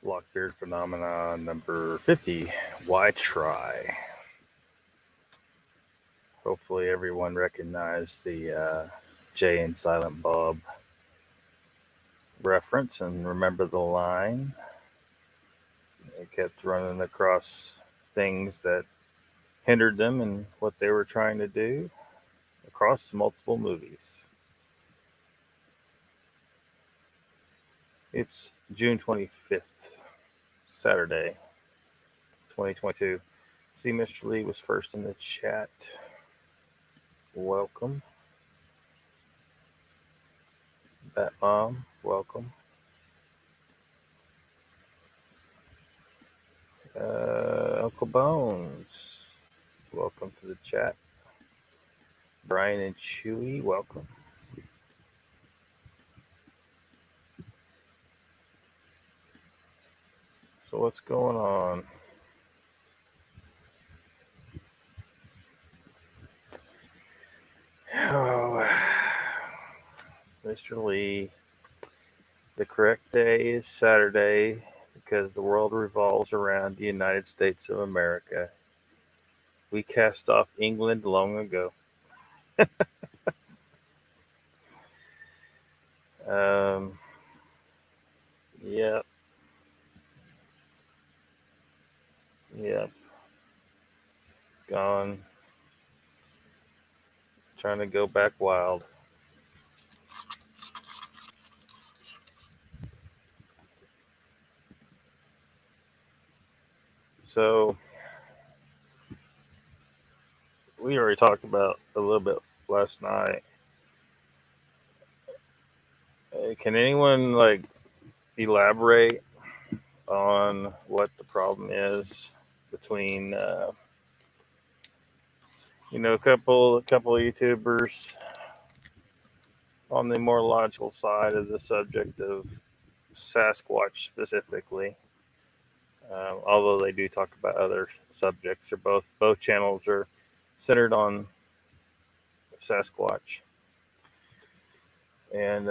LOCKBEARD Phenomena number 50. Why try? Hopefully everyone recognized the Jay and Silent Bob reference and remember the line. They kept running across things that hindered them in what they were trying to do across multiple movies. It's June 25th, Saturday, 2022. See, Mr. Lee was first in the chat. Welcome. Bat Mom, welcome. Uncle Bones, welcome to the chat. Brian and Chewy, welcome. So what's going on? Oh, Mr. Lee, the correct day is Saturday because the world revolves around the United States of America. We cast off England long ago. Yep. Yep. Gone. Trying to go back wild. So we already talked about a little bit last night. Can anyone elaborate on what the problem is between a couple of YouTubers on the more logical side of the subject of Sasquatch specifically, although they do talk about other subjects. Or both channels are centered on Sasquatch, and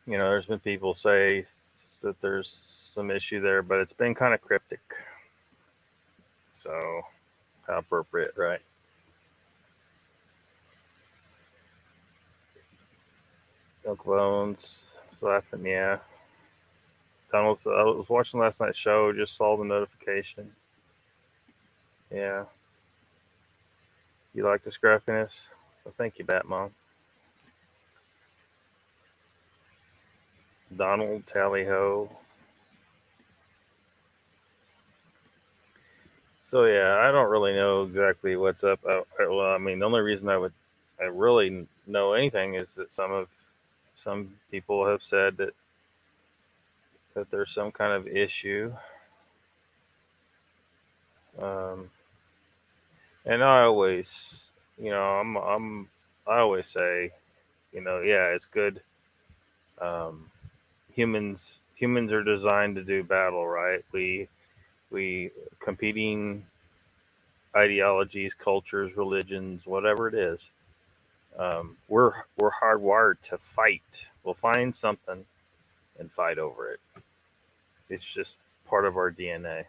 there's been people say that there's some issue there, but it's been kind of cryptic. So, how appropriate, right? Uncle Bones is laughing, yeah. Donald, I was watching last night's show, just saw the notification. Yeah. You like the scruffiness? Well, thank you, Batmom. Donald Tally-ho. So yeah, I don't really know exactly what's up. The only reason I really know anything is that some people have said that there's some kind of issue. And I always, I always say, yeah, it's good. Humans are designed to do battle, right? We competing ideologies, cultures, religions, whatever it is. We're hardwired to fight. We'll find something and fight over it. It's just part of our DNA.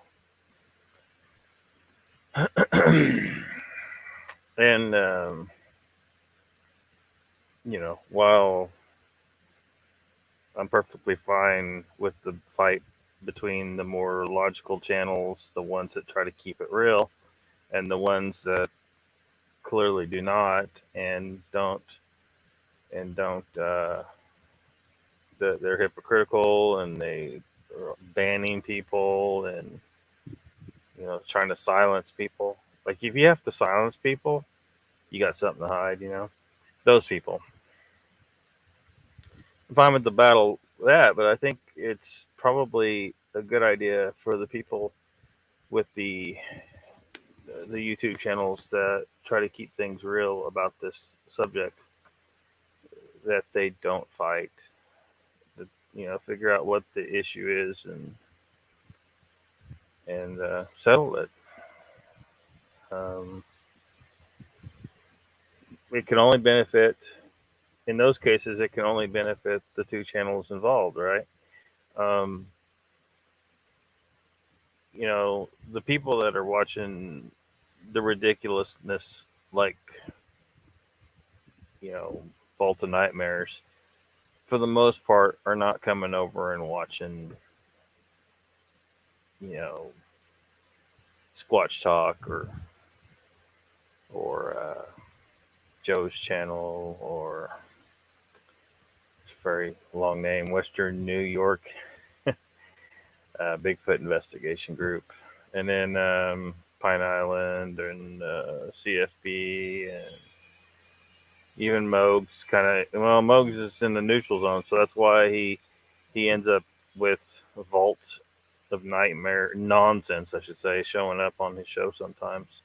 And while I'm perfectly fine with the fight between the more logical channels, the ones that try to keep it real, and the ones that clearly do not and don't they're hypocritical and they are banning people and trying to silence people. Like, if you have to silence people, you got something to hide. Those people. I'm fine with the battle that, but I think it's probably a good idea for the people with the YouTube channels that try to keep things real about this subject, that they don't fight. Figure out what the issue is and settle it. It can only benefit, in those cases, it can only benefit the two channels involved, right? Um, the people that are watching the ridiculousness, like, Vault of Nightmares, for the most part, are not coming over and watching, you know, Squatch Talk or Joe's channel, or it's a very long name, Western New York Bigfoot Investigation Group, and then Pine Island and CFB, and even Moog's Moog's is in the neutral zone, so that's why he ends up with Vault of Nightmare nonsense, I should say, showing up on his show sometimes.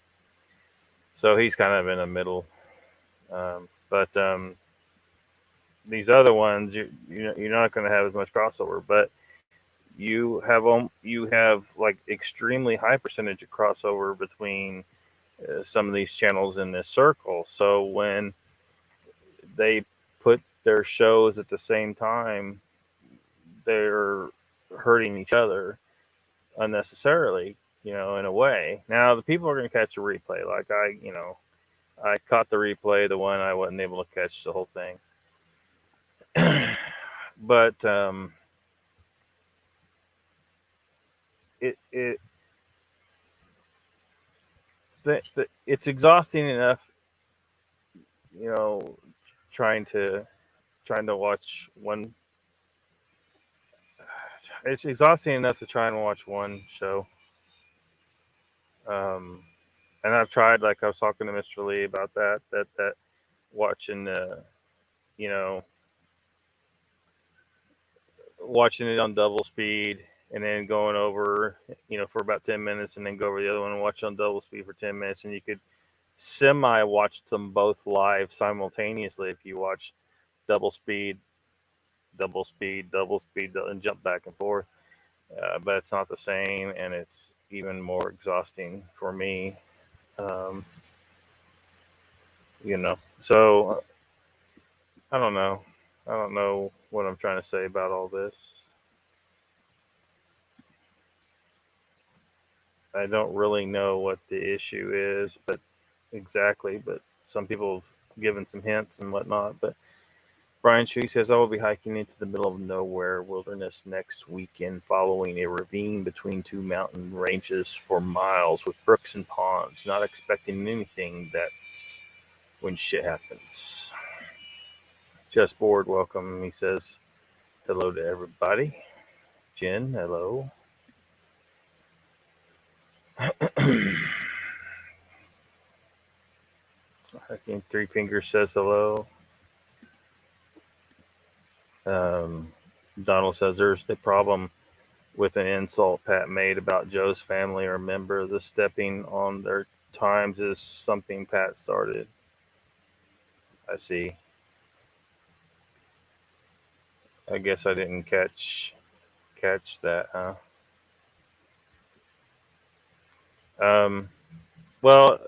So he's kind of in the middle. But these other ones, you're not going to have as much crossover, but you have like extremely high percentage of crossover between some of these channels in this circle. So when they put their shows at the same time, they're hurting each other unnecessarily, in a way. Now the people are going to catch a replay. Like I caught the replay, the one I wasn't able to catch the whole thing. But it's exhausting enough, trying to watch one. It's exhausting enough to try and watch one show. And I've tried, like I was talking to Mr. Lee about that watching you know watching it on double speed and then going over, for about 10 minutes, and then go over the other one and watch on double speed for 10 minutes. And you could semi watch them both live simultaneously if you watch double speed, and jump back and forth. But it's not the same, and it's even more exhausting for me. Um, so I don't know. I don't know what I'm trying to say about all this. I don't really know what the issue is, but some people have given some hints and whatnot. But Brian Shui says, I will be hiking into the middle of nowhere wilderness next weekend, following a ravine between two mountain ranges for miles with brooks and ponds, not expecting anything. That's when shit happens. Just bored, welcome. He says, hello to everybody. Jen, hello. Hiking Three Fingers says hello. Donald says there's a problem with an insult Pat made about Joe's family or member. The stepping on their times is something Pat started. I see. I guess I didn't catch that, huh? Well,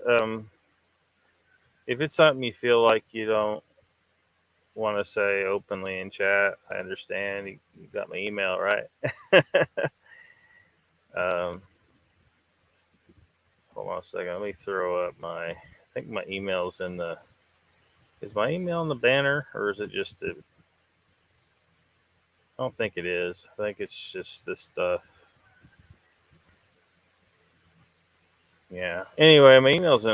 if it's something you feel like you don't want to say openly in chat, I understand. You got my email, right? Hold on a second. Let me throw up I think my email's in the. Is my email in the banner, or is it just I don't think it is. I think it's just this stuff. Yeah. Anyway, my email's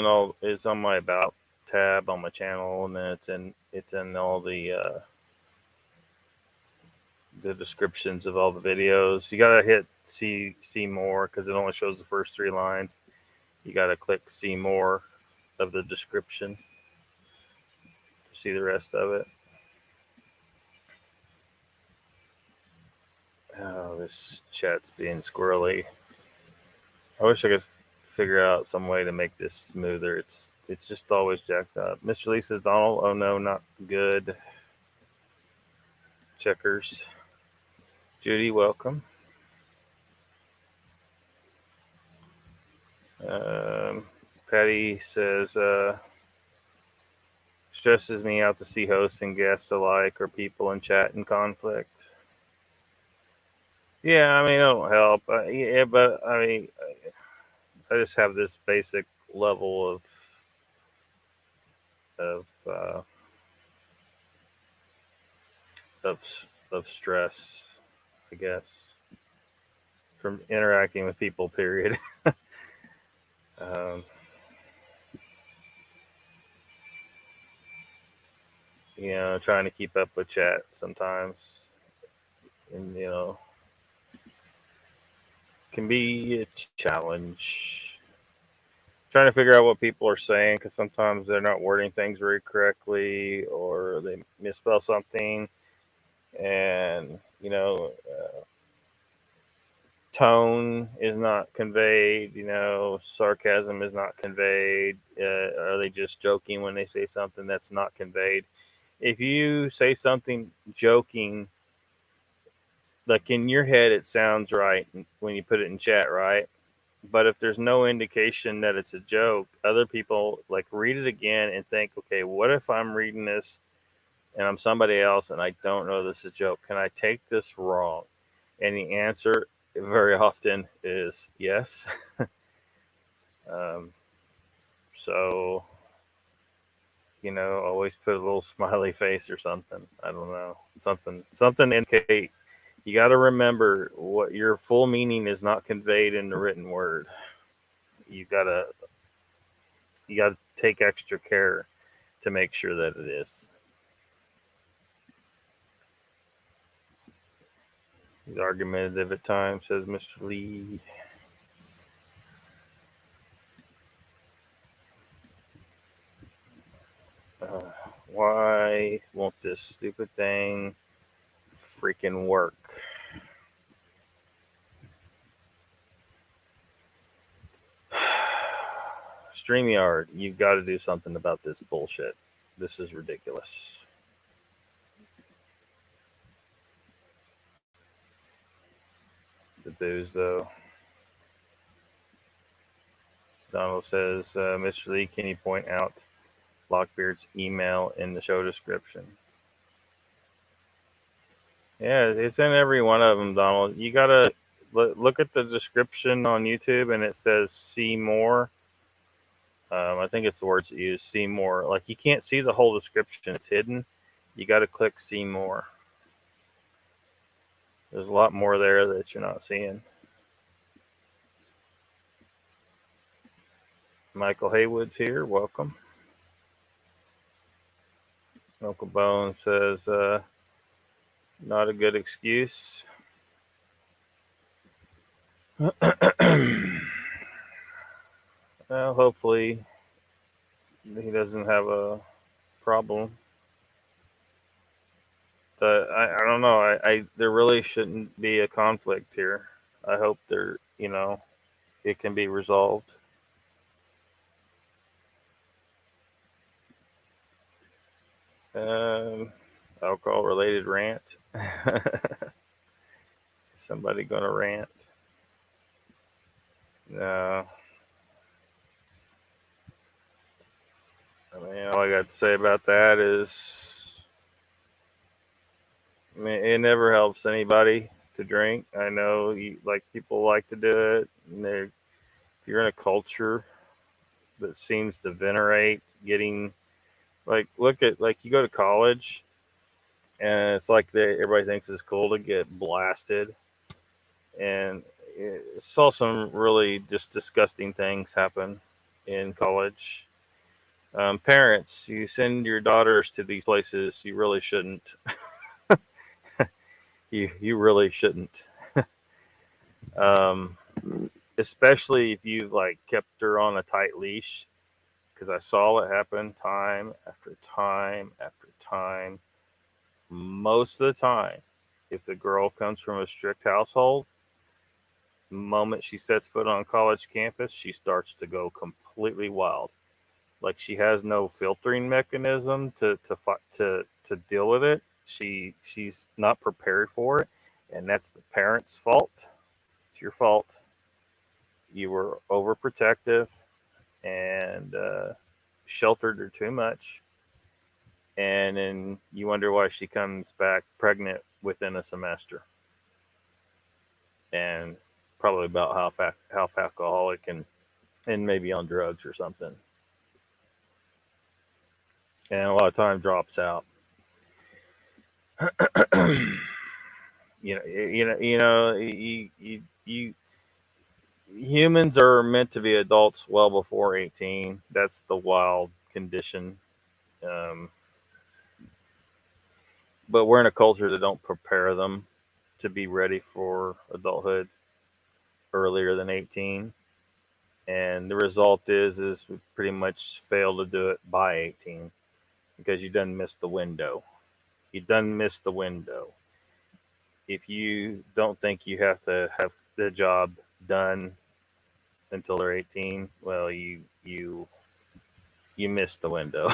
is on my about tab on my channel, and then it's in all the descriptions of all the videos. You gotta hit see more because it only shows the first 3 lines. You gotta click see more of the description to see the rest of it. Oh, this chat's being squirrely. I wish I could figure out some way to make this smoother. It's just always jacked up. Mr. Lee says, Donald, oh no, not good. Checkers. Judy, welcome. Patty says, stresses me out to see hosts and guests alike or people in chat in conflict. Yeah, I mean, it'll help. Yeah, but I mean, I just have this basic level of uh, of stress, I guess, from interacting with people. Period. um, trying to keep up with chat sometimes, and can be a challenge. Trying to figure out what people are saying because sometimes they're not wording things very correctly or they misspell something, and tone is not conveyed. Sarcasm is not conveyed. Are they just joking when they say something that's not conveyed? If you say something joking, like in your head, it sounds right when you put it in chat, right? But if there's no indication that it's a joke, other people like read it again and think, okay, what if I'm reading this and I'm somebody else and I don't know this is a joke? Can I take this wrong? And the answer very often is yes. um, so, always put a little smiley face or something. I don't know. Something indicate. You got to remember what your full meaning is not conveyed in the written word. You gotta take extra care to make sure that it is. He's argumentative at times, says Mr. Lee. Why won't this stupid thing freaking work? StreamYard, you've got to do something about this bullshit. This is ridiculous. The booze, though. Donald says, Mr. Lee, can you point out Lockbeard's email in the show description? Yeah, it's in every one of them, Donald. You got to look at the description on YouTube and it says see more. I think it's the words that use see more. Like you can't see the whole description, it's hidden. You got to click see more. There's a lot more there that you're not seeing. Michael Haywood's here. Welcome. Uncle Bone says, not a good excuse. Well, hopefully he doesn't have a problem. But I don't know. There really shouldn't be a conflict here. I hope it can be resolved. Alcohol related rant. Somebody gonna rant? No. I mean, all I got to say about that is, I mean, it never helps anybody to drink. I know people like to do it. And if you're in a culture that seems to venerate getting, look at, you go to college and it's like everybody thinks it's cool to get blasted. And saw some really just disgusting things happen in college. Parents, you send your daughters to these places, you really shouldn't. you really shouldn't. um, Especially if you've kept her on a tight leash, because I saw it happen time after time after time. Most of the time, if the girl comes from a strict household, the moment she sets foot on a college campus, she starts to go completely wild. Like she has no filtering mechanism to deal with it. She's not prepared for it, and that's the parents' fault. It's your fault. You were overprotective and sheltered her too much, and then you wonder why she comes back pregnant within a semester. and probably about half alcoholic and maybe on drugs or something, and a lot of time drops out. You humans are meant to be adults well before 18. That's the wild condition. Um, but we're in a culture that don't prepare them to be ready for adulthood earlier than 18. And the result is we pretty much fail to do it by 18 because you done missed the window. You done missed the window. If you don't think you have to have the job done until they're 18, well, you missed the window.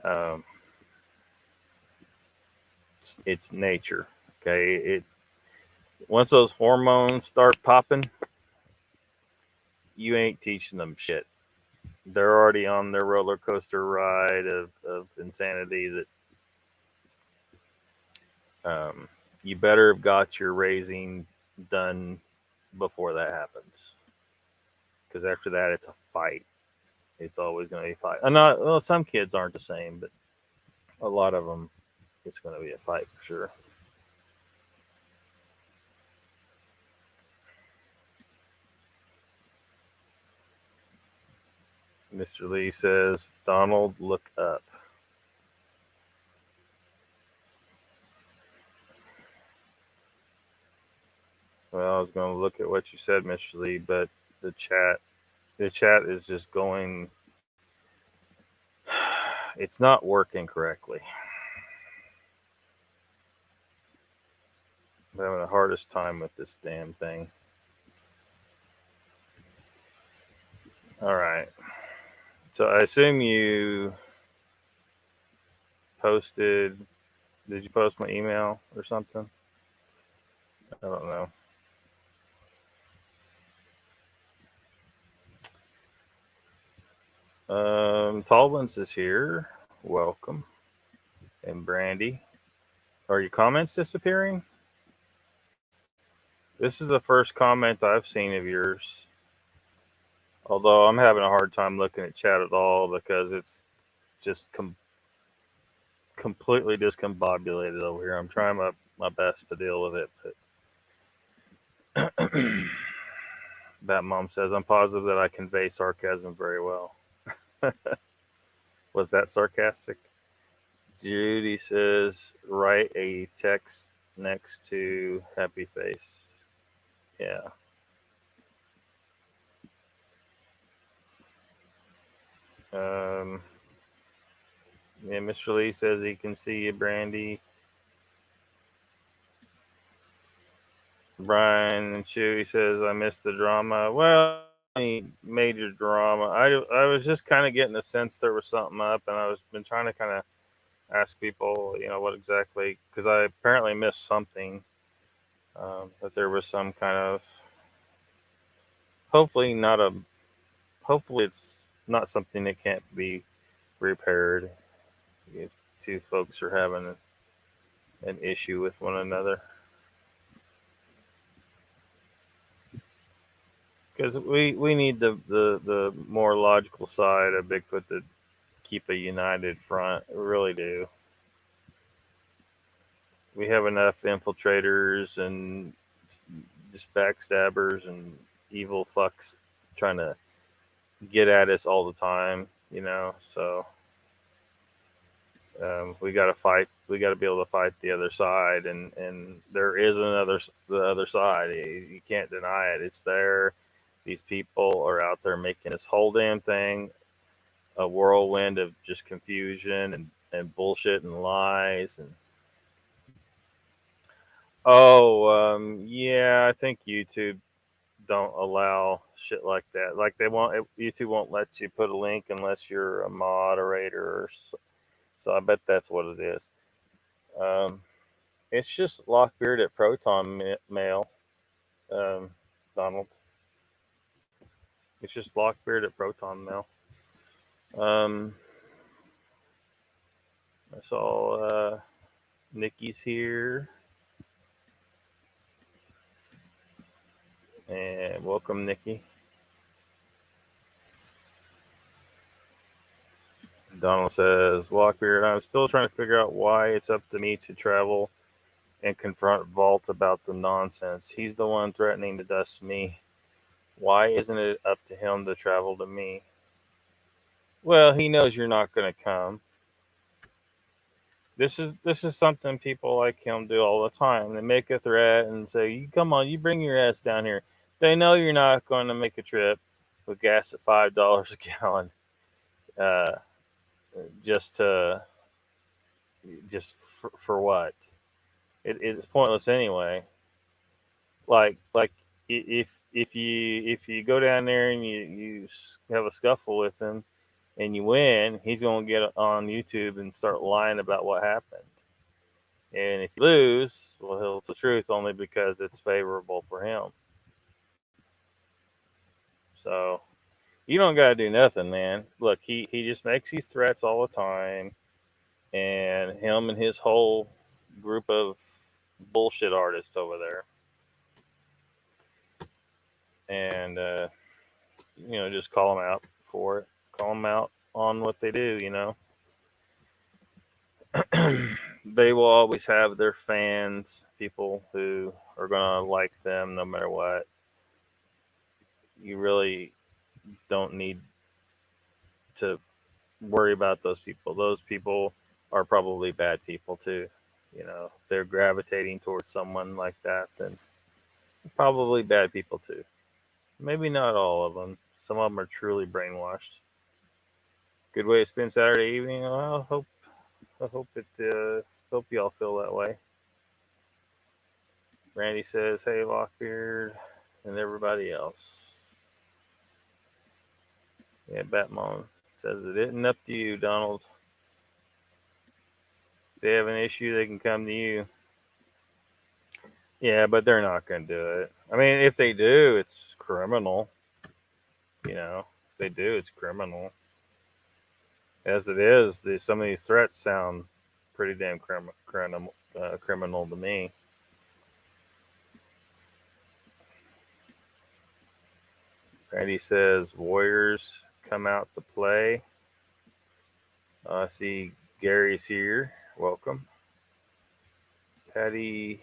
um, it's nature. Okay, it once those hormones start popping, you ain't teaching them shit. They're already on their roller coaster ride of insanity that you better have got your raising done before that happens. Because after that, it's a fight. It's always going to be a fight. Not well. Some kids aren't the same, but a lot of them, it's going to be a fight for sure. Mr. Lee says, Donald, look up. Well, I was going to look at what you said, Mr. Lee, but the chat is just going. It's not working correctly. I'm having the hardest time with this damn thing. All right. So I assume you posted. Did you post my email or something? I don't know. Tollins is here. Welcome. And Brandy. Are your comments disappearing? This is the first comment I've seen of yours. Although I'm having a hard time looking at chat at all because it's just completely discombobulated over here. I'm trying my best to deal with it, but Bat Mom says, I'm positive that I convey sarcasm very well. Was that sarcastic? Judy says, write a text next to happy face. Yeah. Yeah, Mr. Lee says he can see you, Brandy. Brian and Chewy says, I missed the drama. Well, any major drama. I was just kind of getting a sense there was something up, and I was been trying to kind of ask people, what exactly, because I apparently missed something. That there was some kind of, hopefully it's not something that can't be repaired if two folks are having an issue with one another. Because we need the more logical side of Bigfoot to keep a united front. We really do. We have enough infiltrators and just backstabbers and evil fucks trying to get at us all the time, So we got to fight. We got to be able to fight the other side, and there is the other side. You can't deny it. It's there. These people are out there making this whole damn thing a whirlwind of just confusion and bullshit and lies and yeah, I think YouTube don't allow shit like that. Like YouTube won't let you put a link unless you're a moderator. So I bet that's what it is. It's just Lockbeard at Proton Mail, Donald. It's just Lockbeard at Proton Mail. I saw Nikki's here. And welcome, Nikki. Donald says, Lockbeard, I'm still trying to figure out why it's up to me to travel and confront Vault about the nonsense. He's the one threatening to dust me. Why isn't it up to him to travel to me? Well, he knows you're not going to come. This is something people like him do all the time. They make a threat and say, "You come on, you bring your ass down here." They know you're not going to make a trip with gas at $5 a gallon, uh, just to for what? It's pointless anyway. Like if you go down there and you have a scuffle with him and you win, he's gonna get on YouTube and start lying about what happened. And if you lose, well, he'll tell the truth only because it's favorable for him. So you don't gotta do nothing, man. Look, he just makes these threats all the time, and him and his whole group of bullshit artists over there. And just call them out for it. Call them out on what they do. They will always have their fans, people who are gonna like them no matter what. You really don't need to worry about those people. Those people are probably bad people too. If they're gravitating towards someone like that, then probably bad people too. Maybe not all of them. Some of them are truly brainwashed. Good way to spend Saturday evening. Well, hope y'all feel that way. Randy says, "Hey, Lockbeard, and everybody else." Yeah, Batmon says it isn't up to you, Donald. If they have an issue, they can come to you. Yeah, but they're not going to do it. I mean, if they do, it's criminal. If they do, it's criminal. As it is, some of these threats sound pretty damn criminal to me. Randy says, Warriors come out to play. I see Gary's here. Welcome. Patty,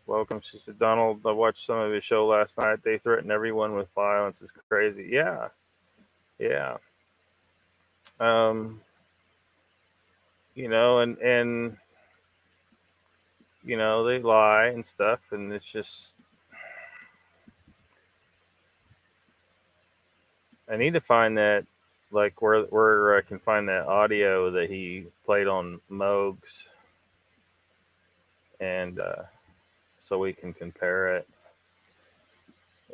welcome. She said, Donald, I watched some of his show last night. They threaten everyone with violence. It's crazy. Yeah. And they lie and stuff, and it's just, I need to find that, like where I can find that audio that he played on Moogs, and so we can compare it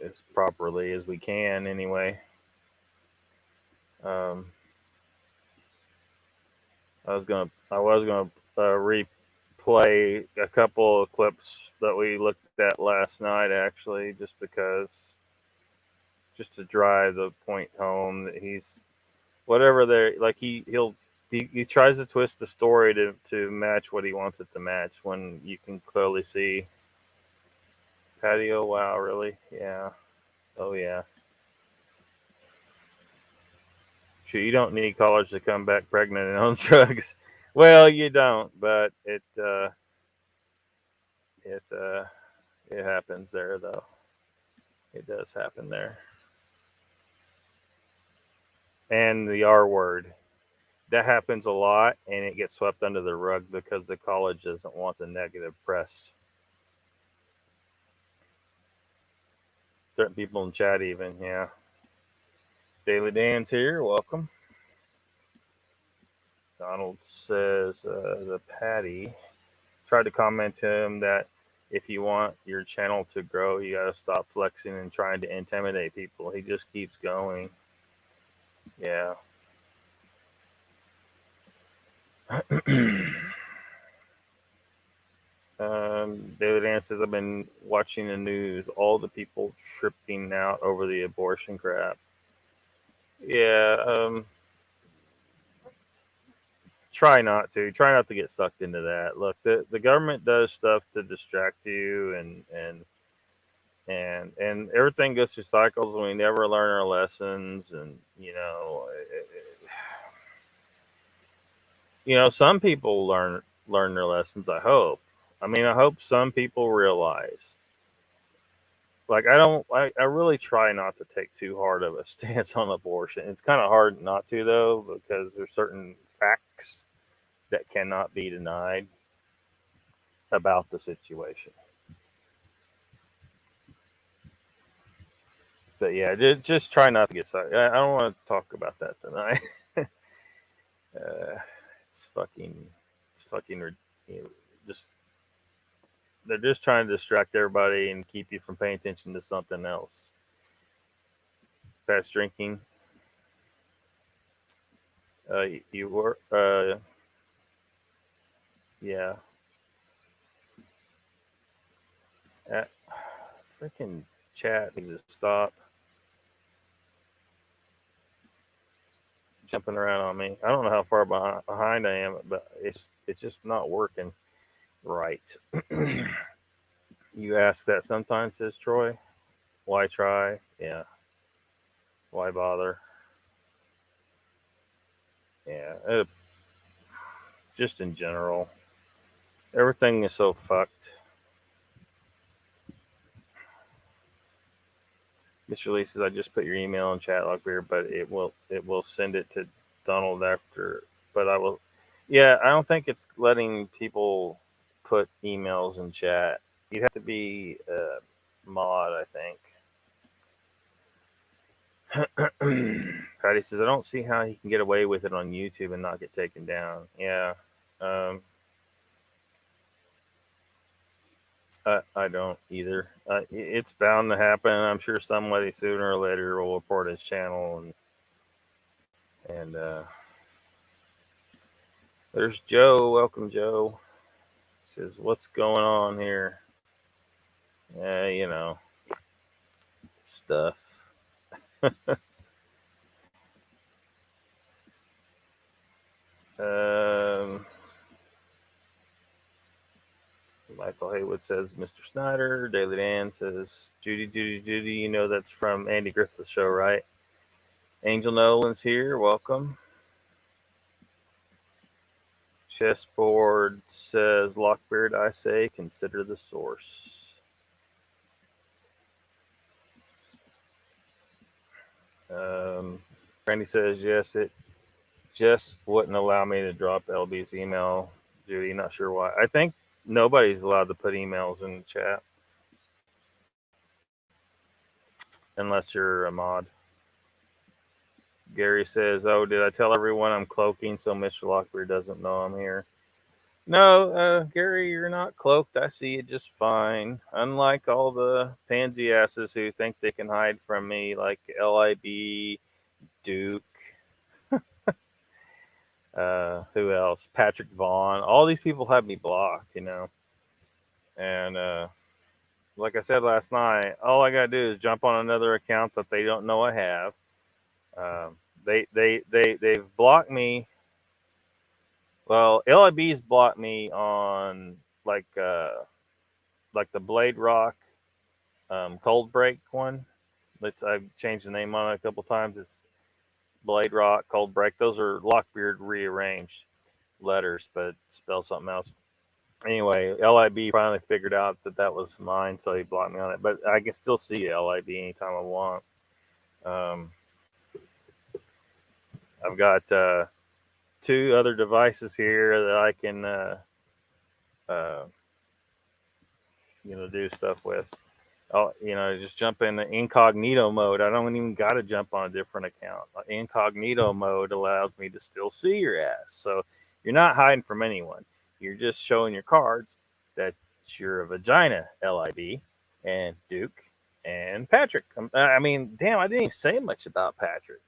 as properly as we can anyway. I was gonna replay a couple of clips that we looked at last night, actually, just to drive the point home that he's whatever they're like. He tries to twist the story to match what he wants it to match when you can clearly see patio. Wow, really? Yeah. Oh yeah. Sure, you don't need college to come back pregnant and on drugs. Well, you don't, but it happens there though. It does happen there. And the R word. That happens a lot, and it gets swept under the rug because the college doesn't want the negative press. Certain people in chat even, yeah. Daily Dan's here, welcome. Donald says, the Patty tried to comment to him that if you want your channel to grow, you got to stop flexing and trying to intimidate people. He just keeps going. Yeah. David Dan says, I've been watching the news. All the people tripping out over the abortion crap. Yeah. Try not to get sucked into that. Look, the government does stuff to distract you and and everything goes through cycles, and we never learn our lessons. And some people learn their lessons. I hope. I hope some people realize. Like, I really try not to take too hard of a stance on abortion. It's kind of hard not to, though, because there's certain facts that cannot be denied about the situation. But yeah, just try not to get started. I don't want to talk about that tonight. It's fucking, just they're just trying to distract everybody and keep you from paying attention to something else. Fast drinking. You were, yeah. Freaking chat needs to stop jumping around on me. I don't know how far behind I am, but it's just not working right. You ask that sometimes, says Troy. Why try? Yeah. Why bother? Yeah. Just in general, everything is so fucked. Mr. Lee says, I just put your email in chat, Lockbeard, but it will send it to Donald after. But I will. Yeah, I don't think it's letting people put emails in chat. You'd have to be a mod, I think. Patty says, I don't see how he can get away with it on YouTube and not get taken down. Yeah. I don't either. It's bound to happen. I'm sure somebody sooner or later will report his channel. And there's Joe. Welcome, Joe. Says, what's going on here? Stuff. Michael Haywood says, Mr. Snyder. Daily Dan says, Judy, you know that's from Andy Griffith's show, right? Angel Nolan's here. Welcome. Chessboard says, Lockbeard, I say, consider the source. Randy says, yes, it just wouldn't allow me to drop LB's email. Judy, not sure why. I think nobody's allowed to put emails in the chat unless you're a mod. Gary says, oh, did I tell everyone I'm cloaking so Mr. Lockbeard doesn't know I'm here? No, Gary, you're not cloaked. I see it just fine. Unlike all the pansy asses who think they can hide from me, like LIB, Duke, who else? Patrick Vaughn. All these people have me blocked, And like I said last night, all I gotta do is jump on another account that they don't know I have. They've blocked me. Well, LIB's blocked me on like the Blade Rock Cold Break one. I've changed the name on it a couple times. It's Blade Rock, Cold Break. Those are Lockbeard rearranged letters, but spell something else. Anyway, LIB finally figured out that was mine, so he blocked me on it. But I can still see LIB anytime I want. I've got 2 other devices here that I can, do stuff with. Just jump in the incognito mode. I don't even got to jump on a different account. Incognito mode allows me to still see your ass. So you're not hiding from anyone. You're just showing your cards that you're a vagina, LIB, and Duke, and Patrick. Damn, I didn't even say much about Patrick.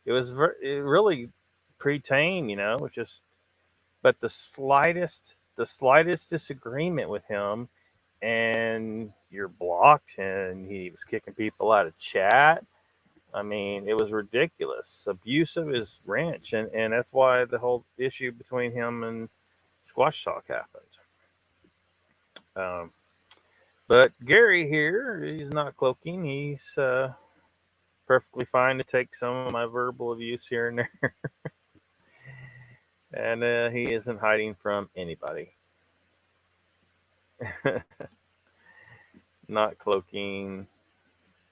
It was really pre-tame, It's just, but the slightest disagreement with him, and you're blocked, and he was kicking people out of chat. It was ridiculous. Abusive is ranch, and that's why the whole issue between him and Squash Talk happened. But Gary here, he's not cloaking. He's perfectly fine to take some of my verbal abuse here and there. And he isn't hiding from anybody. Not cloaking.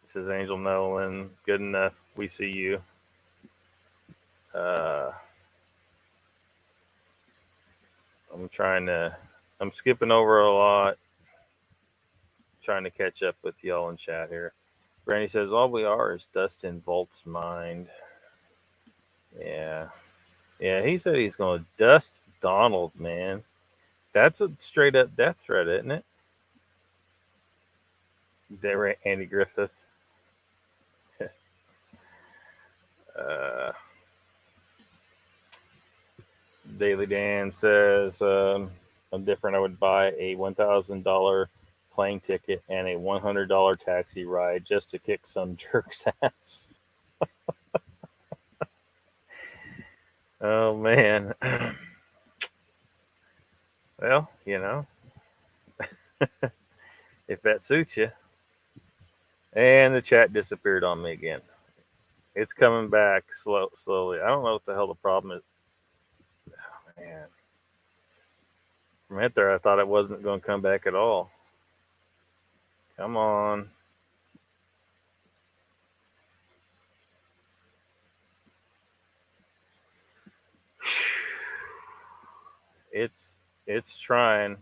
Says Angel Nolan. Good enough. We see you. I'm skipping over a lot. Trying to catch up with y'all in chat here. Brandy says, all we are is dust in Volt's mind. Yeah. Yeah, he said he's going to dust Donald, man. That's a straight up death threat, isn't it? Andy Griffith. Daily Dan says, I'm different. I would buy a $1,000 plane ticket and a $100 taxi ride just to kick some jerk's ass. Oh, man. Well, if that suits you. And the chat disappeared on me again. It's coming back slowly. I don't know what the hell the problem is. Oh, man. From right there, I thought it wasn't going to come back at all. Come on. It's trying.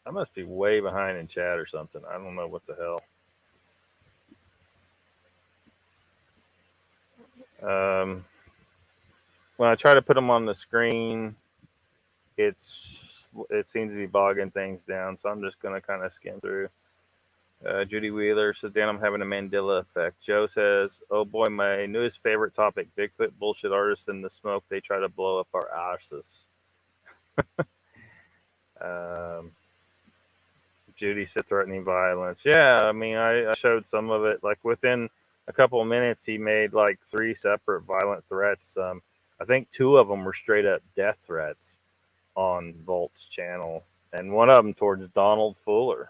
I must be way behind in chat or something. I don't know what the hell. When I try to put them on the screen, it seems to be bogging things down. So I'm just going to kind of skim through. Judy Wheeler says, Dan, I'm having a Mandela effect. Joe says, oh boy, my newest favorite topic, Bigfoot bullshit artists in the smoke. They try to blow up our asses. Judy says threatening violence. Yeah, I mean, I showed some of it. Like within a couple of minutes, he made like 3 separate violent threats. I think 2 of them were straight up death threats on Volt's channel, and one of them towards Donald Fuller.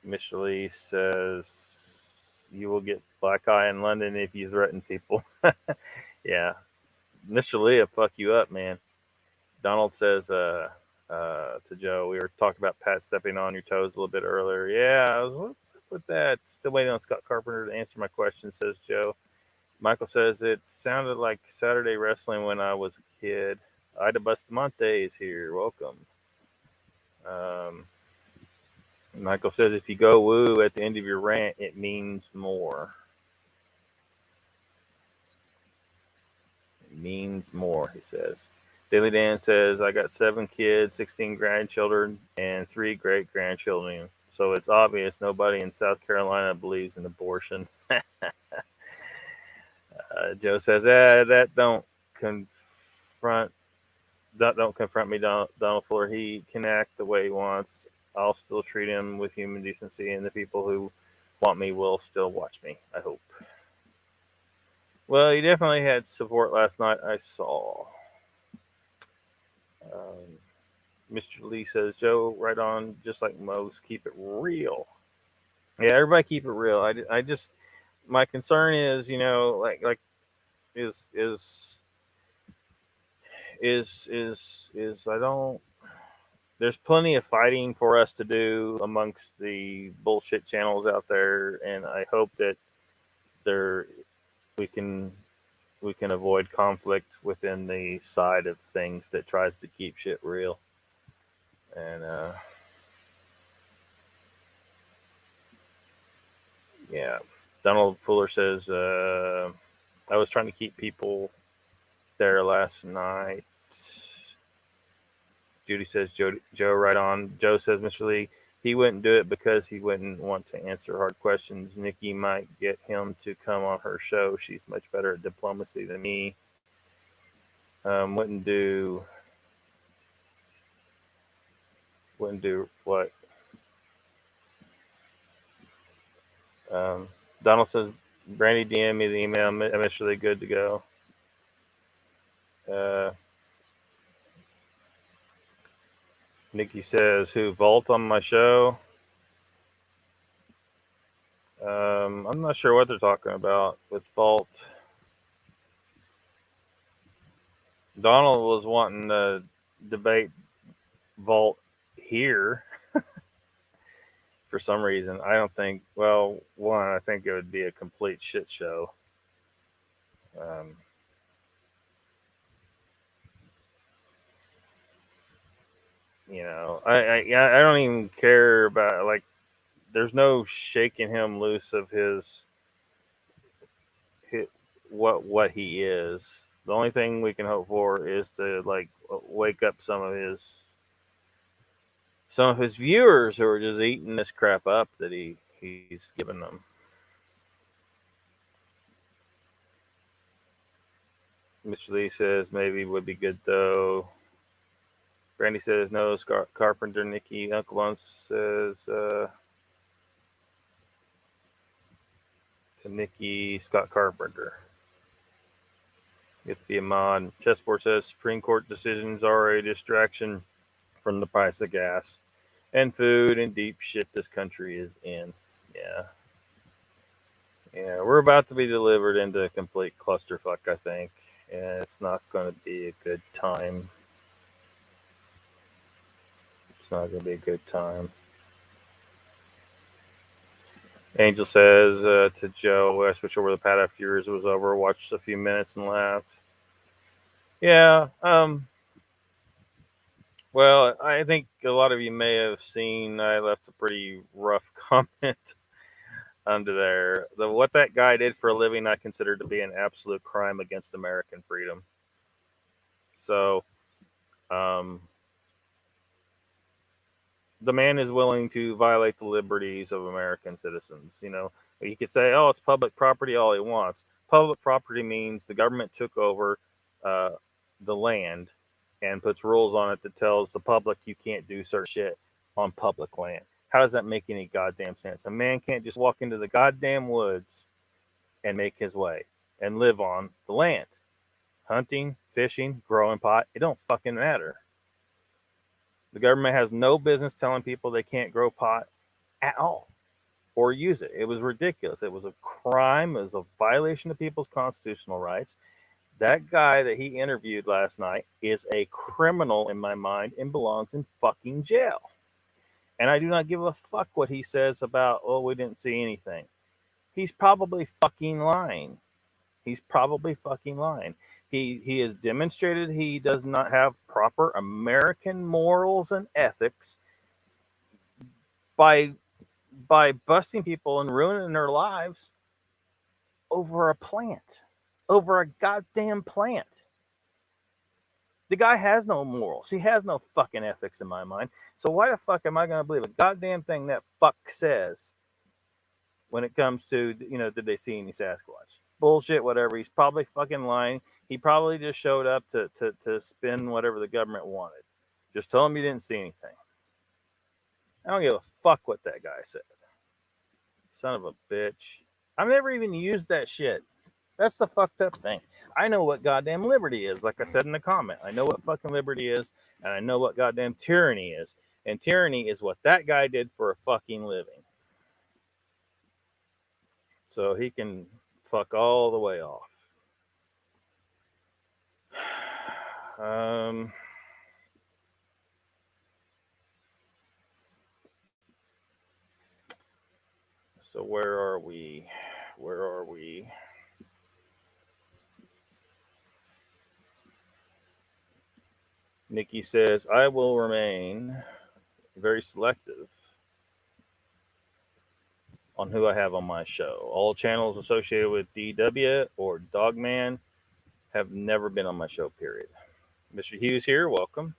Mr. Lee says, you will get black eye in London if you threaten people. Yeah. Mr. Lee will fuck you up, man. Donald says to Joe, we were talking about Pat stepping on your toes a little bit earlier. Yeah, what's up with that? Still waiting on Scott Carpenter to answer my question, says Joe. Michael says, it sounded like Saturday wrestling when I was a kid. Ida Bustamante is here. Welcome. Michael says, if you go woo at the end of your rant, it means more. It means more, he says. Daily Dan says, I got 7 kids, 16 grandchildren, and 3 great-grandchildren. So it's obvious nobody in South Carolina believes in abortion. Joe says, that don't confront me, Donald Fuller. He can act the way he wants. I'll still treat him with human decency, and the people who want me will still watch me, I hope. Well, he definitely had support last night, I saw. Mr. Lee says, Joe, right on, just like most, keep it real. Yeah, everybody keep it real. I just, my concern is, I don't, there's plenty of fighting for us to do amongst the bullshit channels out there, and I hope that we can avoid conflict within the side of things that tries to keep shit real. And yeah, Donald Fuller says, I was trying to keep people there last night. Judy says, Joe, right on. Joe says, Mr. Lee, he wouldn't do it because he wouldn't want to answer hard questions. Nikki might get him to come on her show. She's much better at diplomacy than me. Wouldn't do what? Donald says, Brandy DM me the email. I'm initially good to go. Nikki says, who, Vault on my show? I'm not sure what they're talking about with Vault. Donald was wanting to debate Vault here for some reason. I don't think, well, one, I think it would be a complete shit show. You know, I don't even care about, like, there's no shaking him loose of his what he is. The only thing we can hope for is to, like, wake up some of his viewers who are just eating this crap up that he's given them. Mr. Lee says maybe would be good though. Brandy says no. Scott Carpenter, Nikki. Uncle Lon says to Nikki, Scott Carpenter. You have to be a mod. Chessboard says Supreme Court decisions are a distraction from the price of gas and food and deep shit this country is in. Yeah. Yeah, we're about to be delivered into a complete clusterfuck, I think. And it's not going to be a good time. It's not going to be a good time. Angel says to Joe, I switched over the pad after yours was over, watched a few minutes and left. Yeah. Well, I think a lot of you may have seen I left a pretty rough comment under there. What that guy did for a living, I consider to be an absolute crime against American freedom. So, the man is willing to violate the liberties of American citizens. You know, he could say, "Oh, it's public property," all he wants. Public property means the government took over the land and puts rules on it that tells the public you can't do certain shit on public land. How does that make any goddamn sense? A man can't just walk into the goddamn woods and make his way and live on the land. Hunting, fishing, growing pot, it don't fucking matter. The government has no business telling people they can't grow pot at all or use it. It was ridiculous. It was a crime. It was a violation of people's constitutional rights. That guy that he interviewed last night is a criminal in my mind and belongs in fucking jail. And I do not give a fuck what he says about, oh, we didn't see anything. He's probably fucking lying. He's probably fucking lying. He has demonstrated he does not have proper American morals and ethics by busting people and ruining their lives over a plant, over a goddamn plant. The guy has no morals. He has no fucking ethics in my mind. So why the fuck am I going to believe a goddamn thing that fuck says when it comes to, you know, did they see any Sasquatch? Bullshit, whatever. He's probably fucking lying. He probably just showed up to spin whatever the government wanted. Just tell him you didn't see anything. I don't give a fuck what that guy said. Son of a bitch. I've never even used that shit. That's the fucked up thing. I know what goddamn liberty is, like I said in the comment. I know what fucking liberty is, and I know what goddamn tyranny is. And tyranny is what that guy did for a fucking living. So he can fuck all the way off. So where are we? Where are we? Nikki says, I will remain very selective on who I have on my show. All channels associated with DW or Dogman have never been on my show, period. Mr. Hughes here, welcome.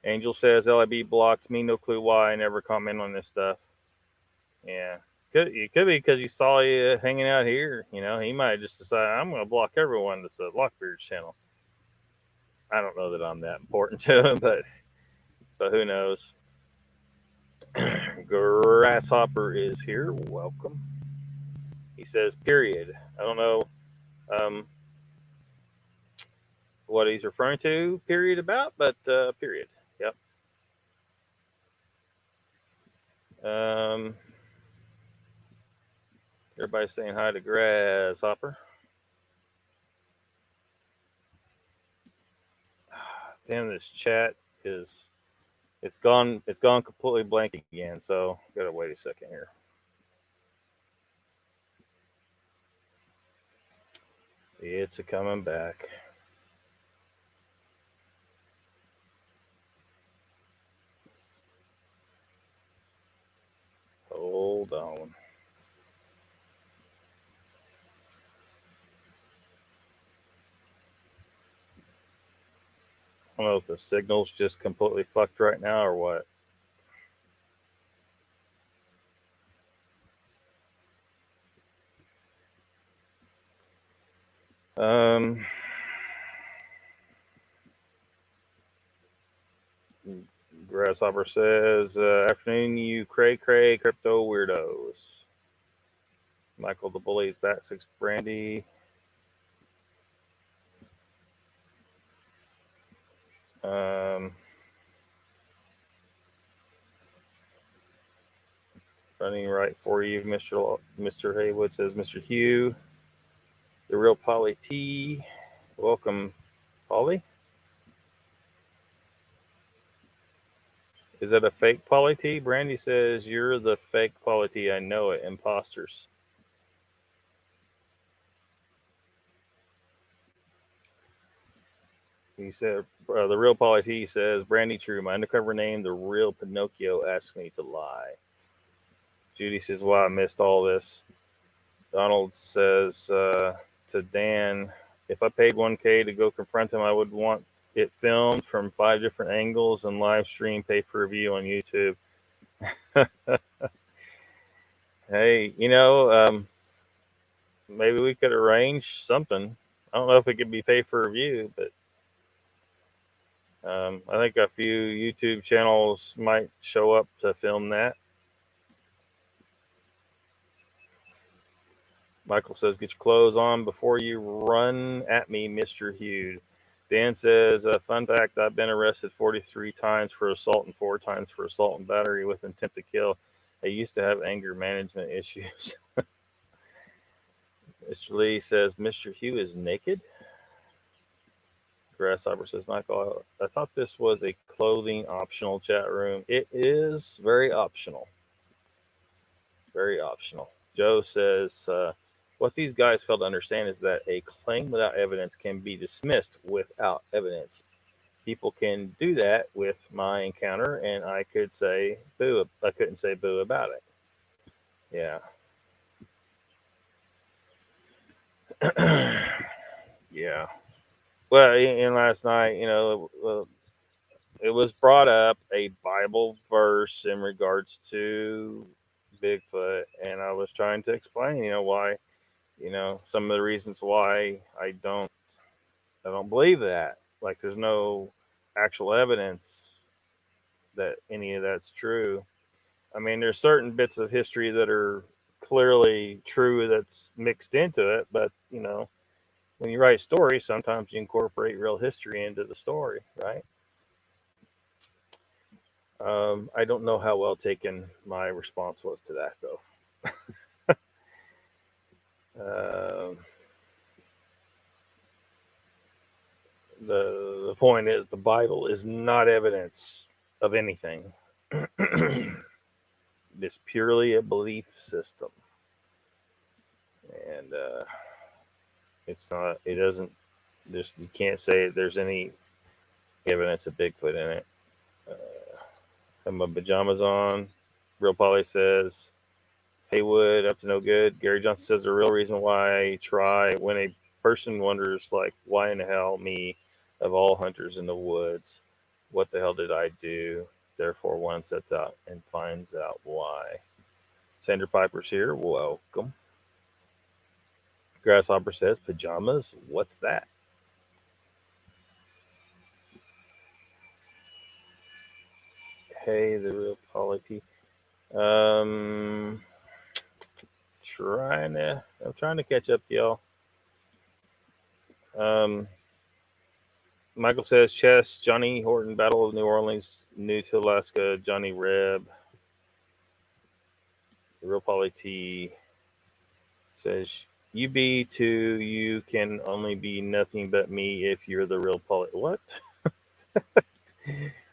Angel says, LIB blocked me, no clue why. I never comment on this stuff. Yeah. It could be because he saw you hanging out here. You know, he might just decide, I'm going to block everyone that's a LOCKBEARD channel. I don't know that I'm that important to him, but who knows? Grasshopper is here. Welcome. He says, period. I don't know what he's referring to, period, about, but period. Yep. Everybody's saying hi to Grasshopper. Damn, this chat is it's gone completely blank again, so gotta wait a second here. It's a coming back. Hold on. I don't know if the signal's just completely fucked right now or what. Grasshopper says, afternoon, you cray crypto weirdos. Michael the Bully's back 6 brandy. Running right for you, Mr. Haywood says, Mr. Hugh, the real Polly T. Welcome, Polly. Is that a fake Polly T? Brandy says, you're the fake Polly T. I know it. Imposters. He said, the real Polly T says, Brandy true. My undercover name, the real Pinocchio, asked me to lie. Judy says, wow, I missed all this. Donald says to Dan, if I paid $1K to go confront him, I would want it filmed from 5 different angles and live stream pay per view on YouTube. Hey, maybe we could arrange something. I don't know if it could be pay per view, but I think a few YouTube channels might show up to film that. Michael says, get your clothes on before you run at me, Mr. Hughes. Dan says, fun fact, I've been arrested 43 times for assault and 4 times for assault and battery with intent to kill. I used to have anger management issues. Mr. Lee says, Mr. Hugh is naked? Grasshopper says, Michael, I thought this was a clothing optional chat room. It is very optional. Very optional. Joe says, what these guys fail to understand is that a claim without evidence can be dismissed without evidence. People can do that with my encounter, and I could say boo. I couldn't say boo about it. Yeah. Yeah. Well, and last night, it was brought up a Bible verse in regards to Bigfoot, and I was trying to explain, why, some of the reasons why I don't believe that. Like, there's no actual evidence that any of that's true. I mean, there's certain bits of history that are clearly true that's mixed into it, but when you write stories, sometimes you incorporate real history into the story, right? I don't know how well taken my response was to that, though. The point is, the Bible is not evidence of anything. It's purely a belief system, and it's not. It doesn't. You can't say there's any evidence of Bigfoot in it. Have my pajamas on. Real Polly says, Haywood, up to no good. Gary Johnson says the real reason why I try when a person wonders, like, why in the hell me, of all hunters in the woods? What the hell did I do? Therefore, one sets out and finds out why. Sandra Piper's here. Welcome. Grasshopper says, pajamas? What's that? Hey, the real Polly P. trying to catch up to y'all. Michael says chess, Johnny Horton, Battle of New Orleans, New to Alaska, Johnny Reb. The Real Polly T says, you be to you can only be nothing but me if you're the real Polly. What?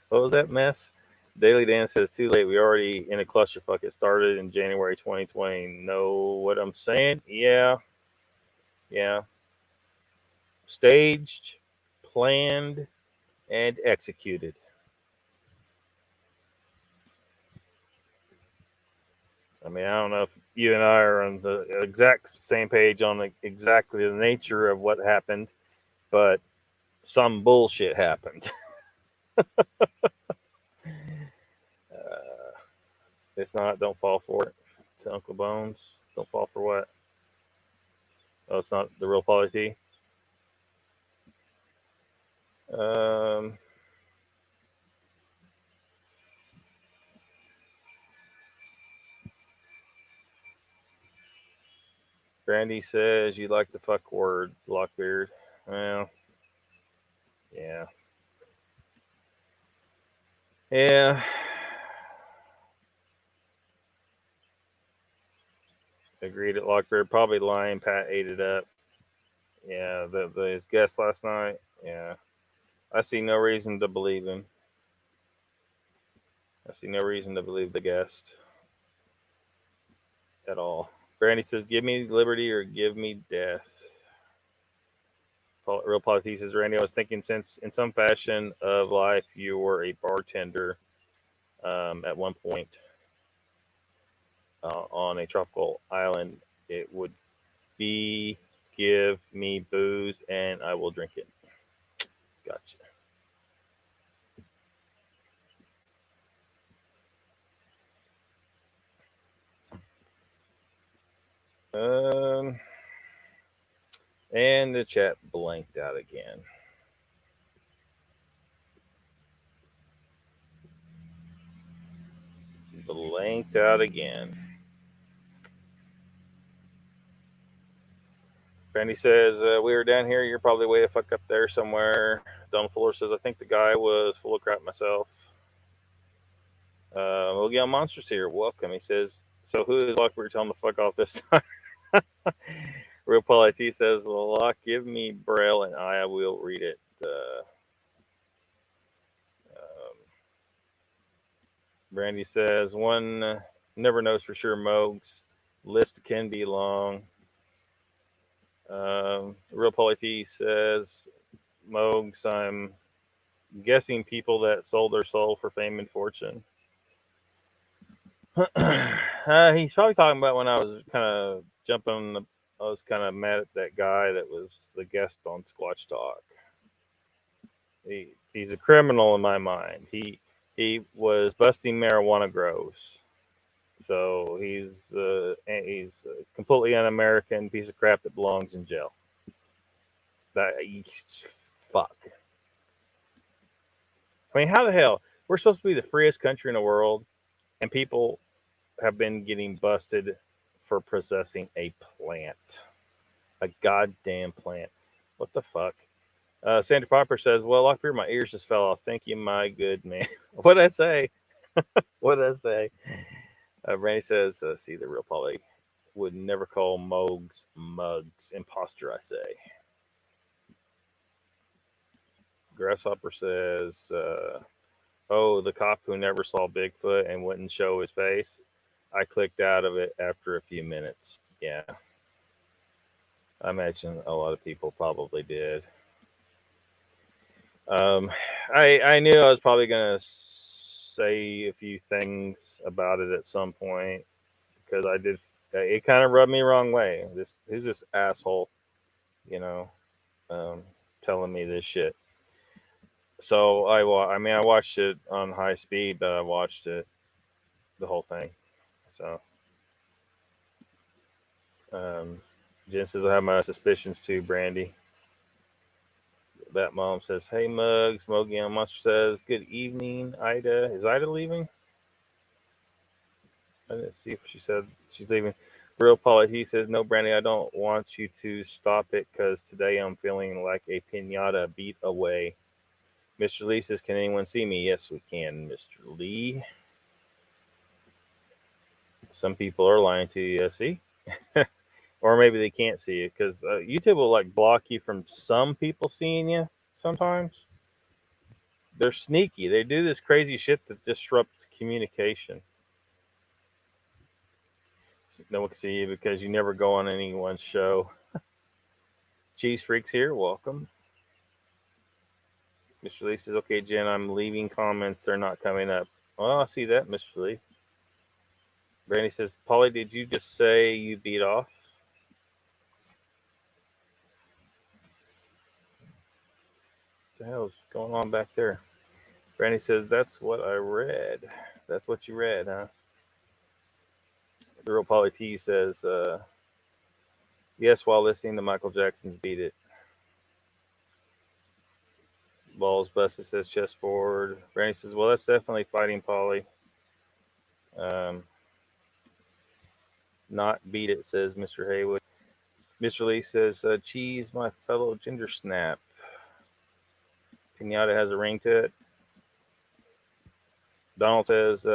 What was that mess? Daily Dan says, too late. We already in a clusterfuck. It started in January 2020. Know what I'm saying? Yeah. Staged, planned, and executed. I mean, I don't know if you and I are on the exact same page on exactly the nature of what happened, but some bullshit happened. It's not, don't fall for it. It's Uncle Bones. Don't fall for what? Oh, it's not the Real Polly T. Brandy says you like the fuck word, Lockbeard. Well, yeah. Agreed at Lockbeard. Probably lying. Pat ate it up. Yeah, his guest last night. Yeah. I see no reason to believe him. I see no reason to believe the guest at all. Brandy says, give me liberty or give me death. Real Polity says, Randy, I was thinking since in some fashion of life you were a bartender at one point on a tropical island, it would be give me booze and I will drink it. Gotcha. And the chat blanked out again. Blanked out again. Randy says, we were down here. You're probably way the fuck up there somewhere. Don Fuller says, I think the guy was full of crap myself. We'll get on Monsters here. Welcome. He says, so who is Lockbeard telling to fuck off this time? Real Polity says, Lock, give me Braille and I will read it. Brandy says, one never knows for sure, Mogs. List can be long. Real Polity says, Mogs, I'm guessing people that sold their soul for fame and fortune. He's probably talking about when I was kind of jumping. I was kind of mad at that guy that was the guest on Squatch Talk. He's a criminal in my mind. He was busting marijuana grows. So he's a completely un-American piece of crap that belongs in jail. Fuck. I mean, how the hell? We're supposed to be the freest country in the world, and people have been getting busted for possessing a plant. A goddamn plant. What the fuck? Sandra Popper says, well, Lockbeard, my ears just fell off. Thank you, my good man. What'd I say? What'd I say? Randy says, see, the Real Polly would never call Mogs mugs. Imposter, I say. Grasshopper says, oh, the cop who never saw Bigfoot and wouldn't show his face. I clicked out of it after a few minutes. Yeah. I imagine a lot of people probably did. I knew I was probably going to say a few things about it at some point because I did. It kind of rubbed me wrong way. Who's this asshole, telling me this shit. So I watched it on high speed, but I watched it the whole thing. So, Jen says I have my suspicions too, Brandy. Bat Mom says, hey, Mugs. Mogi on Monster says, good evening, Ida. Is Ida leaving? I didn't see if she said she's leaving. Real Polly, he says, no, Brandy, I don't want you to stop it because today I'm feeling like a pinata beat away. Mr. Lee says, can anyone see me? Yes, we can, Mr. Lee. Some people are lying to you, see? Or maybe they can't see you because YouTube will like block you from some people seeing you sometimes. They're sneaky. They do this crazy shit that disrupts communication. No one can see you because you never go on anyone's show. Cheese Freaks here, welcome. Mr. Lee says, okay, Jen, I'm leaving comments. They're not coming up. Well, I see that, Mr. Lee. Brandy says, Polly, did you just say you beat off? What the hell's going on back there? Brandy says, that's what I read. That's what you read, huh? The real Polly T says, yes, while listening to Michael Jackson's Beat It. Balls Busted says chessboard. Brandy says, well, that's definitely fighting Polly. Not Beat It, says Mr. Haywood. Mr. Lee says, cheese, my fellow ginger snap. Pinata has a ring to it. Donald says,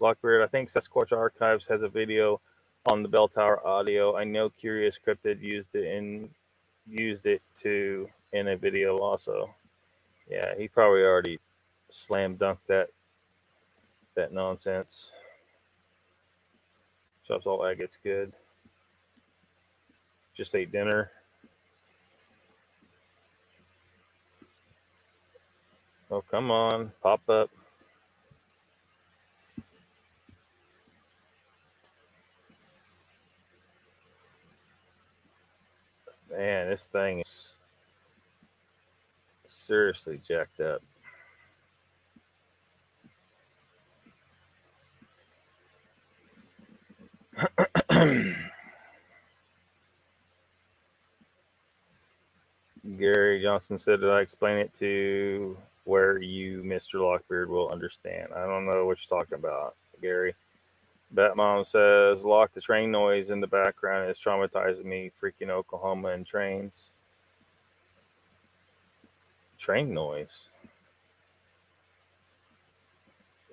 Lockbeard, I think Sasquatch Archives has a video on the bell tower audio. I know Curious Cryptid used it in a video also. Yeah, he probably already slam dunked that nonsense. Chops all agate's good. Just ate dinner. Oh, come on, pop up. Man, this thing is seriously jacked up. Gary Johnson said, did I explain it to where you, Mr. Lockbeard, will understand? I don't know what you're talking about, Gary. Batmom says, lock the train noise in the background is traumatizing me. Freaking Oklahoma and trains. Train noise?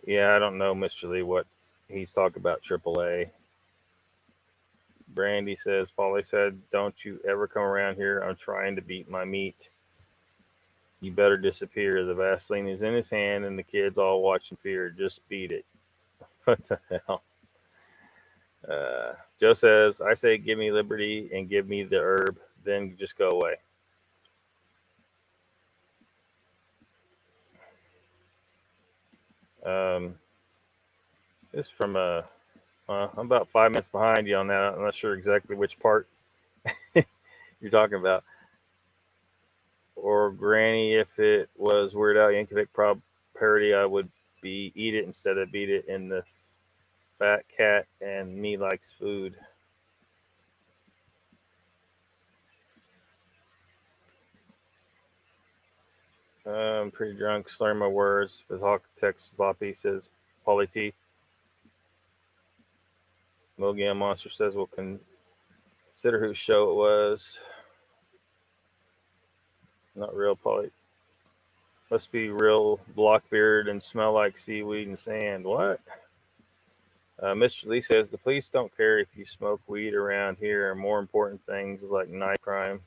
Yeah, I don't know, Mr. Lee, what he's talking about, AAA. Brandy says, Polly said, don't you ever come around here. I'm trying to beat my meat. You better disappear. The Vaseline is in his hand and the kids all watching fear. Just beat it. What the hell? Joe says, I say give me liberty and give me the herb, then just go away. This from I'm about 5 minutes behind you on that. I'm not sure exactly which part you're talking about. Or Granny, if it was Weird Al Yankovic parody, I would be eat it instead of beat it. In the fat cat and me likes food. I'm pretty drunk, slurring my words. The Hawk text sloppy, says Polly T. Mogian Monster says we'll consider whose show it was. Not real Polly. Must be real Blockbeard and smell like seaweed and sand. What? Mr. Lee says the police don't care if you smoke weed around here. More important things like knife crime.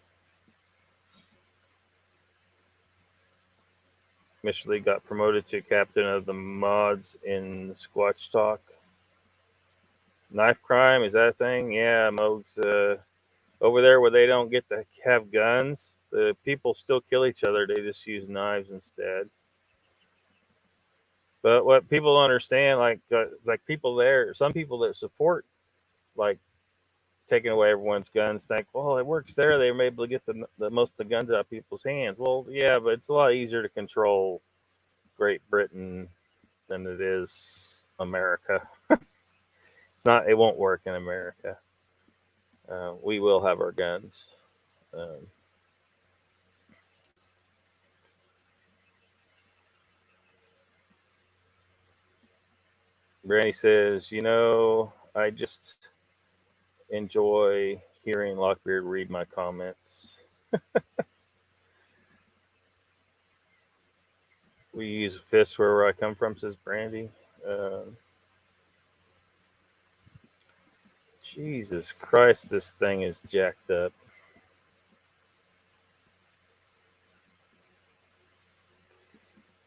Mr. Lee got promoted to captain of the mods in Squatch Talk. Knife crime, is that a thing? Yeah, Mogs. Over there where they don't get to have guns, the people still kill each other. They just use knives instead. But what people don't understand, like people there, some people that support like taking away everyone's guns think, well, it works there. They were able to get the most of the guns out of people's hands. Well, yeah, but it's a lot easier to control Great Britain than it is America. It's not. It won't work in America. We will have our guns. Brandy says, I just enjoy hearing Lockbeard read my comments. We use fists wherever I come from, says Brandy. Jesus Christ, this thing is jacked up.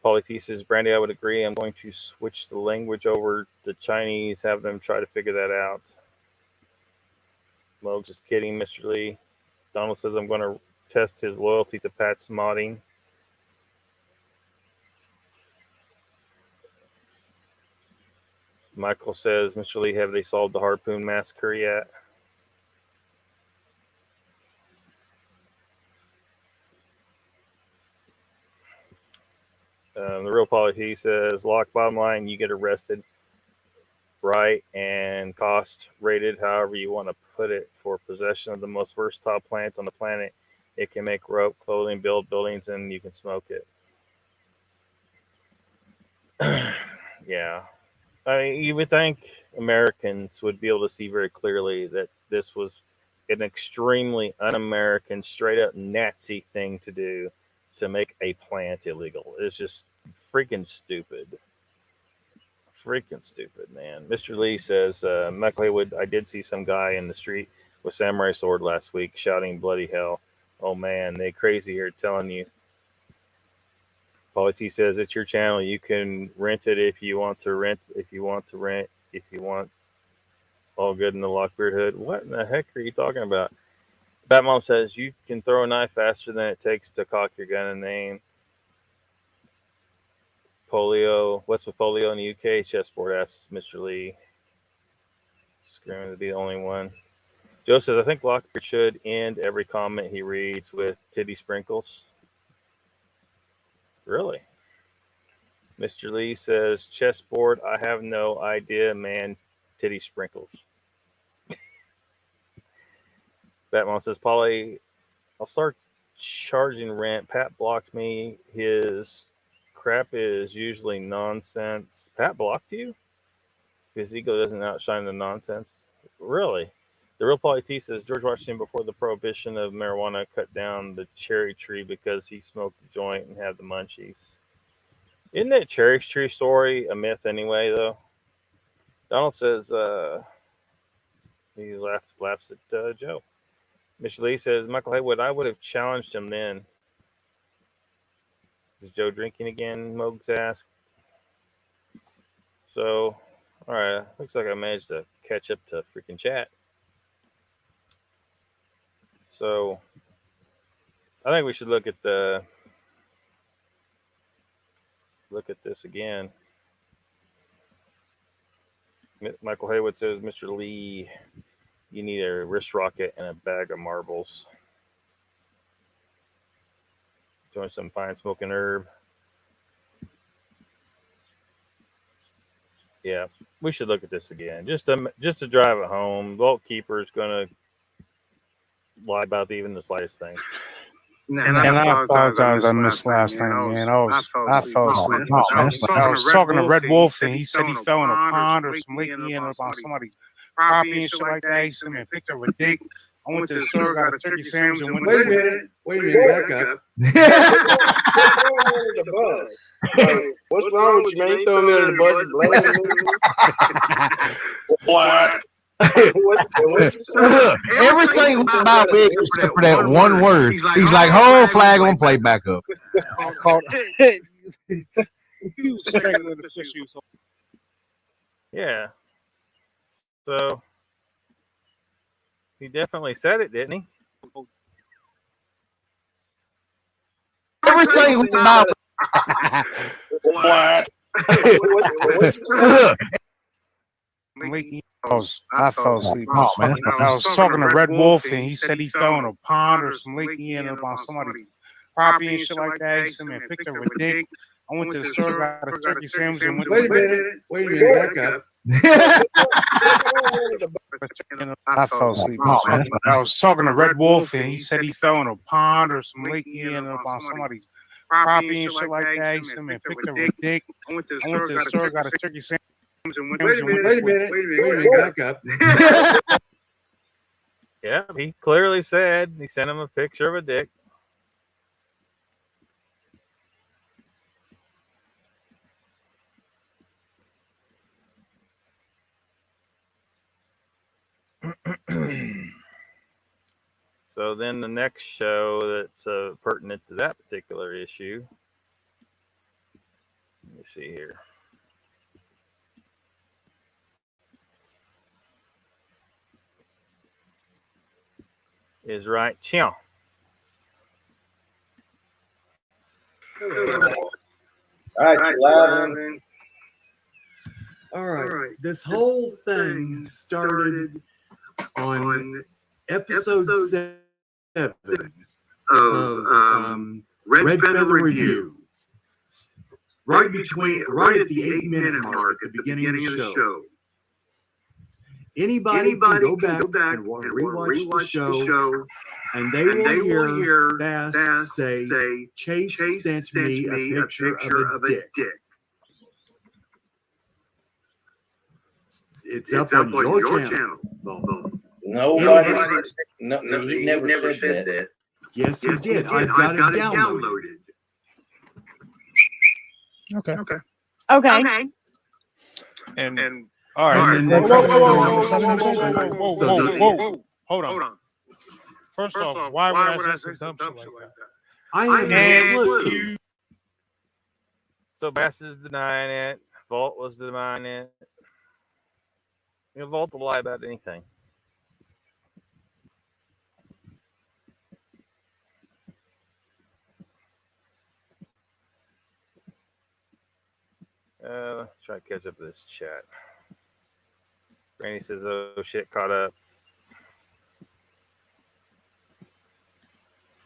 Polythesis says, Brandy, I would agree. I'm going to switch the language over to Chinese, have them try to figure that out. Well, just kidding, Mr. Lee. Donald says, I'm going to test his loyalty to Pat's modding. Michael says, Mr. Lee, have they solved the Harpoon Massacre yet? The real Polity says, Lock, bottom line, you get arrested, right, and cost rated, however you want to put it, for possession of the most versatile plant on the planet. It can make rope, clothing, build buildings, and you can smoke it. Yeah. I mean, you would think Americans would be able to see very clearly that this was an extremely un-American, straight-up Nazi thing to do, to make a plant illegal. It's just freaking stupid. Freaking stupid, man. Mr. Lee says, Michael Haywood, I did see some guy in the street with samurai sword last week shouting bloody hell. Oh man, they crazy here telling you. Polity says, it's your channel. You can rent it if you want to rent, if you want. All good in the Lockbeard hood. What in the heck are you talking about? Batmom says, you can throw a knife faster than it takes to cock your gun and aim. Polio. What's with polio in the UK? Chessboard asks Mr. Lee. Screaming to be the only one. Joe says, I think Lockbeard should end every comment he reads with titty sprinkles. Really? Mr. Lee says, chessboard, I have no idea, man. Titty sprinkles. Batman says, Polly, I'll start charging rent. Pat blocked me. His crap is usually nonsense. Pat blocked you? His ego doesn't outshine the nonsense. Really? The real Polly T says, George Washington, before the prohibition of marijuana, cut down the cherry tree because he smoked a joint and had the munchies. Isn't that cherry tree story a myth anyway, though? Donald says, he laughs at Joe. Mr. Lee says, Michael Haywood, I would have challenged him then. Is Joe drinking again? Mogs asked. So, all right, looks like I managed to catch up to freaking chat. So, I think we should look at this again. Michael Haywood says, Mr. Lee, you need a wrist rocket and a bag of marbles. Join some fine smoking herb. Yeah, we should look at this again. Just to drive it home. Vault Keeper is going to lie about even the slightest thing. And I apologize. I missed last time, man. I fell asleep. I was talking to Red Wolf, and he said he fell in a pond or some lake in about somebody's property and shit like that. He said, man, picked up a dick. I went to the store, got a turkey sandwich, and went. Wait a minute, back up. The bus. What's wrong with you, man? You throw me under the bus. What? Everything about it except for that one word. He's like, whole flag on play back up. Yeah. So he definitely said it, didn't he? Everything about What? I fell asleep. I was talking to Red Wolf, and he said he fell in a pond or some lake in about somebody's property and shit like that. He said, man, picked up a dick. I went to the store, got a turkey sandwich, and went. Wait a minute, back up. I fell asleep. I was talking to Red Wolf, and he said he fell in a pond or some lake in about somebody's property and shit like that. He said, man, picked up a dick. I went to the store, got a turkey sandwich. Wait a minute, back up. Yeah, he clearly said he sent him a picture of a dick. So then the next show that's pertinent to that particular issue. Let me see here. Is right, Chion. All right. All right. This whole thing started on episode 7 of Red Feather Review. Right at the 8-minute mark at the beginning of the show. Anybody can go back and rewatch the show, and they will hear Bass say, Chase sent me a picture of a dick. It's up on your channel. Nobody. He never said that. Yes, he did. I've got it downloaded. Okay. And all right. Whoa. Hold on. First off, why would I say some dumb shit like that? I have no clue. So Bass is denying it. Vault was denying it. You know, Vault will lie about anything. Let's try to catch up to this chat. Randy says, oh shit, caught up.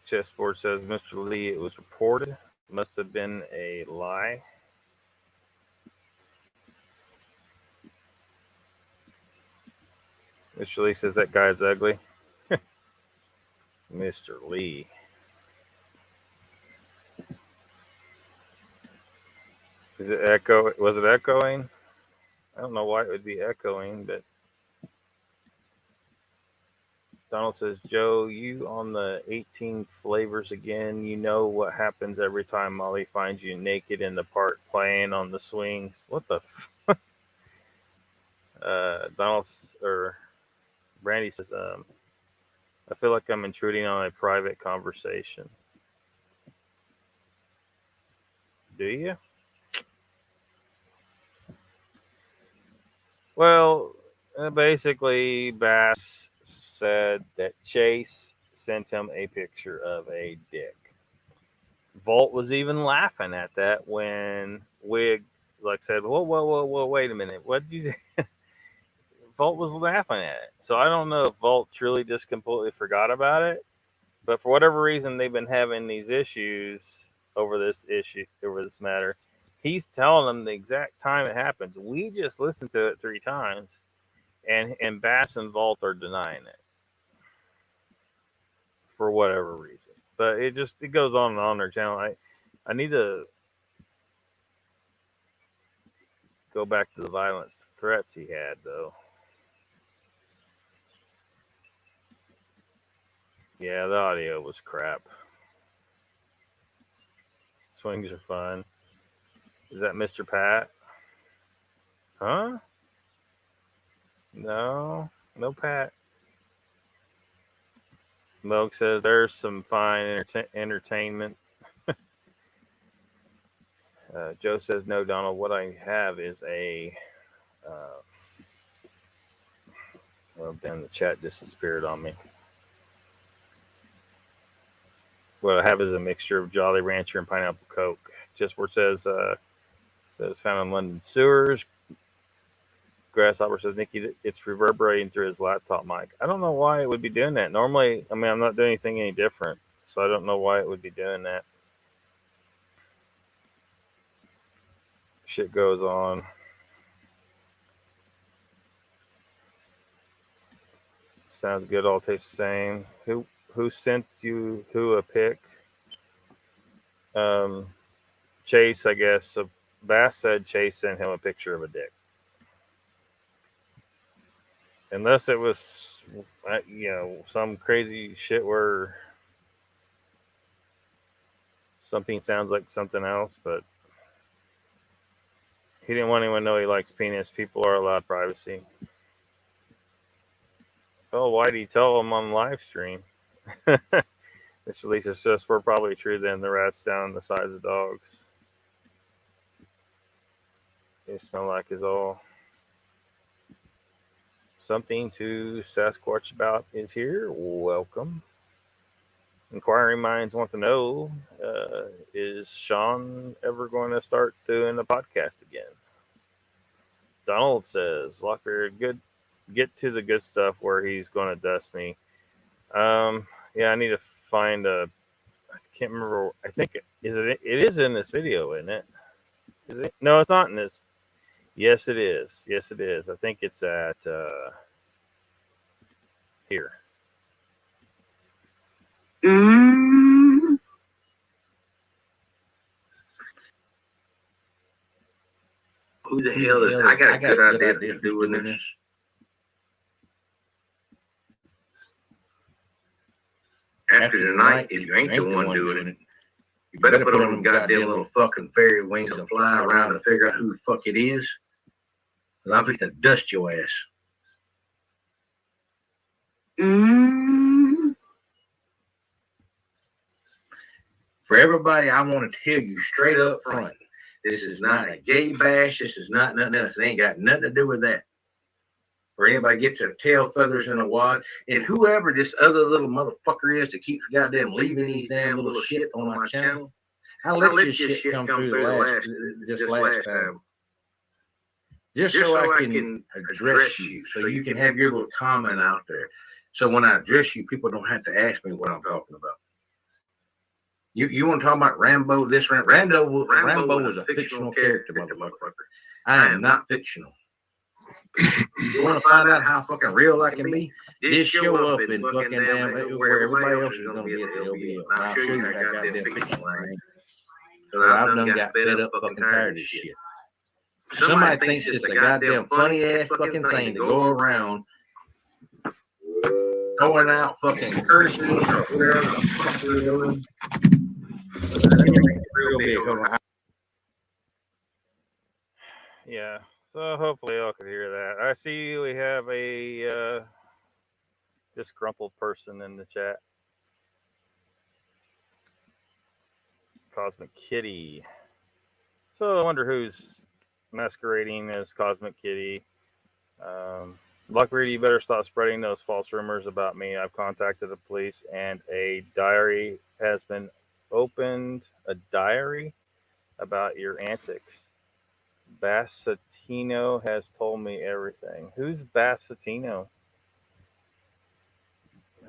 Chessboard says, Mr. Lee, it was reported. Must have been a lie. Mr. Lee says that guy's ugly. Mr. Lee. Is it echo? Was it echoing? I don't know why it would be echoing, but Donald says, Joe, you on the 18 flavors again. You know what happens every time Molly finds you naked in the park playing on the swings. What the fuck? Brandy says, I feel like I'm intruding on a private conversation. Do you? Well, basically, Bass said that Chase sent him a picture of a dick. Vault was even laughing at that when Wig said, whoa, wait a minute. What did you say? Vault was laughing at it. So I don't know if Vault truly just completely forgot about it, but for whatever reason, they've been having these issues over this matter. He's telling them the exact time it happens. We just listened to it 3 times, and Bass and Vault are denying it for whatever reason. But it goes on and on their channel. I need to go back to the violence threats he had, though. Yeah, the audio was crap. Swings are fun. Is that Mr. Pat? Huh? No Pat. Milk says there's some fine entertainment. Joe says, no, Donald, what I have is a... well, then the chat disappeared on me. What I have is a mixture of Jolly Rancher and Pineapple Coke. Chessboard says found in London sewers. Grasshopper says, Nikki, it's reverberating through his laptop mic. I don't know why it would be doing that. Normally, I'm not doing anything any different, so I don't know why it would be doing that. Shit goes on. Sounds good. All tastes the same. Who sent you a pic? Chase, I guess. So Bass said Chase sent him a picture of a dick. unless it was, some crazy shit where something sounds like something else, but he didn't want anyone to know he likes penis. People are allowed privacy. Oh, why did he tell them on live stream? This release is just more probably true than the rats down the size of dogs. They smell like his all. Something to Sasquatch about is here. Welcome. Inquiring minds want to know, is Sean ever going to start doing the podcast again? Donald says, Lockbeard, get to the good stuff where he's going to dust me. Yeah, I need to find I can't remember. I think it is in this video, isn't it? Is it? No, it's not in this. Yes, it is. Yes, it is. I think it's at here. Mm. Who the hell is? I got a good idea of doing this. After tonight, if you ain't the one doing it, you better put on them goddamn little fucking fairy wings and fly around to figure out who the fuck it is. Because I'm fixing to dust your ass. Mm. For everybody, I want to tell you straight up front, this is not a gay bash. This is not nothing else. It ain't got nothing to do with that. For anybody gets their tail feathers in a wad, and whoever this other little motherfucker is that keeps goddamn leaving these damn little shit on my channel, I let this shit come through this last time. Just so I can address you, so you can have your little comment out there. So when I address you, people don't have to ask me what I'm talking about. You want to talk about Rambo? Rambo was a fictional character, motherfucker. I am not fictional. You want to find out how fucking real I can be? Just show up in fucking damn where everybody else is going to be at the LBL. I'll show you how goddamn fictional I am. So I've done got fed up fucking tired of this shit. Somebody thinks it's a goddamn funny ass fucking thing to go around throwing out fucking curses or whatever the fuck we're doing. Real big. Hold on. Yeah. So hopefully y'all can hear that. I see we have a disgruntled person in the chat. Cosmic Kitty. So I wonder who's masquerading as Cosmic Kitty. Lockbeard, you better stop spreading those false rumors about me. I've contacted the police and a diary has been opened. A diary about your antics. Bassatino has told me everything. Who's Bassatino?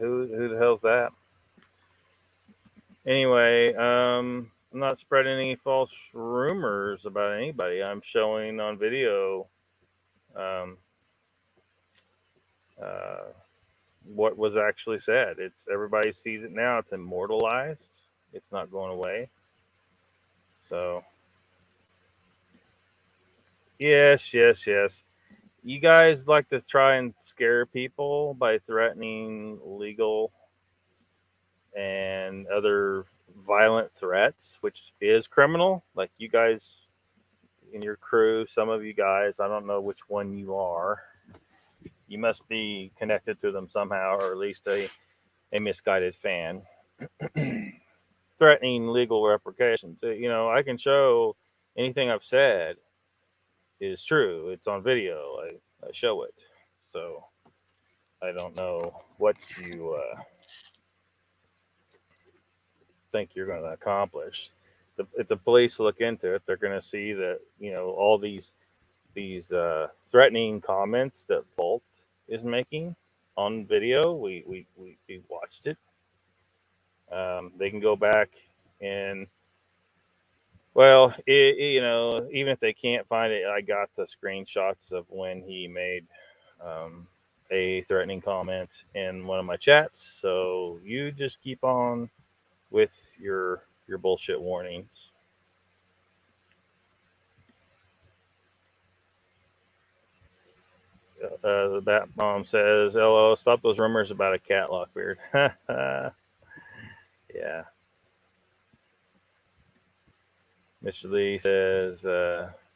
Who the hell's that? Anyway, I'm not spreading any false rumors about anybody. I'm showing on video what was actually said. It's everybody sees it now. It's immortalized. It's not going away. So yes. You guys like to try and scare people by threatening legal and other violent threats, which is criminal. Like you guys in your crew, some of you guys, I don't know which one you are. You must be connected to them somehow, or at least a misguided fan. Threatening legal repercussions. I can show anything I've said is true. It's on video. I show it. So I don't know what you think you're going to accomplish. If the police look into it, they're going to see that all these threatening comments that Bolt is making on video. We watched it. They can go back and even if they can't find it, I got the screenshots of when he made a threatening comment in one of my chats. So you just keep on with your bullshit warnings. The Bat Mom says, "LO, stop those rumors about a cat, Lockbeard." Yeah. Mr. Lee says,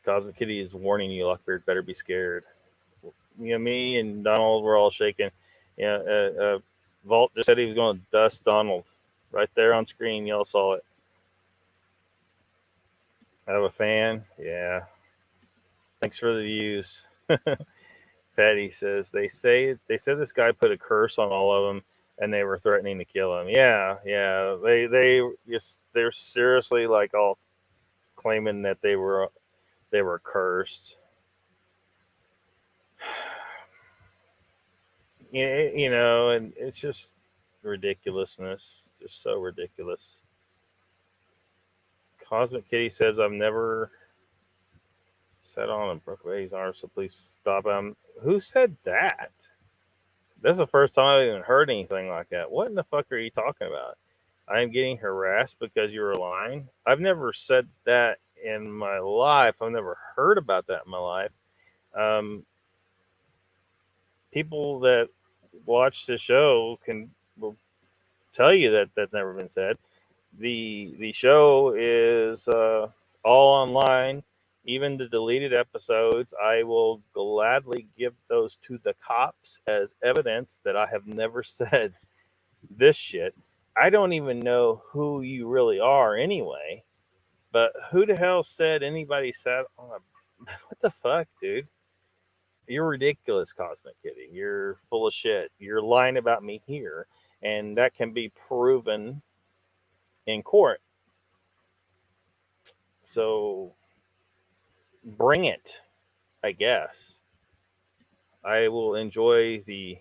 "Cosmic Kitty is warning you, Lockbeard. Better be scared." You know, me and Donald were all shaking. Yeah, Vault just said he was going to dust Donald right there on screen. Y'all saw it. I have a fan. Yeah. Thanks for the views. Patty says they said this guy put a curse on all of them, and they were threatening to kill him. Yeah. They're seriously like all claiming that they were cursed. You know, and it's just ridiculousness, just so ridiculous. Cosmic Kitty says, "I've never sat on a Brookways arm, so please stop." Who said that? That's the first time I've even heard anything like that. What in the fuck are you talking about? I am getting harassed because you were lying. I've never said that in my life. I've never heard about that in my life. People that watch the show will tell you that that's never been said. The show is all online. Even the deleted episodes, I will gladly give those to the cops as evidence that I have never said this shit. I don't even know who you really are anyway. But who the hell said anybody sat on a... What the fuck, dude? You're ridiculous, Cosmic Kitty. You're full of shit. You're lying about me here, and that can be proven in court. So bring it, I guess. I will enjoy the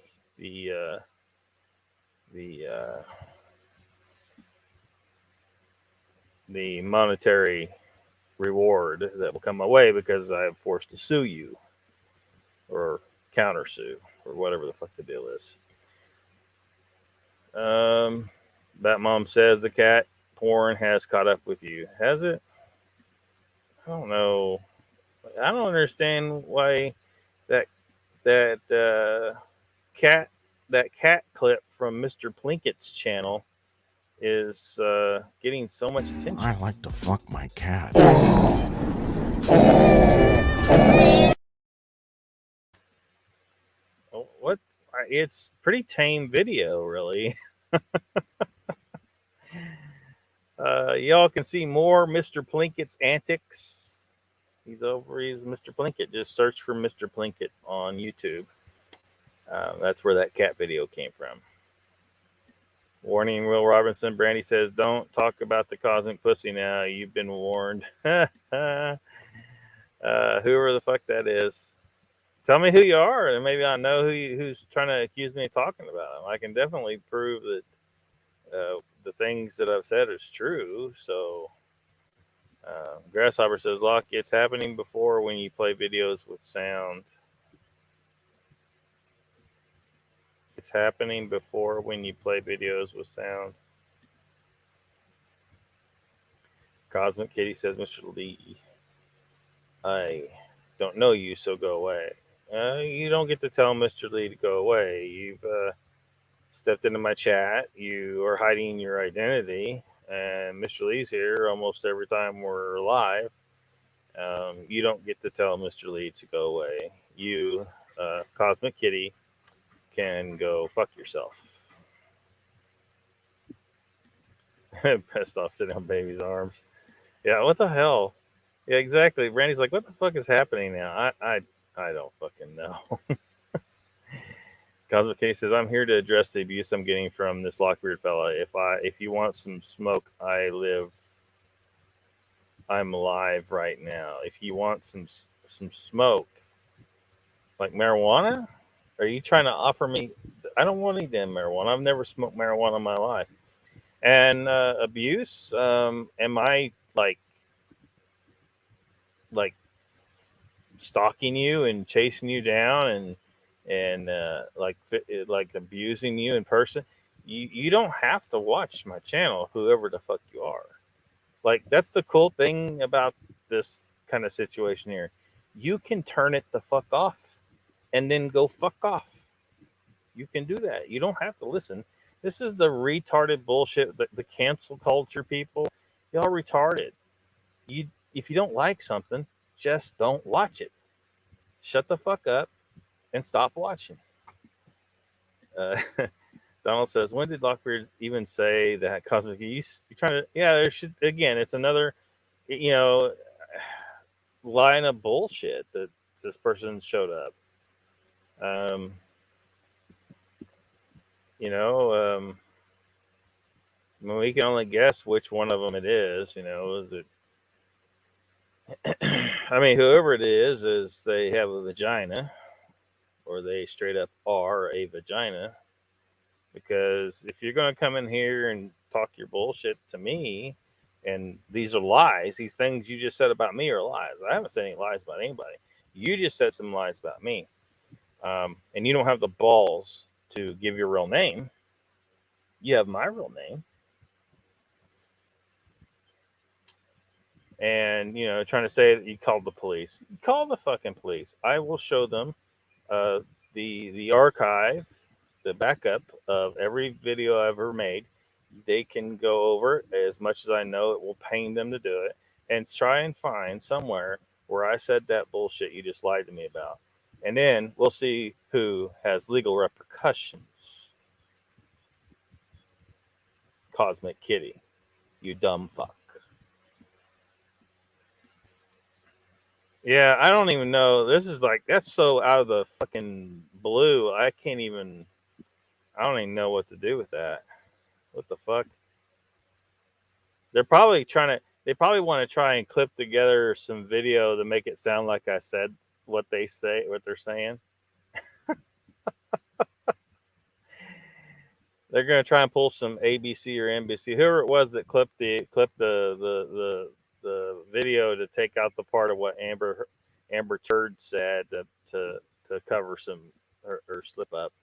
monetary reward that will come my way because I am forced to sue you or countersue or whatever the fuck the deal is. That Mom says the cat porn has caught up with you. Has it? I don't know. I don't understand why that cat clip from Mr. Plinkett's channel is getting so much attention. I like to fuck my cat. Oh, what? It's pretty tame video, really. Y'all can see more Mr. Plinkett's antics. He's Mr. Plinkett. Just search for Mr. Plinkett on YouTube. That's where that cat video came from. Warning, Will Robinson. Brandy says, "Don't talk about the cosmic pussy now. You've been warned." Whoever the fuck that is. Tell me who you are, and maybe I know who's trying to accuse me of talking about him. I can definitely prove that the things that I've said is true. So, Grasshopper says, "Lock, it's happening before when you play videos with sound. It's happening before when you play videos with sound." Cosmic Kitty says, "Mr. Lee, I don't know you, so go away." You don't get to tell Mr. Lee to go away. You've stepped into my chat. You are hiding your identity. And Mr. Lee's here almost every time we're live. You don't get to tell Mr. Lee to go away. You, Cosmic Kitty, can go fuck yourself. Pissed off sitting on baby's arms. Yeah, what the hell? Yeah, exactly. Randy's like, what the fuck is happening now? I don't fucking know. Cosmic Kitty says, "I'm here to address the abuse I'm getting from this Lockbeard fella. If you want some smoke, I'm alive right now. If you want some smoke, like marijuana, are you trying to offer me? I don't want any damn marijuana. I've never smoked marijuana in my life. And abuse, am I like stalking you and chasing you down and like abusing you in person? You don't have to watch my channel, whoever the fuck you are. Like, that's the cool thing about this kind of situation here. You can turn it the fuck off and then go fuck off. You can do that. You don't have to listen. This is the retarded bullshit, the cancel culture people. Y'all retarded. If you don't like something, just don't watch it. Shut the fuck up and stop watching. Donald says, when did Lockbeard even say that cosmic? You're trying to, yeah, there should, again, it's another, line of bullshit that this person showed up. We can only guess which one of them it is. Is it? I mean, whoever it is they have a vagina, or they straight up are a vagina. Because if you're going to come in here and talk your bullshit to me, and these are lies, these things you just said about me are lies. I haven't said any lies about anybody. You just said some lies about me. And you don't have the balls to give your real name. You have my real name. And, trying to say that you called the police. Call the fucking police. I will show them the archive, the backup of every video I ever made. They can go over it. As much as I know it will pain them to do it, and try and find somewhere where I said that bullshit you just lied to me about. And then we'll see who has legal repercussions. Cosmic Kitty, you dumb fuck. Yeah, I don't even know. This is that's so out of the fucking blue. I don't even know what to do with that. What the fuck? They probably want to try and clip together some video to make it sound like I said what they're saying. They're going to try and pull some ABC or NBC, whoever it was that clipped the video to take out the part of what Amber Turd said to cover some or slip up.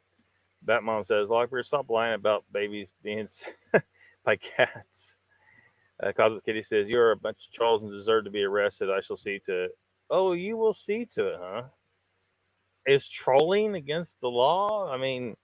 Batmom says, Lockbeard, stop lying about babies being by cats. Cosmic Kitty says, you're a bunch of trolls and deserve to be arrested. I shall see to it. Oh, you will see to it, huh? Is trolling against the law? I mean,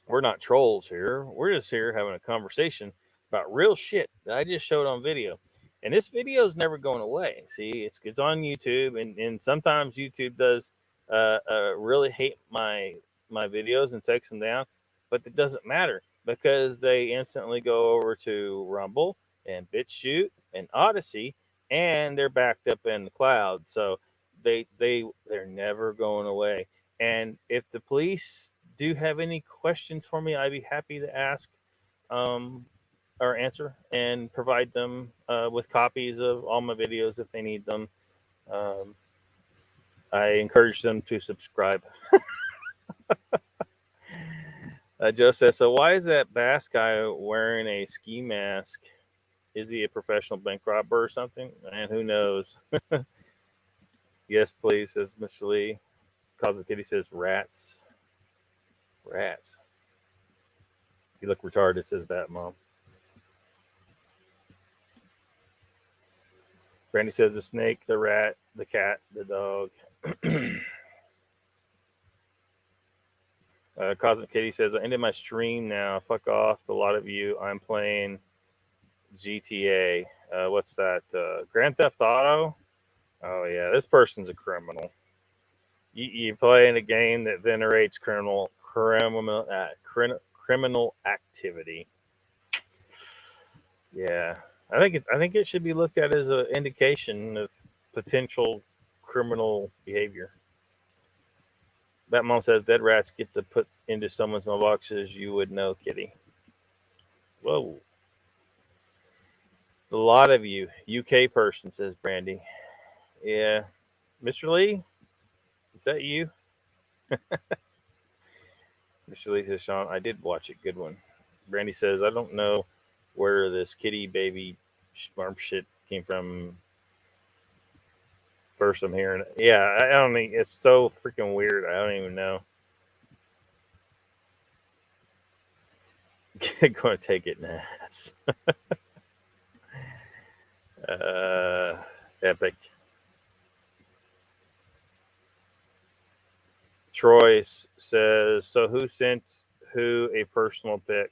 we're not trolls here. We're just here having a conversation about real shit that I just showed on video. And this video is never going away. See, it's on YouTube, and sometimes YouTube does really hate my videos and takes them down, but it doesn't matter because they instantly go over to Rumble and BitChute and Odyssey, and they're backed up in the cloud. So they're never going away. And if the police do have any questions for me, I'd be happy to ask or answer and provide them with copies of all my videos if they need them. I encourage them to subscribe. Joe says, so why is that bass guy wearing a ski mask? Is he a professional bank robber or something? And who knows? Yes, please, says Mr. Lee. Cosmic Kitty says rats. Rats. You look retarded, says Batmom. Brandy says the snake, the rat, the cat, the dog. Cosmic Kitty says, I ended my stream now. Fuck off, a lot of you. I'm playing GTA. What's that? Grand Theft Auto? Oh, yeah, this person's a criminal. You play in a game that venerates criminal activity. Yeah, I think it should be looked at as an indication of potential criminal behavior. Batmom says dead rats get to put into someone's mailboxes. You would know, Kitty. Whoa. A lot of you. UK person, says Brandy. Yeah. Mr. Lee? Is that you? Mr. Lee says, Sean, I did watch it. Good one. Brandy says, I don't know where this kitty baby smarm shit came from. First I'm hearing it. Yeah, I don't think it's so freaking weird. I don't even know. Going to take it in the ass. Epic. Chase says, so who sent who a personal pic?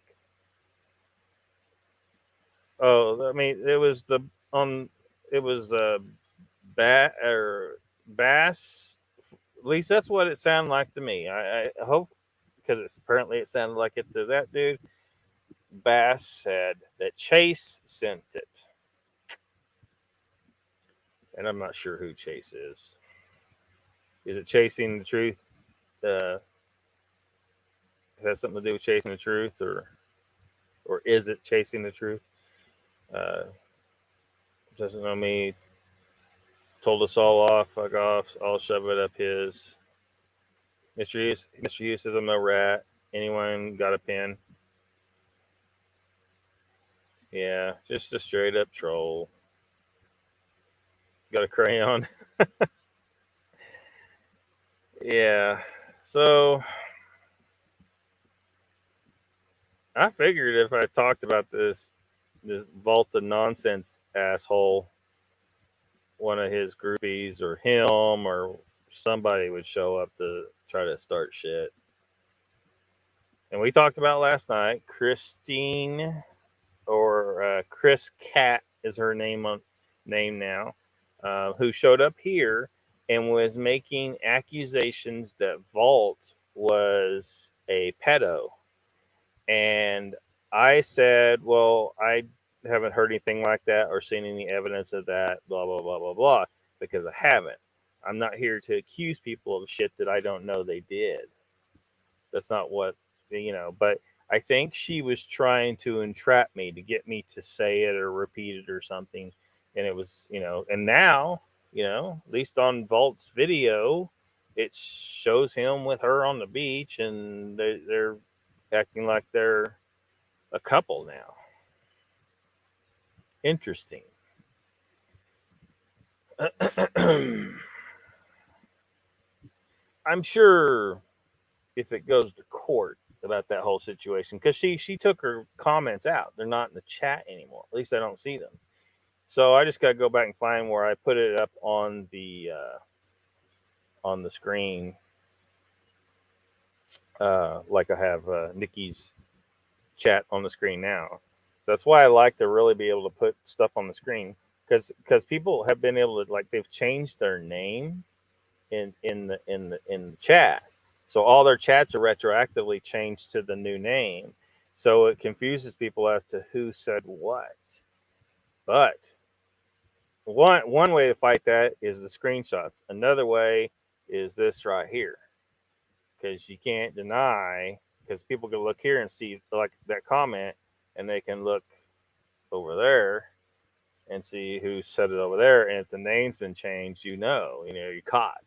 Oh, I mean, it was the Bass. At least that's what it sounded like to me. I hope, because it sounded like it to that dude. Bass said that Chase sent it, and I'm not sure who Chase is. Is it Chasing the Truth? It has something to do with Chasing the Truth, or is it Chasing the Truth? Doesn't know me. Told us all off. Fuck off. I'll shove it up his. Mr. Hughes says I'm no rat. Anyone got a pen? Yeah, just a straight up troll. Got a crayon. Yeah. So I figured if I talked about this Volta nonsense asshole, one of his groupies or him or somebody would show up to try to start shit. And we talked about last night, Christine, or Chris Cat is her name now, who showed up here and was making accusations that Vault was a pedo. And I said, well, I haven't heard anything like that or seen any evidence of that, blah, blah, blah, blah, blah, because I haven't. I'm not here to accuse people of shit that I don't know they did. That's not what, but I think she was trying to entrap me to get me to say it or repeat it or something. And it was, and now, at least on Vault's video, it shows him with her on the beach, and they're acting like they're a couple now. Interesting. I'm sure if it goes to court about that whole situation, because she took her comments out. They're not in the chat anymore. At least I don't see them. So I just got to go back and find where I put it up on the screen, like I have Nikki's chat on the screen now. That's why I like to really be able to put stuff on the screen, because people have been able to, like, they've changed their name in the chat, so all their chats are retroactively changed to the new name, so it confuses people as to who said what. But one way to fight that is the screenshots. Another way is this right here, because you can't deny, because people can look here and see like that comment, and they can look over there and see who said it over there, and if the name's been changed, you're caught.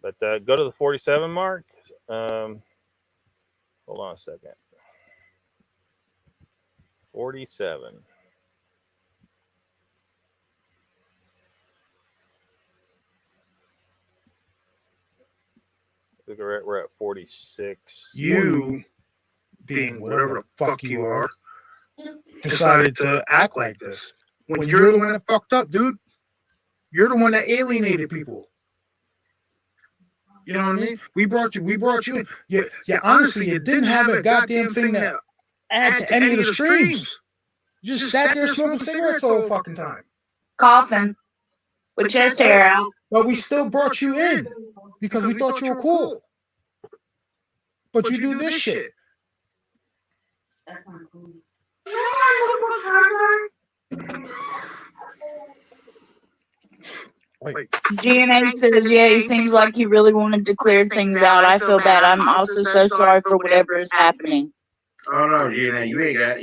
But go to the 47 mark. Hold on a second. 47. We're at 46. You, being whatever the fuck you are, decided to act like this when you're the one that fucked up, dude. You're the one that alienated people. You know what I mean? We brought you in. Yeah, honestly, you didn't have a goddamn thing to add to any of the streams. You just sat there smoking cigarettes all the fucking time. Coughing with chest hair out. But we still brought you in because we thought you were cool. But you do this shit. That's not cool. Wait. GNA says, yeah, it seems like you really wanted to clear things out. I feel bad. I'm also so sorry for whatever is happening. Oh no, GNA, you ain't got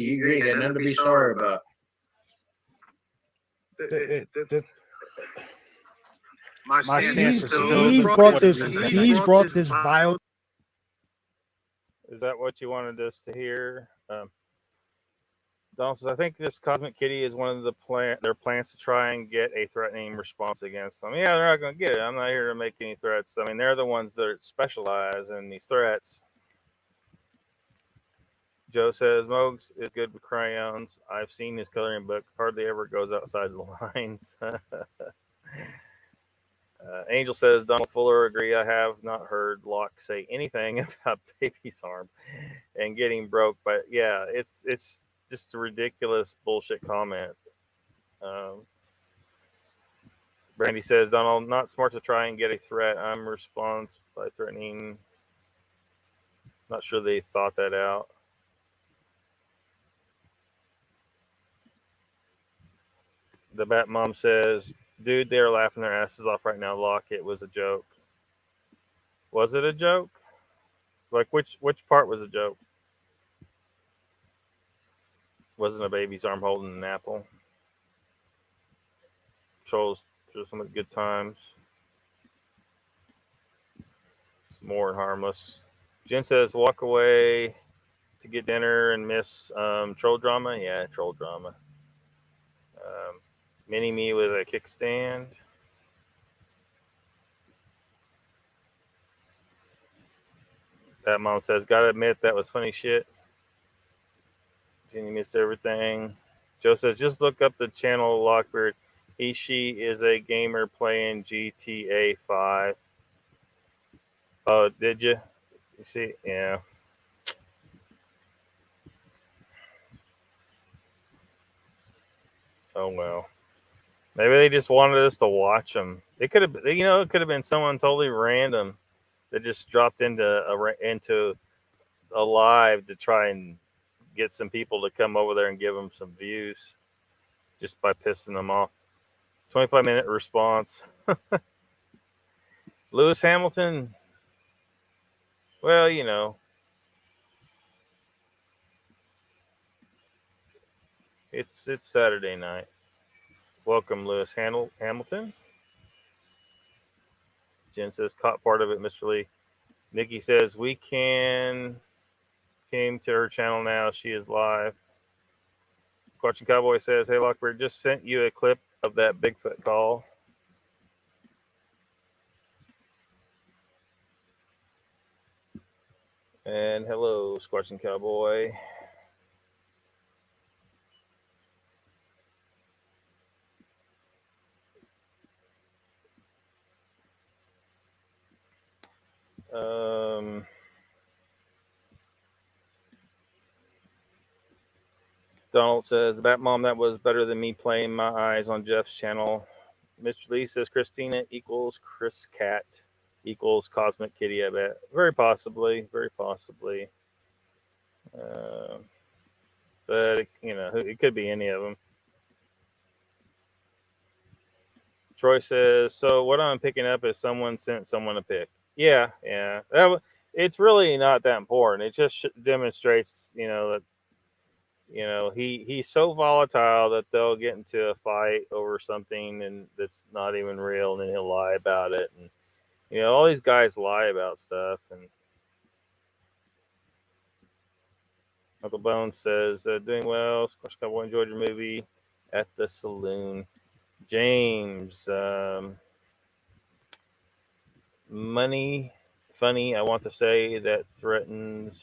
nothing to be sorry about. My stance is still. He's brought this vile. Is that what you wanted us to hear? Donald says, I think this Cosmic Kitty is one of their plans to try and get a threatening response against them. Yeah, they're not going to get it. I'm not here to make any threats. I mean, they're the ones that specialize in these threats. Joe says, Mogs is good with crayons. I've seen his coloring book. Hardly ever goes outside the lines. Angel says, Donald Fuller, agree. I have not heard Locke say anything about baby's arm and getting broke. But yeah, it's just a ridiculous bullshit comment. Brandy says, Donald, not smart to try and get a threat. I'm response by threatening. Not sure they thought that out. The Bat Mom says, dude, they're laughing their asses off right now. Locke, it was a joke. Was it a joke? Like, which part was a joke? Wasn't a baby's arm holding an apple? Trolls through some of the good times. It's more harmless. Jen says, walk away to get dinner and miss troll drama. Yeah, troll drama. Mini me with a kickstand. That Mom says, gotta admit that was funny shit. Jenny missed everything. Joe says, just look up the channel Lockbeard. She is a gamer playing GTA 5. Oh, did you? You see? Yeah. Oh well. Maybe they just wanted us to watch them. It could have, it could have been someone totally random that just dropped into a live to try and get some people to come over there and give them some views, just by pissing them off. 25-minute response. Lewis Hamilton. Well, it's Saturday night. Welcome, Lewis Hamilton. Jen says, caught part of it, Mr. Lee. Nikki says, we came to her channel now. She is live. Squatching Cowboy says, hey, Lockbeard, just sent you a clip of that Bigfoot call. And hello, Squatching Cowboy. Donald says, Batmom, that was better than me playing my eyes on Jeff's channel. Mr. Lee says, Christina equals Chris Cat equals Cosmic Kitty, I bet. Very possibly. Very possibly. But, it could be any of them. Troy says, so what I'm picking up is someone sent someone a pic. Yeah. It's really not that important. It just demonstrates, that he's so volatile that they'll get into a fight over something and that's not even real, and then he'll lie about it. And all these guys lie about stuff. And Uncle Bones says, doing well. Squash Cowboy, enjoyed your movie at the saloon. James, money funny. I want to say that threatens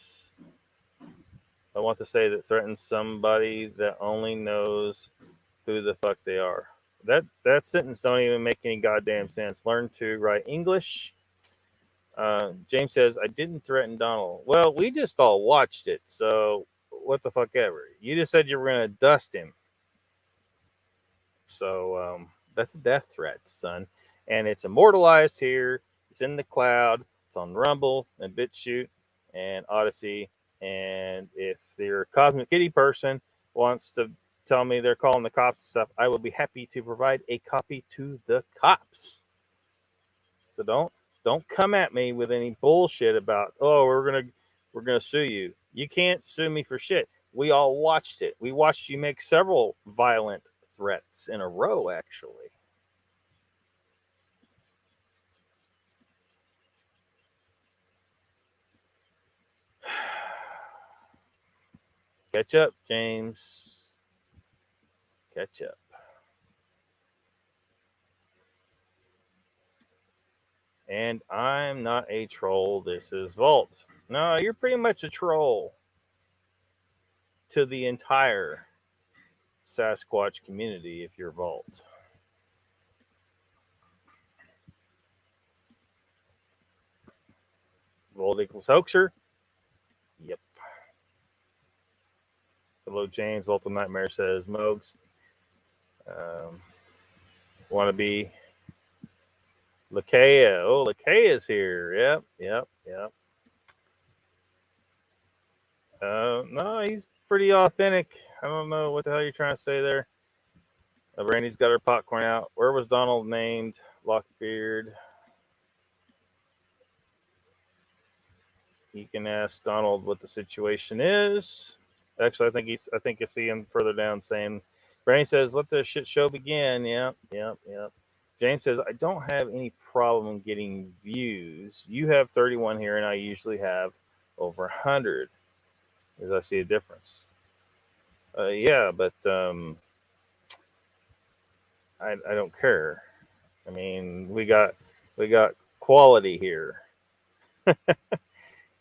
somebody that only knows who the fuck they are. That sentence don't even make any goddamn sense. Learn to write English. James says, I didn't threaten Donald. Well, we just all watched it, so what the fuck ever. You just said you were going to dust him. So that's a death threat, son. And it's immortalized here. It's in the cloud. It's on Rumble and BitChute and Odyssey. And if your Cosmic Kitty person wants to tell me they're calling the cops and stuff, I will be happy to provide a copy to the cops. So don't come at me with any bullshit about, oh, we're gonna sue you. You can't sue me for shit. We all watched it. We watched you make several violent threats in a row, actually. Catch up, James. Catch up. And I'm not a troll. This is Vault. No, you're pretty much a troll to the entire Sasquatch community if you're Vault. Volt equals hoaxer. Yep. Hello, James. Volta Nightmare says, Mogs. Want to be Lakea. Oh, Lakea's here. Yep. No, he's pretty authentic. I don't know what the hell you're trying to say there. Brandy's got her popcorn out. Where was Donald named? Lockbeard. You can ask Donald what the situation is. Actually, I think you see him further down saying, Brandy says, let the shit show begin. Yep. James says, I don't have any problem getting views. You have 31 here, and I usually have over 100. As I see a difference. Yeah, but I don't care. I mean, we got quality here.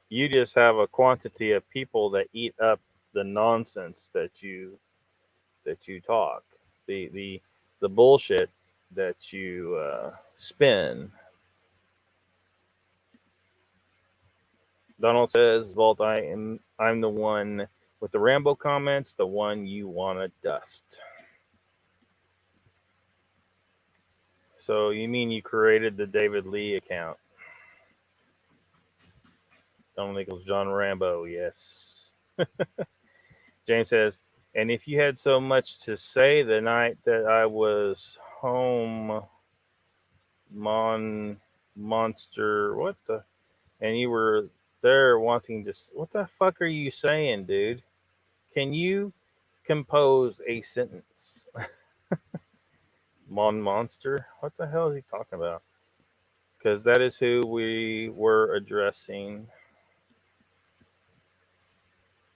You just have a quantity of people that eat up the nonsense that you talk, the bullshit that you spin. Donald says, Vault, I'm the one with the Rambo comments, the one you want to dust. So you mean you created the David Lee account? Donald equals John Rambo, yes. James says, and if you had so much to say the night that I was home, monster, what the? And you were there wanting to, what the fuck are you saying, dude? Can you compose a sentence? Monster? What the hell is he talking about? Because that is who we were addressing.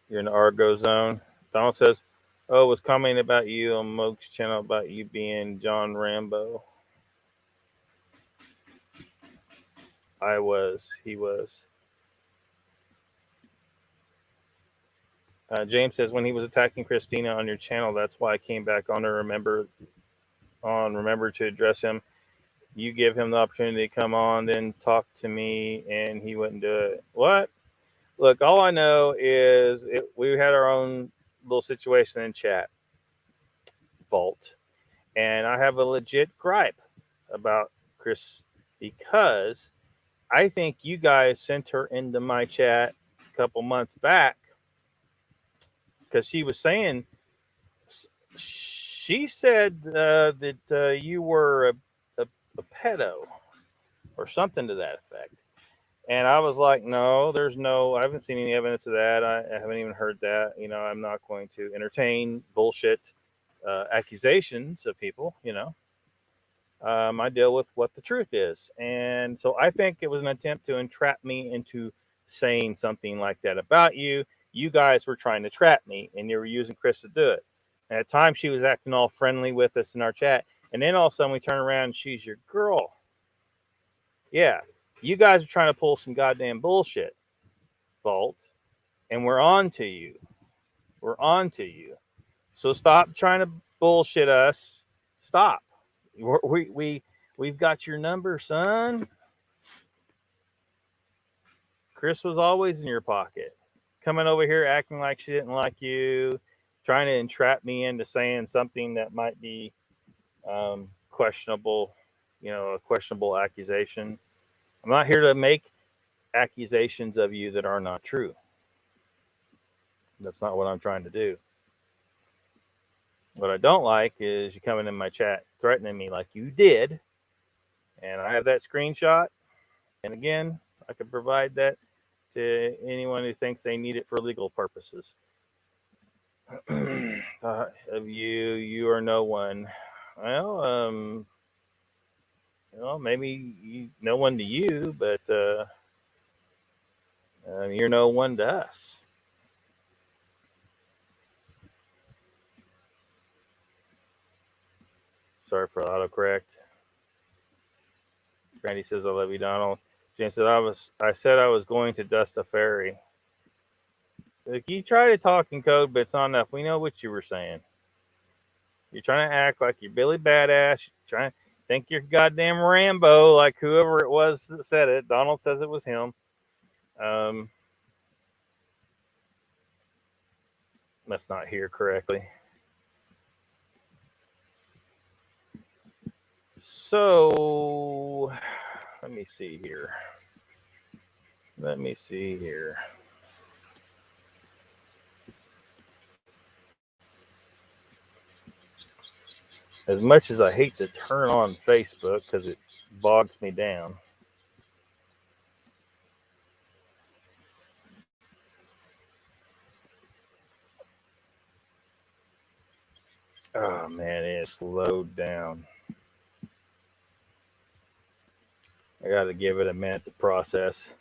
You're in the Argo zone. Donald says, oh, was commenting about you on Moke's channel about you being John Rambo. I was. He was. James says, when he was attacking Christina on your channel, that's why I came back on to remember to address him. You give him the opportunity to come on, then talk to me, and he wouldn't do it. What? Look, all I know is we had our own little situation in chat, Vault, and I have a legit gripe about Chris because I think you guys sent her into my chat a couple months back because she was saying, she said that you were a pedo or something to that effect. And I was like, no, I haven't seen any evidence of that. I haven't even heard that. You know, I'm not going to entertain bullshit accusations of people, you know. I deal with what the truth is. And so I think it was an attempt to entrap me into saying something like that about you. You guys were trying to trap me, and you were using Chris to do it. And at times she was acting all friendly with us in our chat. And then all of a sudden we turn around and she's your girl. Yeah. You guys are trying to pull some goddamn bullshit, Vault, and we're on to you. We're on to you. So stop trying to bullshit us. Stop. We've got your number, son. Chris was always in your pocket. Coming over here acting like she didn't like you, trying to entrap me into saying something that might be questionable, you know, a questionable accusation. I'm not here to make accusations of you that are not true. That's not what I'm trying to do. What I don't like is you coming in my chat threatening me like you did. And I have that screenshot. And again, I can provide that to anyone who thinks they need it for legal purposes. Of you are no one. Well, maybe no one to you, but you're no one to us. Sorry for autocorrect. Randy says, I love you, Donald. James said, I said I was going to dust a fairy. Like, you try to talk in code, but it's not enough. We know what you were saying. You're trying to act like you're Billy Badass. You're trying to think you're goddamn Rambo, like whoever it was that said it. Donald says it was him. Must not hear correctly. So let me see here. As much as I hate to turn on Facebook because it bogs me down, oh man, it slowed down. I got to give it a minute to process.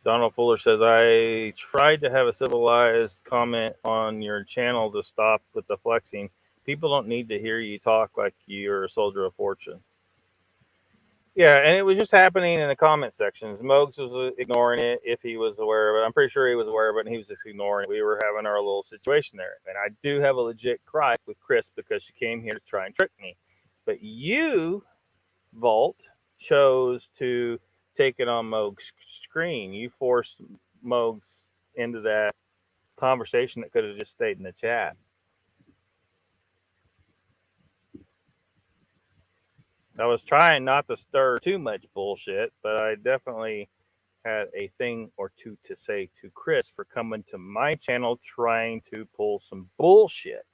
Donald Fuller says, I tried to have a civilized comment on your channel to stop with the flexing. People don't need to hear you talk like you're a soldier of fortune. Yeah, and it was just happening in the comment sections. Mogs was ignoring it if he was aware of it. I'm pretty sure he was aware of it, and he was just ignoring it. We were having our little situation there. And I do have a legit gripe with Chris because she came here to try and trick me. But you, Vault, chose to take it on Moog's screen. You forced Moog's into that conversation that could have just stayed in the chat. I was trying not to stir too much bullshit, but I definitely had a thing or two to say to Chris for coming to my channel trying to pull some bullshit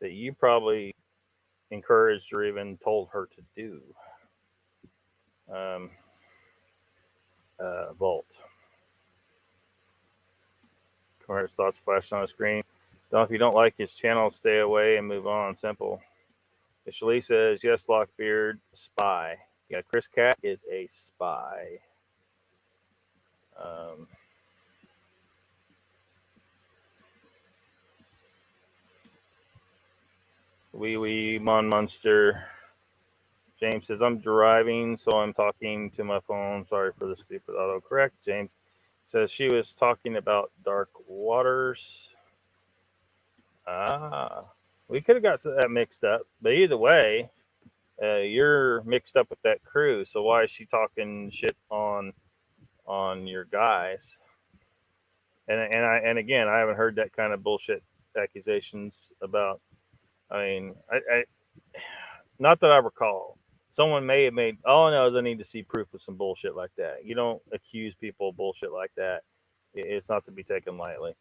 that you probably encouraged or even told her to do. Vault. Commercial thoughts flashed on the screen. If you don't like his channel, stay away and move on. Simple. Shirley says, yes, Lockbeard, spy. Yeah, Chris Cat is a spy. Wee Mon Monster. James says, I'm driving, so I'm talking to my phone. Sorry for the stupid autocorrect. James says she was talking about dark waters. We could have got that mixed up. But either way, you're mixed up with that crew. So why is she talking shit on your guys? And again, I haven't heard that kind of bullshit accusations about. I mean, I not that I recall. Someone may have made, all I know is I need to see proof of some bullshit like that. You don't accuse people of bullshit like that. It's not to be taken lightly.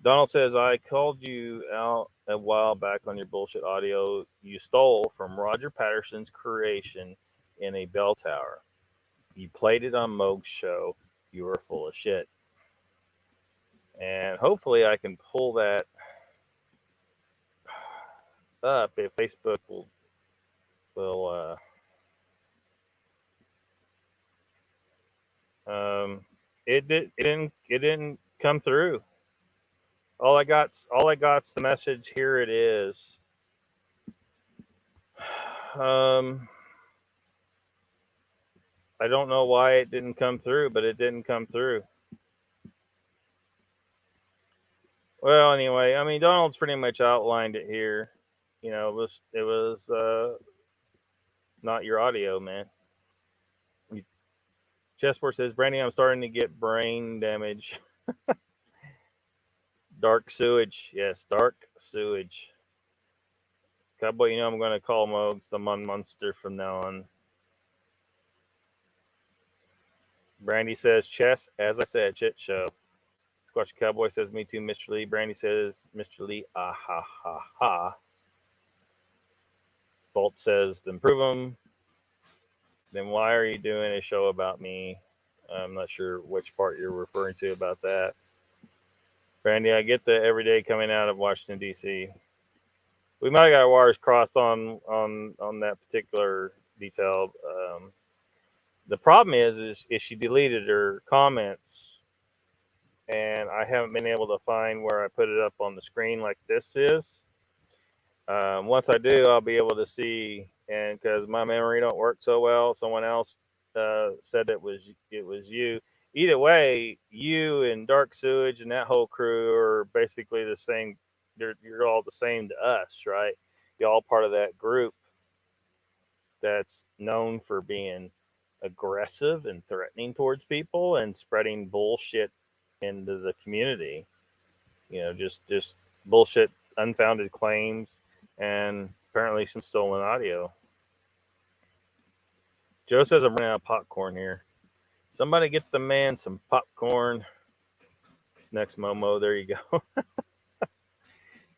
Donald says, I called you out a while back on your bullshit audio you stole from Roger Patterson's creation in a bell tower. You played it on Moog's show. You were full of shit. And hopefully I can pull that up if Facebook will it didn't come through. All I got's the message. Here it is. I don't know why it didn't come through, but it didn't come through. Well, anyway, I mean, Donald's pretty much outlined it here. You know, it was not your audio, man. Chessport says, Brandy, I'm starting to get brain damage. Dark sewage. Yes, dark sewage. Cowboy, you know I'm going to call Mogs the Monster from now on. Brandy says, Chess, as I said, shit show. Squatchy Cowboy says, me too, Mr. Lee. Brandy says, Mr. Lee, ah ha ha ha. Bolt says, then prove them. Then why are you doing a show about me? I'm not sure which part you're referring to about that. Brandy, I get the everyday coming out of Washington, D.C. We might have got our wires crossed on that particular detail. The problem is she deleted her comments, and I haven't been able to find where I put it up on the screen like this is. Once I do, I'll be able to see, and because my memory don't work so well, someone else said it was you. Either way, you and Dark Sewage and that whole crew are basically the same. You're all the same to us, right? You're all part of that group. that's known for being aggressive and threatening towards people and spreading bullshit into the community. Just bullshit, unfounded claims, and apparently some stolen audio. Joe says I'm running out of popcorn here. Somebody get the man some popcorn. It's next Momo. There you go.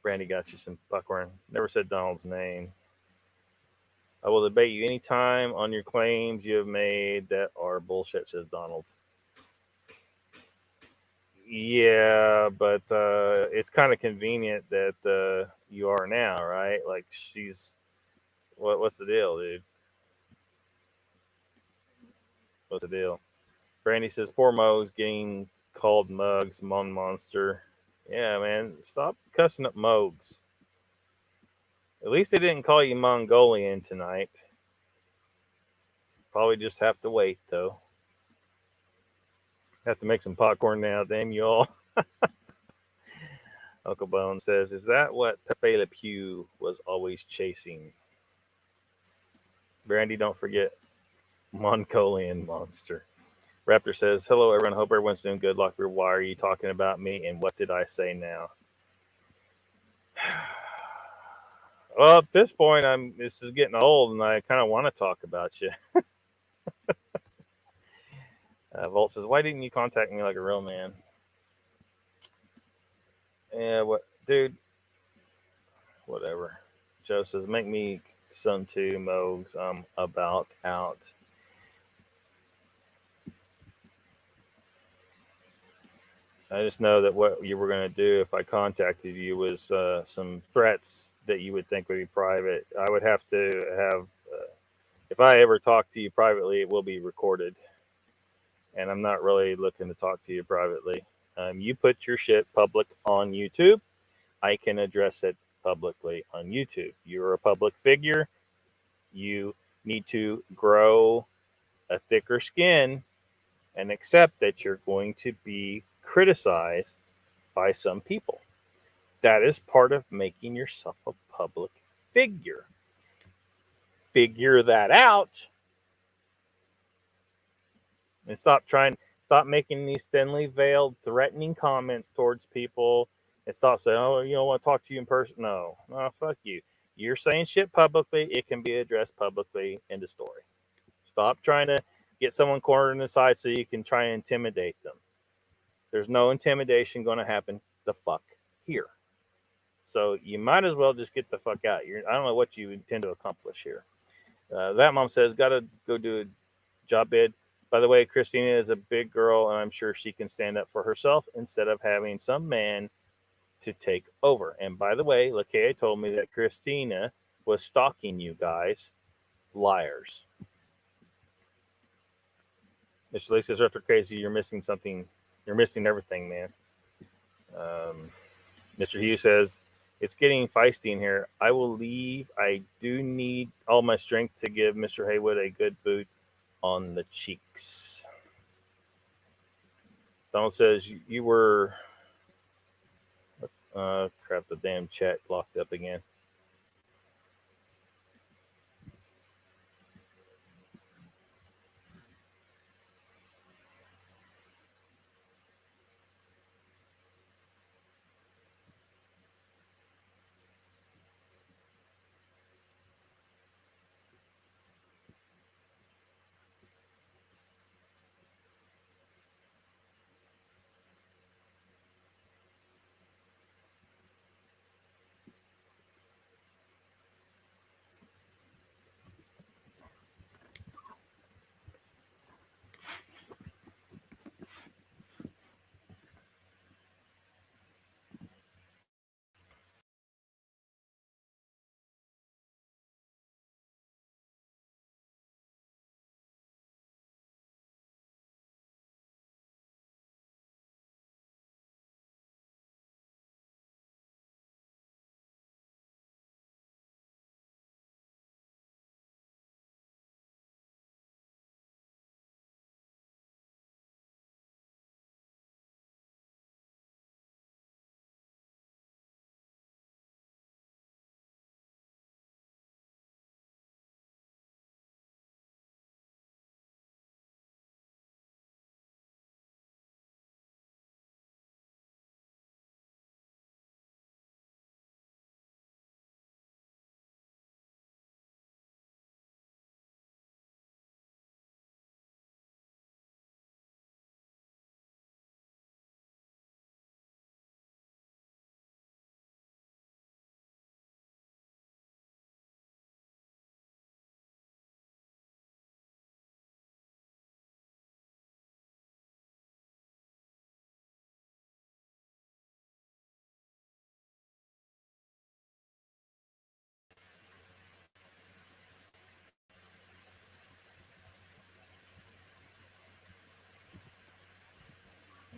Brandy got you some popcorn. Never said Donald's name. I will debate you anytime on your claims you have made that are bullshit, says Donald. Yeah, but it's kind of convenient that you are now, right? Like she's, what's the deal, dude? What's the deal? Brandy says poor Mo's getting called mugs, monster. Yeah, man, stop cussing up Mogs. At least they didn't call you Mongolian tonight. Probably just have to wait though. Have to make some popcorn now, damn you all. Uncle Bone says, is that what Pepe Le Pew was always chasing? Brandy, don't forget Mongolian monster. Raptor says, hello everyone, hope everyone's doing good. Lockbeard, why are you talking about me and what did I say now? Well, at this point, this is getting old and I kind of want to talk about you. Volt says, why didn't you contact me like a real man? Yeah, what, dude? Whatever. Joe says, make me some too, Mogs. I'm about out. I just know that what you were going to do if I contacted you was some threats that you would think would be private. I would have to have, if I ever talk to you privately, it will be recorded. And I'm not really looking to talk to you privately. You put your shit public on YouTube. I can address it publicly on YouTube. You're a public figure. You need to grow a thicker skin and accept that you're going to be criticized by some people. That is part of making yourself a public figure. Figure that out and stop making these thinly veiled, threatening comments towards people and stop saying, oh, you don't want to talk to you in person. No, fuck you. You're saying shit publicly. It can be addressed publicly. End of story. Stop trying to get someone cornered in the side so you can try and intimidate them. There's no intimidation going to happen the fuck here. So you might as well just get the fuck out. I don't know what you intend to accomplish here. That mom says, got to go do a job bid. By the way, Christina is a big girl, and I'm sure she can stand up for herself instead of having some man to take over. And by the way, Lakea told me that Christina was stalking you guys. Liars. Mr. Lee says, Raptor Crazy, you're missing something. You're missing everything, man. Mr. Hughes says, it's getting feisty in here. I will leave. I do need all my strength to give Mr. Haywood a good boot on the cheeks. Donald says, you were... crap, the damn chat locked up again.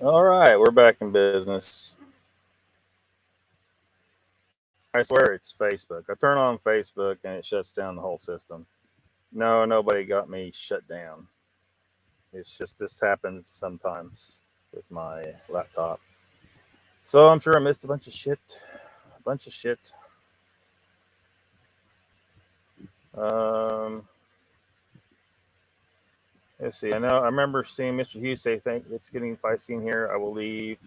All right, we're back in business. I swear it's Facebook. I turn on Facebook and it shuts down the whole system. No, nobody got me shut down. It's just this happens sometimes with my laptop. So I'm sure I missed a bunch of shit. Let's see. I remember seeing Mr. Hughes say, "Think it's getting feisty in here. I will leave."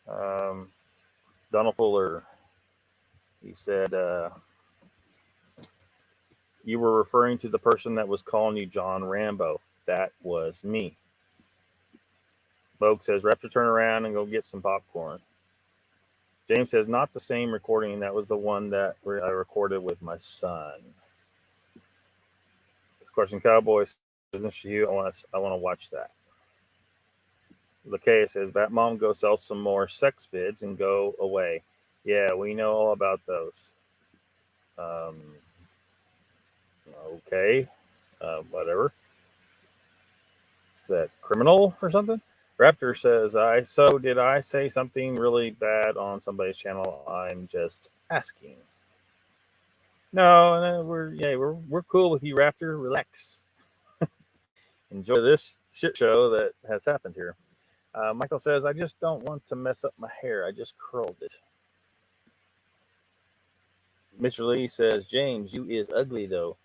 Donald Fuller. He said, "You were referring to the person that was calling you John Rambo. That was me." Bogue says, "Raptor, turn around and go get some popcorn." James says, "Not the same recording. That was the one that I recorded with my son." This question, Cowboys, Mr. Hugh, I want to watch that. Achaeos says, "Batmom, go sell some more sex vids and go away." Yeah, we know all about those. Okay, whatever. Is that criminal or something? Raptor says, did I say something really bad on somebody's channel? I'm just asking." No, we're cool with you, Raptor. Relax. Enjoy this shit show that has happened here. Michael says, "I just don't want to mess up my hair. I just curled it." Mr. Lee says, "James, you is ugly though."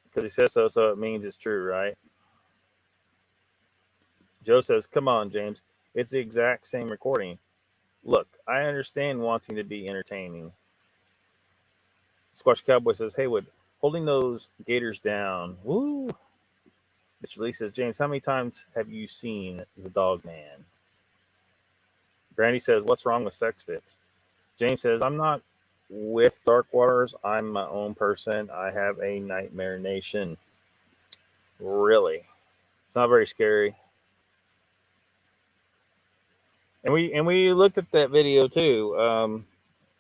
Because he says so it means it's true, right? Joe says, "Come on, James. It's the exact same recording. Look, I understand wanting to be entertaining." Squash Cowboy says, "Haywood, holding those gators down. Woo." Mr. Lee says, "James, how many times have you seen The Dog Man?" Brandy says, "What's wrong with sex fits?" James says, "I'm not with Dark Waters. I'm my own person. I have a Nightmare Nation." Really? It's not very scary. And we looked at that video too,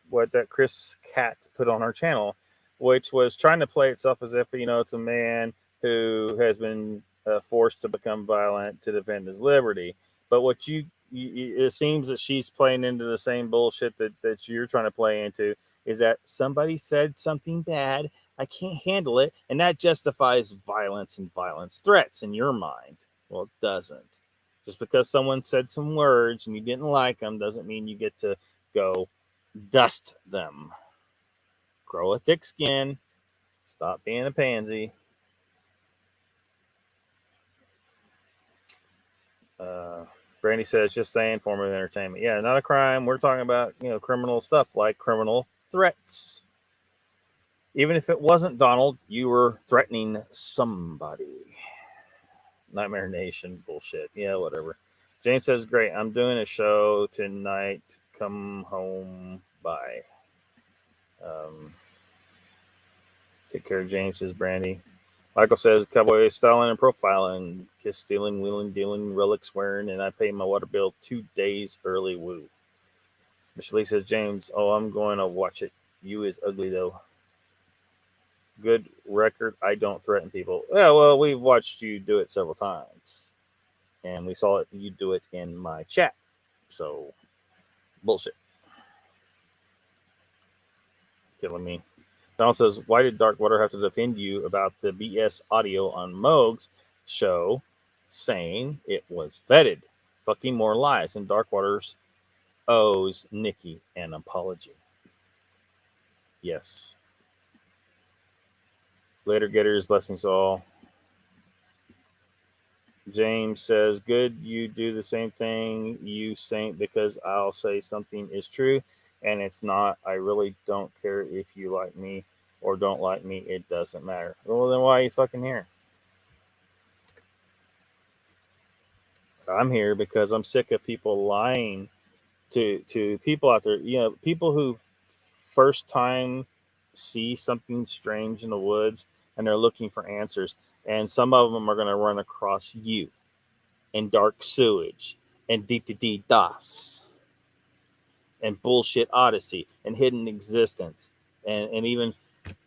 what that Chris Cat put on our channel, which was trying to play itself as if, it's a man who has been forced to become violent to defend his liberty. But what it seems that she's playing into the same bullshit that you're trying to play into, is that somebody said something bad, I can't handle it, and that justifies violence and violence threats in your mind. Well, it doesn't. Just because someone said some words and you didn't like them doesn't mean you get to go dust them. Grow a thick skin. Stop being a pansy. Brandy says, "Just saying, form of entertainment." Yeah, not a crime. We're talking about, criminal stuff like criminal threats. Even if it wasn't Donald, you were threatening somebody. Nightmare Nation bullshit. Yeah, whatever. Jane says, "Great. I'm doing a show tonight. Come home. Bye." Take care of James, says Brandy. Michael says, "Cowboy styling and profiling, kiss stealing, wheeling, dealing, relics wearing, and I pay my water bill 2 days early. Woo." Mr. Lee says, "James, I'm going to watch it. You is ugly though. Good record. I don't threaten people." Yeah, well, we've watched you do it several times, and we saw you do it in my chat. So, bullshit. Killing me. Donald says, "Why did Darkwater have to defend you about the BS audio on Moog's show, saying it was vetted? Fucking more lies, and Darkwater's owes Nikki an apology." Yes. Later, Getters, blessings all. James says, "Good, you do the same thing, you saint, because I'll say something is true and it's not. I really don't care if you like me or don't like me. It doesn't matter." Well, then why are you fucking here? I'm here because I'm sick of people lying to people out there. People who first time see something strange in the woods and they're looking for answers. And some of them are going to run across you and dark sewage and DDD-DOS and bullshit Odyssey and hidden existence and even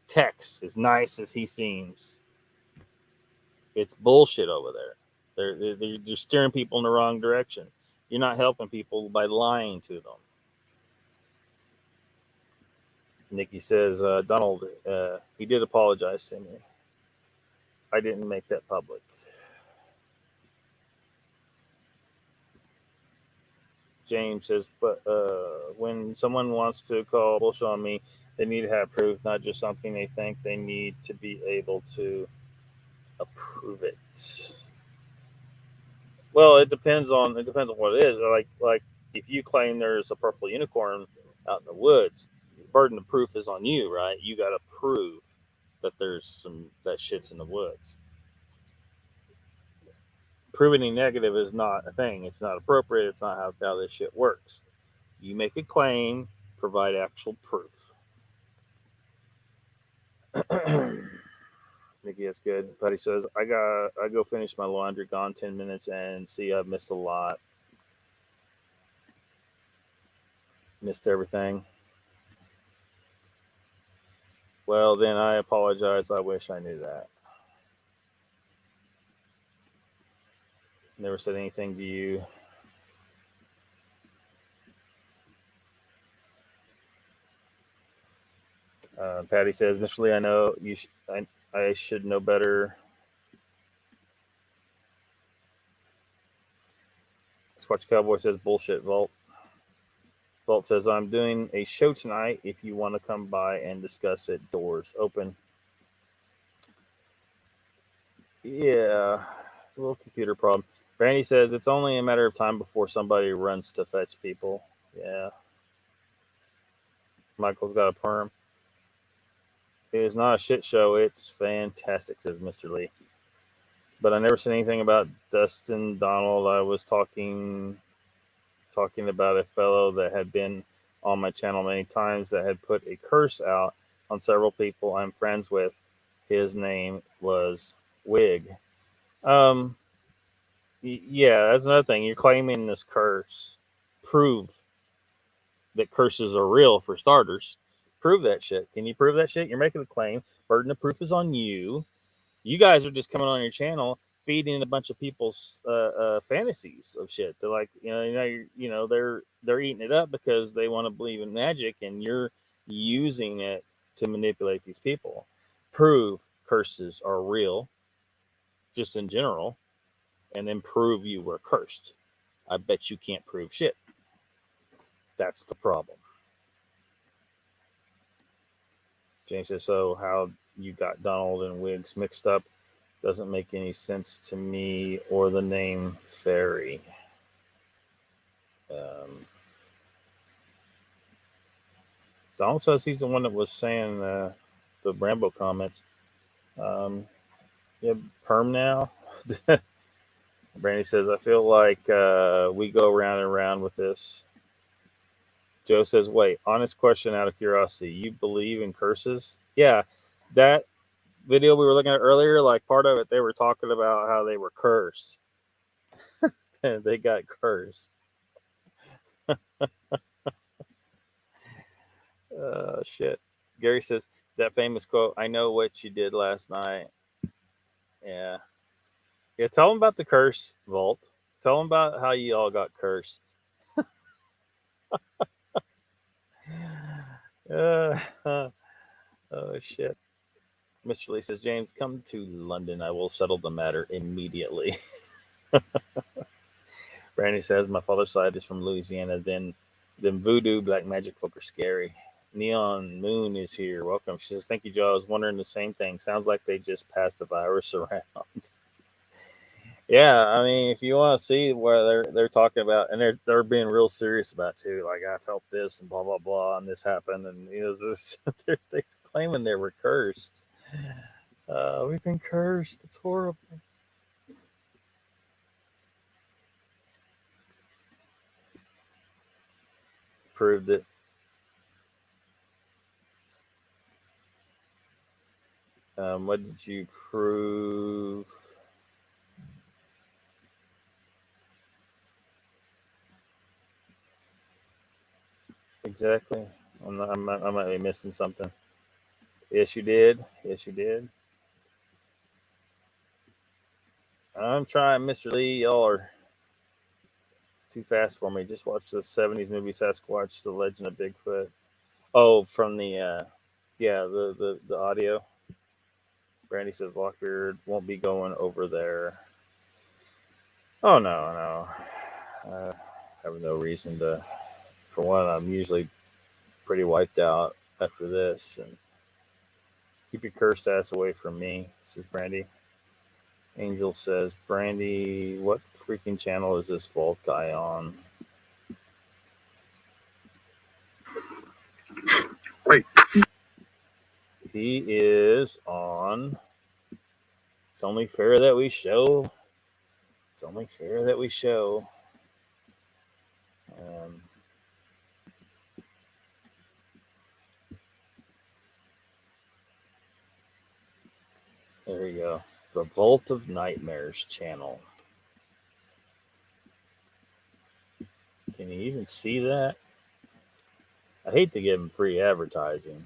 Tex, as nice as he seems. It's bullshit over there. You're steering people in the wrong direction. You're not helping people by lying to them. Nikki says, Donald, he did apologize to me. I didn't make that public. James says, but when someone wants to call bullshit on me, they need to have proof, not just something they think. They need to be able to approve it. Well, it depends on what it is. Like if you claim there's a purple unicorn out in the woods, the burden of proof is on you, right? You got to prove that that shit's in the woods. Proving negative is not a thing. It's not appropriate. It's not how this shit works. You make a claim, provide actual proof. Nikki, that's good. Patty says, I go finish my laundry, gone 10 minutes, and see I've missed a lot. Missed everything. Well, then I apologize. I wish I knew that. Never said anything to you. Patty says, Mr. Lee, I know you. I should know better. Squatch Cowboy says, bullshit, Vault. Vault says, I'm doing a show tonight. If you want to come by and discuss it, doors open. Yeah, a little computer problem. Brandy says, it's only a matter of time before somebody runs to fetch people. Yeah. Michael's got a perm. It is not a shit show. It's fantastic, says Mr. Lee. But I never said anything about Dustin Donald. I was talking about a fellow that had been on my channel many times that had put a curse out on several people I'm friends with. His name was Wig. Yeah, that's another thing. You're claiming this curse. Prove that curses are real, for starters. Prove that shit. Can you prove that shit? You're making a claim. Burden of proof is on you. You guys are just coming on your channel feeding a bunch of people's fantasies of shit. They're like, they're eating it up because they want to believe in magic, and you're using it to manipulate these people. Prove curses are real, just in general, and then prove you were cursed. I bet you can't prove shit. That's the problem. James says, so how you got Donald and Wiggs mixed up doesn't make any sense to me, or the name Fairy. Donald says he's the one that was saying the Rambo comments. Yeah, perm now. Brandy says, I feel like we go round and round with this. Joe says, wait, honest question out of curiosity. You believe in curses? Yeah, that video we were looking at earlier, like part of it, they were talking about how they were cursed. They got cursed. Shit. Gary says, that famous quote, I know what you did last night. Yeah. Yeah, tell them about the curse, Vault. Tell them about how you all got cursed. Oh, shit. Mr. Lee says, James, come to London. I will settle the matter immediately. Brandy says, my father's side is from Louisiana. Then voodoo, black magic folk are scary. Neon Moon is here. Welcome. She says, thank you, Joe. I was wondering the same thing. Sounds like they just passed the virus around. Yeah, I mean, if you want to see where they're talking about, and they're being real serious about it too. Like, I felt this and blah blah blah, and this happened, and this they're claiming they were cursed. We've been cursed. It's horrible. Proved it. What did you prove? Exactly. I might be missing something. Yes, you did. Yes, you did. I'm trying, Mr. Lee. Y'all are too fast for me. Just watch the 70s movie Sasquatch, The Legend of Bigfoot. Oh, from the the audio. Brandy says Lockbeard won't be going over there. Oh no. I have no reason to. For one, I'm usually pretty wiped out after this, and keep your cursed ass away from me, says Brandy. Angel says, Brandy, what freaking channel is this Vault guy on? Wait. He is on It's Only Fair That We Show. It's Only Fair That We Show. There you go. The Vault of Nightmares channel. Can you even see that? I hate to give him free advertising.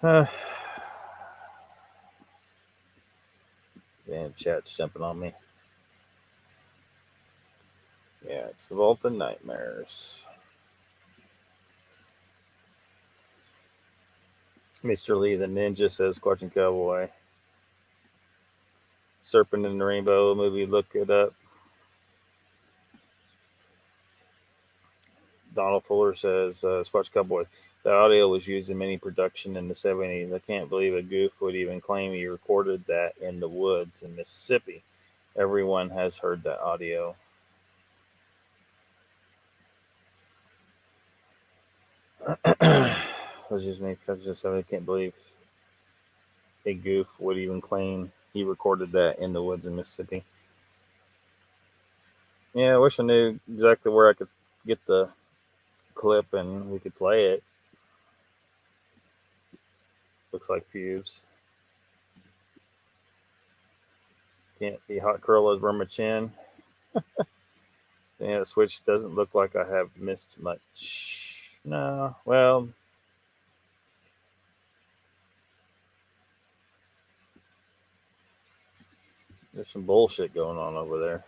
Damn, chat's jumping on me. Yeah, it's the Vault of Nightmares. Mr. Lee the Ninja says, Squatching Cowboy. Serpent in the Rainbow movie, look it up. Donald Fuller says, Squatch Cowboy, the audio was used in many production in the 70s. I can't believe a goof would even claim he recorded that in the woods in Mississippi. Everyone has heard that audio. Was just made production. I can't believe a goof would even claim he recorded that in the woods in Mississippi. Yeah, I wish I knew exactly where I could get the clip and we could play it. Looks like pubes. Can't be hot curl as Burma Chin. Yeah, the Switch doesn't look like I have missed much. No, well, there's some bullshit going on over there.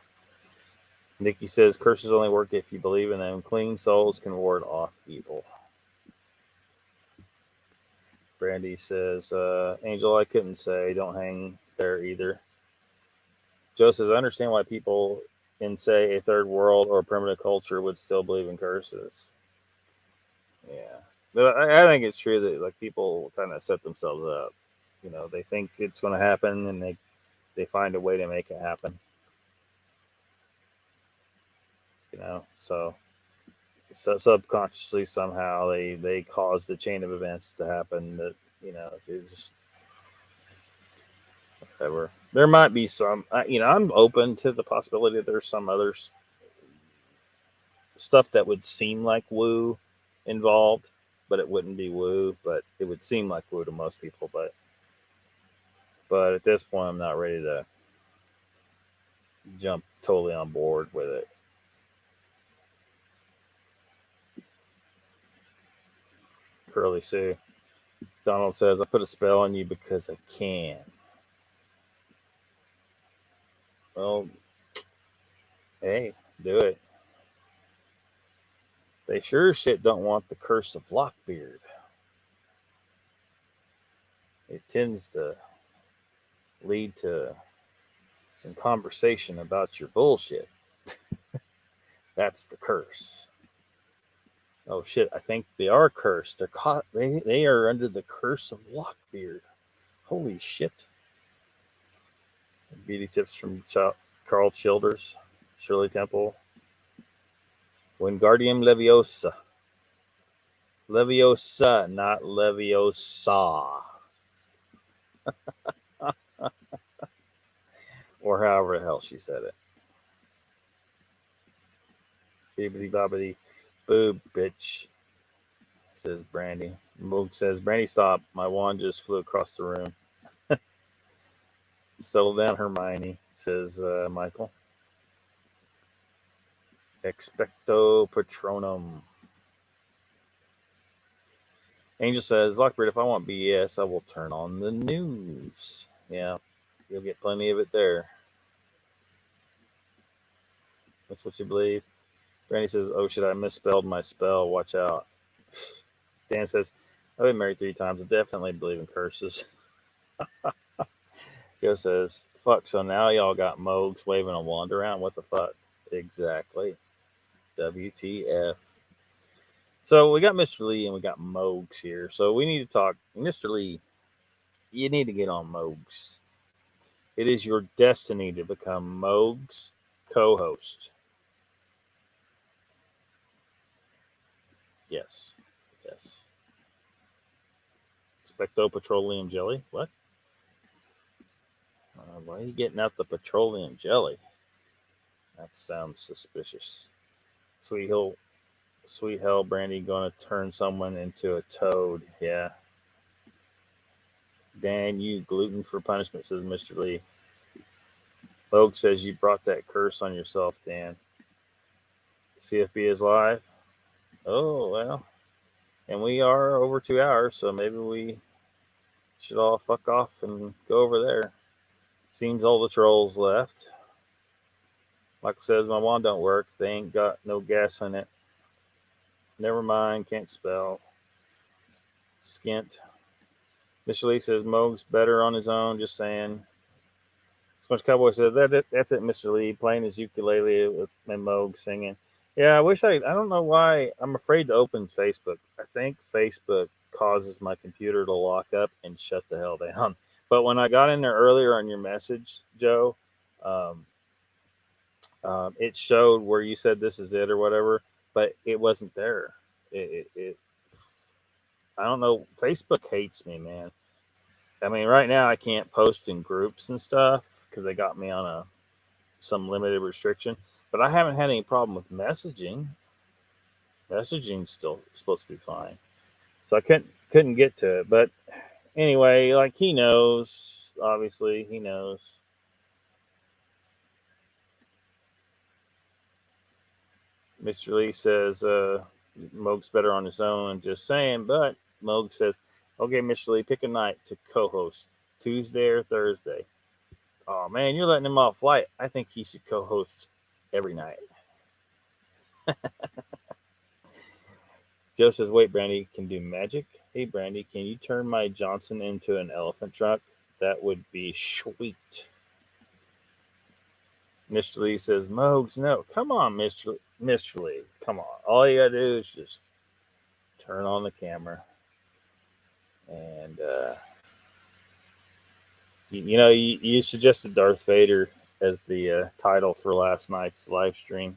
Nikki says curses only work if you believe in them. Clean souls can ward off evil. Brandy says, Angel, I couldn't say. Don't hang there either. Joe says, I understand why people in, say, a third world or primitive culture would still believe in curses. Yeah. But I think it's true that like people kind of set themselves up. You know, they think it's going to happen and they find a way to make it happen. You know, so subconsciously somehow they cause the chain of events to happen that, you know, it's just whatever. There might be some, you know, I'm open to the possibility that there's some other stuff that would seem like woo involved, but it wouldn't be woo, but it would seem like woo to most people. But at this point, I'm not ready to jump totally on board with it. Curly Sue. Donald says, I put a spell on you because I can. Well, hey, do it. They sure as shit don't want the curse of Lockbeard. It tends to lead to some conversation about your bullshit. That's the curse. Oh shit, I think they are cursed. They're caught. They are under the curse of Lockbeard. Holy shit. Beauty tips from Carl Childers, Shirley Temple. Wingardium Leviosa. Leviosa, not Leviosa. Or however the hell she said it. Bibbidi bobbidi boo, bitch, says Brandy. Moog says, Brandy, stop. My wand just flew across the room. Settle down, Hermione, says Michael. Expecto Patronum. Angel says, Lockbeard, if I want BS, I will turn on the news. Yeah, you'll get plenty of it there. That's what you believe. Brandy says, oh shit, I misspelled my spell. Watch out. Dan says, I've been married 3 times. I definitely believe in curses. Joe says, fuck, so now y'all got Mogs waving a wand around? What the fuck? Exactly. WTF. So we got Mr. Lee and we got Mogs here. So we need to talk. Mr. Lee, you need to get on Mogs. It is your destiny to become Mogs co-host. Yes. Yes. Specto petroleum jelly? What? Why are you getting out the petroleum jelly? That sounds suspicious. Sweet hell, Brandy, gonna turn someone into a toad. Yeah. Dan, you gluten for punishment, says Mr. Lee. Vogue says you brought that curse on yourself, Dan. CFB is live. Oh, well. And we are over 2 hours, so maybe we should all fuck off and go over there. Seems all the trolls left. Michael says, my wand don't work. They ain't got no gas in it. Never mind, can't spell. Skint. Mr. Lee says, Moog's better on his own, just saying. Smush Cowboy says, that's it, Mr. Lee, playing his ukulele with my Moog singing. Yeah, I don't know why. I'm afraid to open Facebook. I think Facebook causes my computer to lock up and shut the hell down. But when I got in there earlier on your message, Joe, it showed where you said this is it or whatever, but it wasn't there. I don't know. Facebook hates me, man. I mean, right now I can't post in groups and stuff because they got me on some limited restriction. But I haven't had any problem with messaging. Messaging's still supposed to be fine, so I couldn't get to it. But anyway, like he knows. Obviously, he knows. Mr. Lee says Moog's better on his own. Just saying. But Moog says, okay, Mr. Lee, pick a night to co-host, Tuesday or Thursday. Oh, man, you're letting him off light. I think he should co-host every night. Joe says, wait, Brandy can do magic? Hey, Brandy, can you turn my Johnson into an elephant truck? That would be sweet. Mr. Lee says, Mogs, no. Come on, Mr. Lee. Come on. All you got to do is just turn on the camera. And, you suggested Darth Vader as the title for last night's live stream.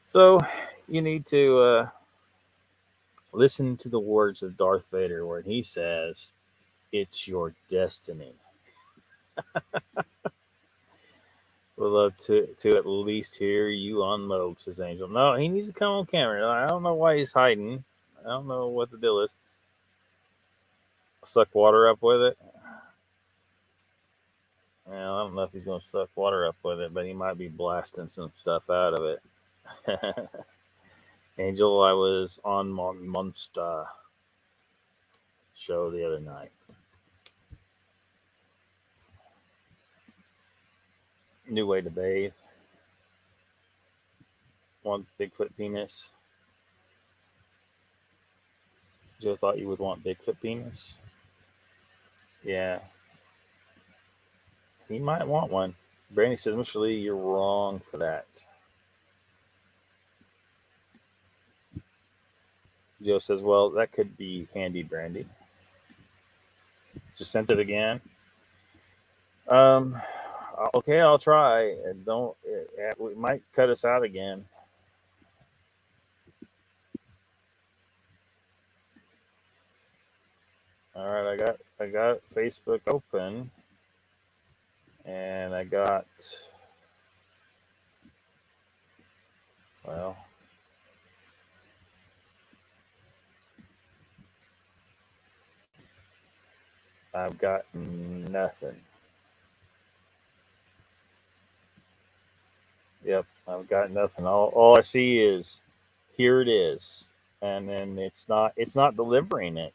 So you need to listen to the words of Darth Vader where he says, it's your destiny. Would love to at least hear you on Moog, says Angel. No, he needs to come on camera. I don't know why he's hiding. I don't know what the deal is. Suck water up with it. Well, I don't know if he's going to suck water up with it, but he might be blasting some stuff out of it. Angel, I was on Monster show the other night. New way to bathe. Want Bigfoot penis? Joe thought you would want Bigfoot penis. Yeah. He might want one. Brandy says, Mr. Lee, you're wrong for that. Joe says, well, that could be handy, Brandy. Just sent it again. Okay, I'll try. We might cut us out again. All right, I got Facebook open, and I got, well, I've got nothing. Yep, I've got nothing. All I see is, here it is. and then it's not delivering it.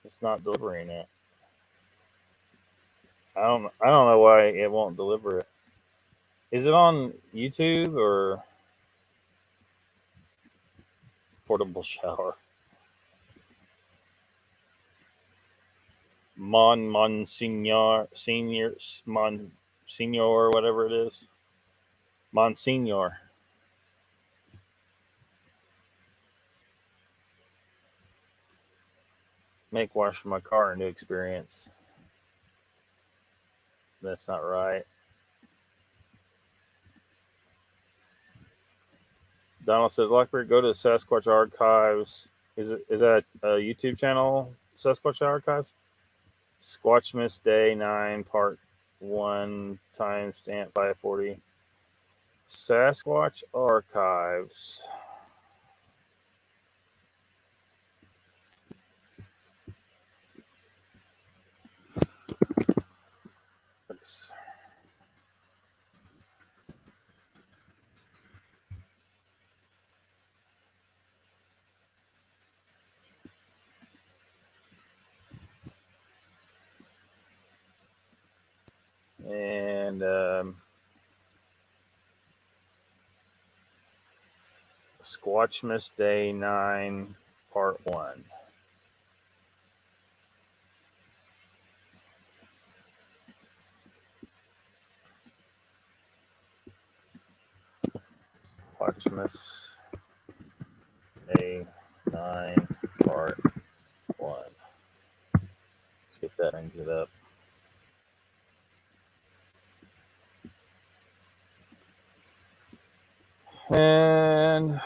It's not delivering it. I don't know why it won't deliver it. Is it on YouTube or portable shower? Monsignor, whatever it is. Monsignor. Make washing my car a new experience. That's not right. Donald says, Lockbeard, go to Sasquatch Archives. Is that a YouTube channel, Sasquatch Archives? Squatchmas Day 9, Part 1, timestamp 540. Sasquatch Archives. Oops. And Squatchmas Day 9, Part 1. Squatchmas Day 9, Part 1. Let's get that exit up. And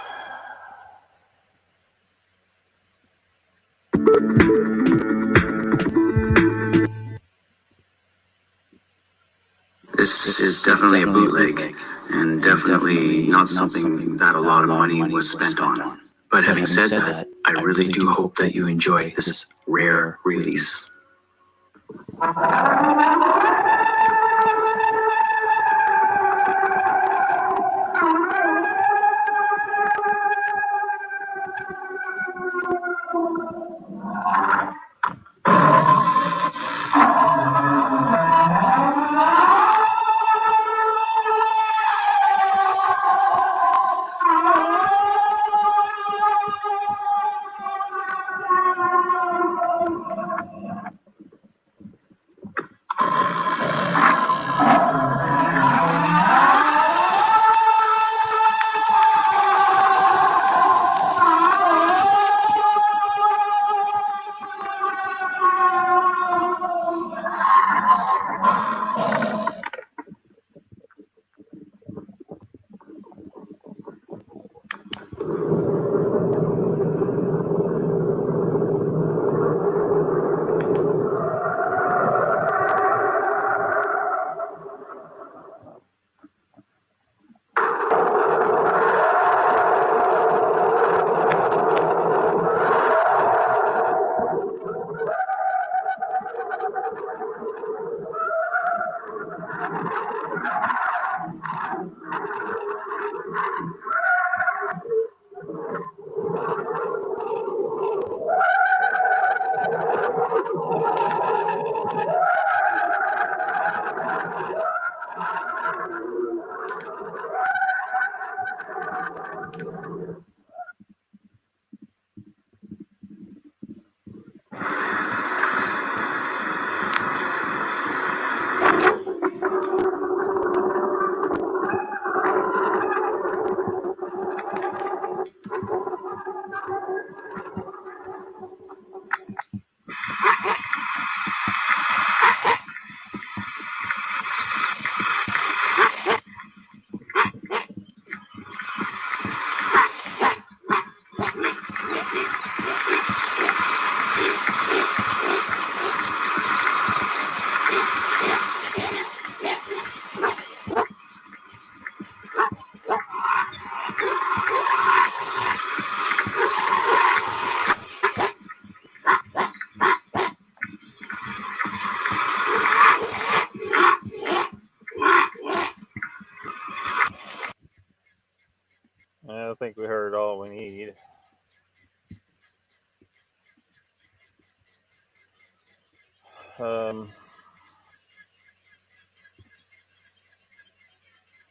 this is definitely a bootleg, and definitely not something that a lot of money was spent on. But having said that, I really do hope that you enjoy this rare release.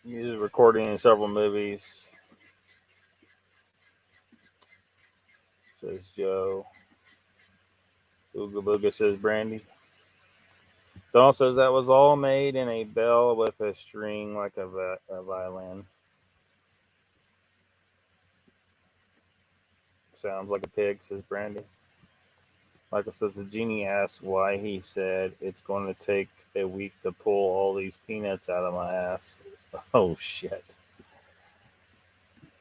He's recording in several movies. Says Joe. Ooga Booga says Brandy. Dawn says that was all made in a bell with a string like a violin. Sounds like a pig, says Brandy. Michael says the genie asked why he said it's going to take a week to pull all these peanuts out of my ass. Oh, shit.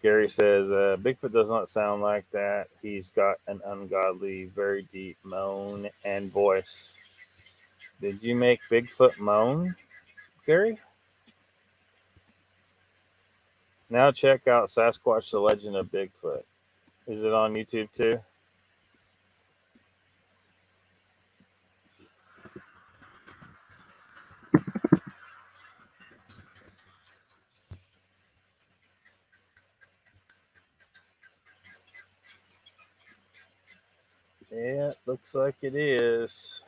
Gary says, Bigfoot does not sound like that. He's got an ungodly, very deep moan and voice. Did you make Bigfoot moan, Gary? Now check out Sasquatch, The Legend of Bigfoot. Is it on YouTube too? Yeah, it looks like it is.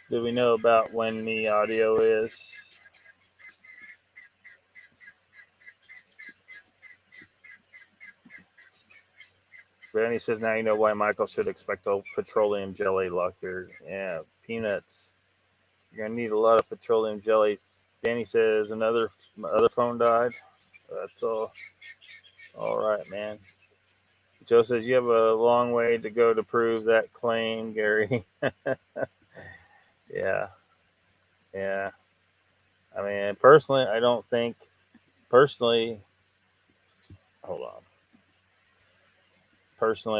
Do we know about when the audio is? Brandy says, now you know why Michael should expect a petroleum jelly, Lockbeard. Yeah, peanuts. You're going to need a lot of petroleum jelly. Danny says, other phone died. That's all. All right, man. Joe says, you have a long way to go to prove that claim, Gary. Yeah. I mean, personally, I don't think, I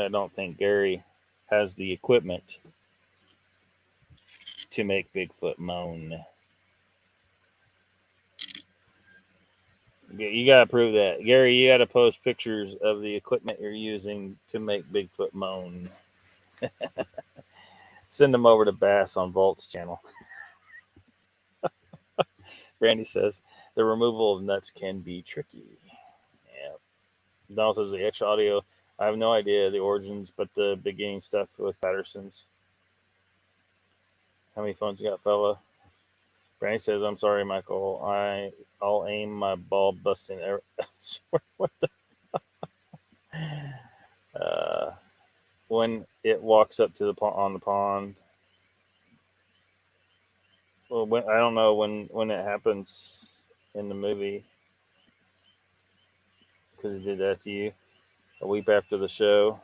don't think Gary has the equipment to make Bigfoot moan. You got to prove that. Gary, you got to post pictures of the equipment you're using to make Bigfoot moan. Send them over to Bass on Volt's channel. Brandy says, the removal of nuts can be tricky. Yeah. Donald says, the extra audio, I have no idea the origins, but the beginning stuff was Patterson's. How many phones you got, fella? Brandy says, I'm sorry, Michael. I'll aim my ball busting. What the? When it walks up to the on the pond. Well, I don't know when it happens in the movie, because it did that to you a week after the show.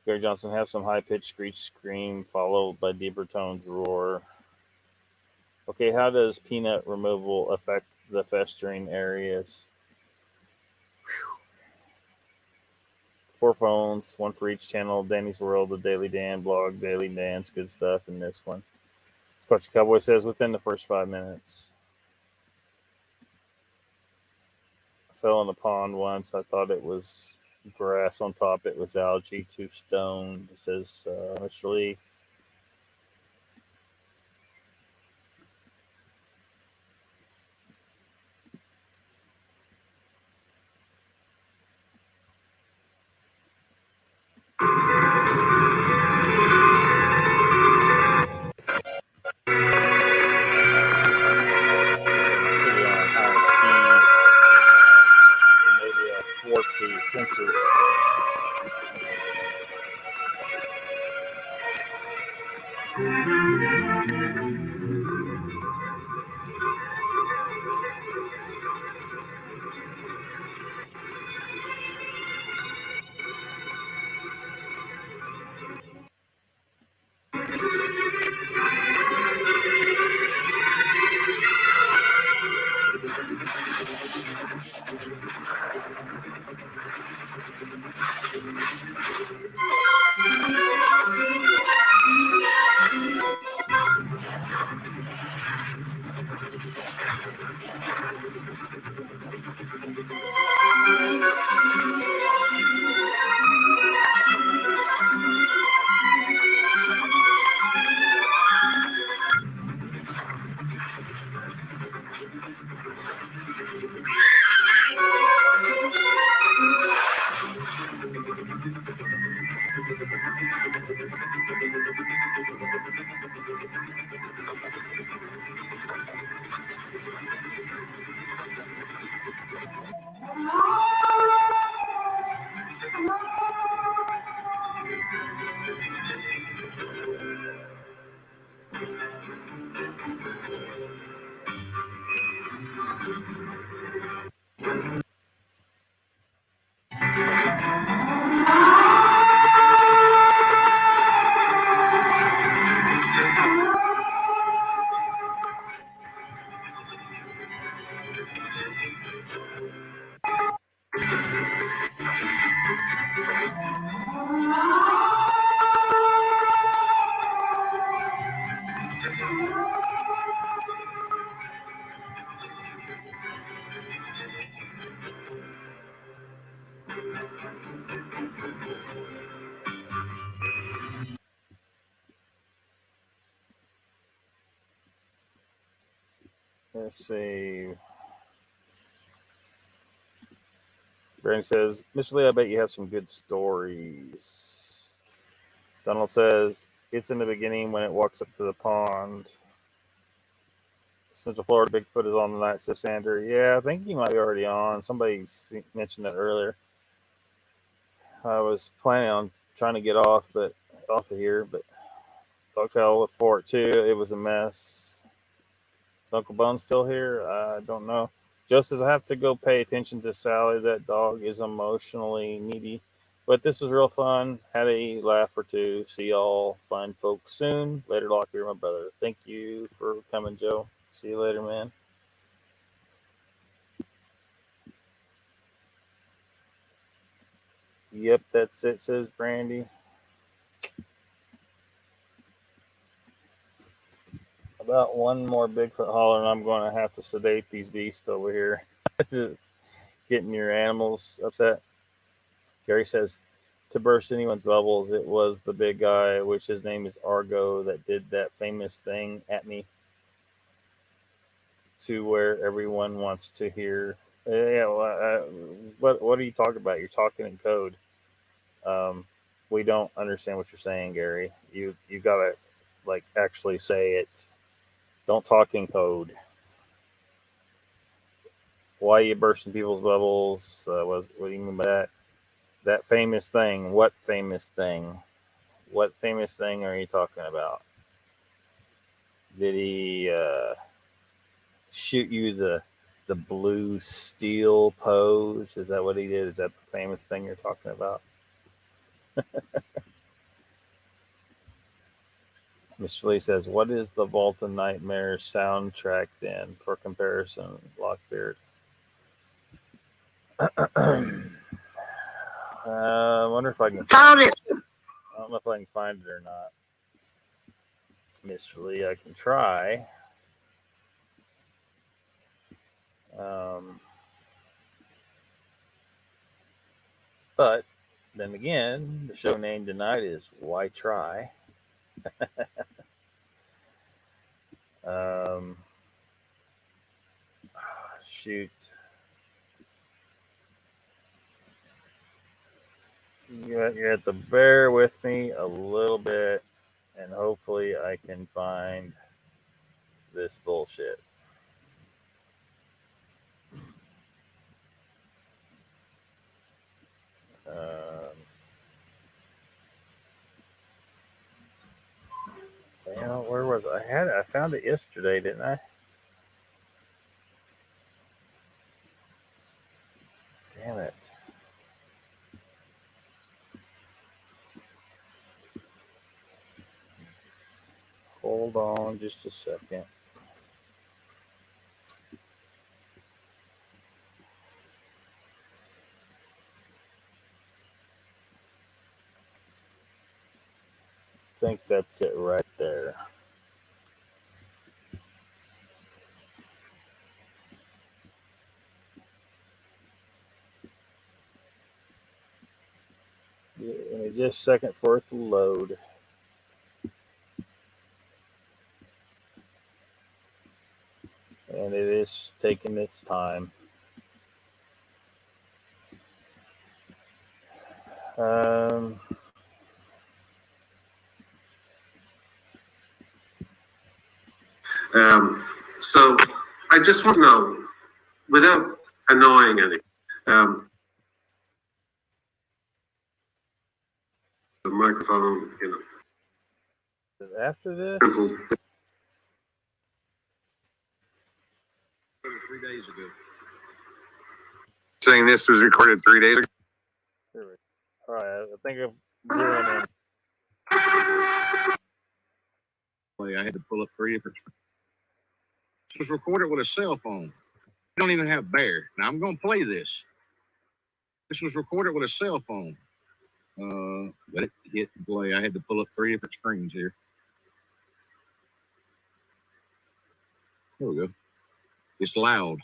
Gary Johnson has some high-pitched screech scream followed by deeper tones roar. Okay, how does peanut removal affect the festering areas? 4 phones, 1 for each channel. Danny's World, the Daily Dan blog, Daily Dan's good stuff, and this one. Scotchy Cowboy says within the first 5 minutes. I fell in the pond once. I thought it was grass on top. It was algae. Too stoned, says Mr. Lee. Thwart the sensors. Let's see. Brandon says, Mr. Lee, I bet you have some good stories. Donald says, it's in the beginning when it walks up to the pond. Central Florida Bigfoot is on tonight, says Sander. Yeah, I think he might be already on. Somebody mentioned that earlier. I was planning on trying to get off of here, but Dogtail with Fort too. It was a mess. Is Uncle Bones still here? I don't know. Joe says, I have to go pay attention to Sally. That dog is emotionally needy. But this was real fun. Had a laugh or two. See y'all fine folks soon. Later, Lockbeard, my brother. Thank you for coming, Joe. See you later, man. Yep, that's it, says Brandy. About one more Bigfoot holler, and I'm going to have to sedate these beasts over here. Just getting your animals upset. Gary says, to burst anyone's bubbles, it was the big guy, which his name is Argo, that did that famous thing at me to where everyone wants to hear. Yeah, well, what are you talking about? You're talking in code. We don't understand what you're saying, Gary. You gotta like actually say it. Don't talk in code. Why are you bursting people's bubbles? What do you mean by that? That famous thing. What famous thing? What famous thing are you talking about? Did he shoot you the blue steel pose? Is that what he did? Is that the famous thing you're talking about? Mr. Lee says, what is the Vault of Nightmare soundtrack then, for comparison, Lockbeard? I wonder if I can find it. I don't know if I can find it or not. Mr. Lee, I can try. But then again, the show name tonight is Why Try? Shoot. You have to bear with me a little bit, and hopefully I can find this bullshit. Where was I? I found it yesterday, didn't I? Damn it. Hold on just a second. I think that's it right there. Give me just a second for it to load. And it is taking its time. So I just want to know, without annoying any, the microphone, After this? 3 days ago. Saying this was recorded 3 days ago? All right, I think I'm zeroing in. I had to pull up 3 different. This was recorded with a cell phone. We don't even have Bear. Now I'm going to play this. This was recorded with a cell phone. Let it hit play. I had to pull up 3 different screens here. There we go. It's loud.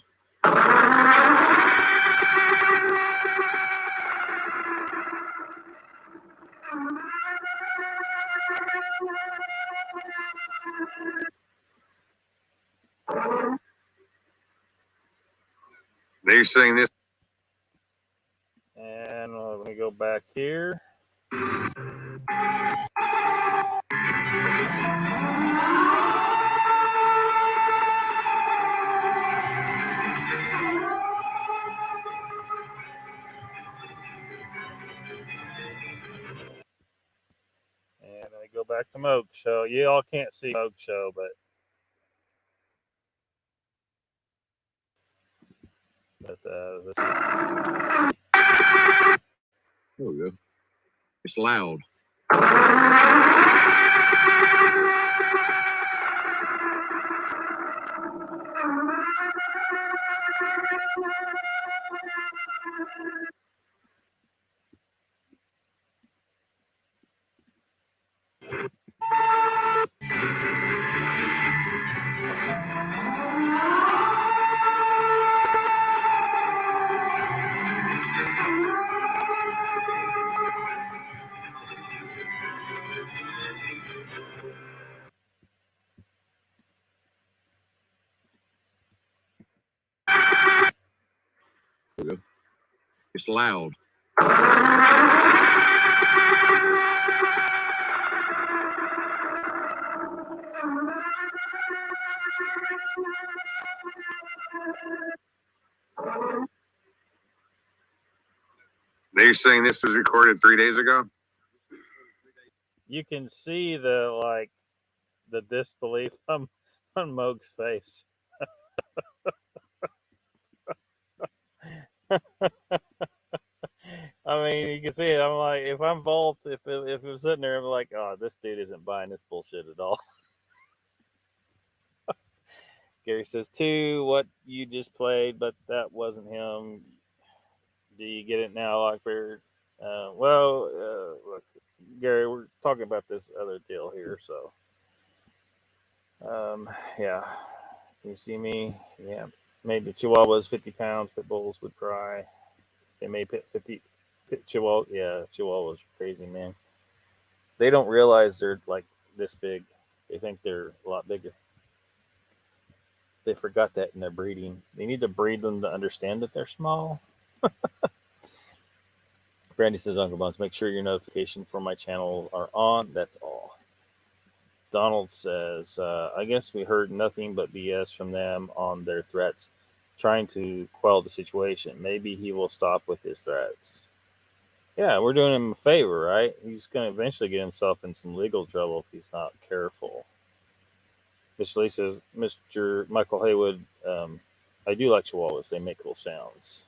You're saying this. And let me go back here. And I go back to Moog Show. You all can't see Moog Show, but this There we go. It's loud. There we go. It's loud. You're saying this was recorded 3 days ago? you can see the disbelief on Moog's face. I mean, you can see it. I'm like, if I'm Volt, if it was sitting there, I'm like, oh, this dude isn't buying this bullshit at all. Gary says, 2, what you just played, but that wasn't him. Do you get it now, Lockbeard? Look, Gary, we're talking about this other deal here, so. Yeah. Can you see me? Yeah. Maybe Chihuahuas 50 pounds, pit bulls would cry. They may pit 50 Chihuahua. Yeah, Chihuahuas are crazy, man. They don't realize they're like this big. They think they're a lot bigger. They forgot that in their breeding. They need to breed them to understand that they're small. Brandy says, Uncle Bones, make sure your notification for my channel are on. That's all. Donald says, I guess we heard nothing but BS from them on their threats, trying to quell the situation. Maybe he will stop with his threats. Yeah, we're doing him a favor, right? He's going to eventually get himself in some legal trouble if he's not careful. Mr. Lee says, Mr. Michael Haywood, I do like Chihuahuas. They make cool sounds.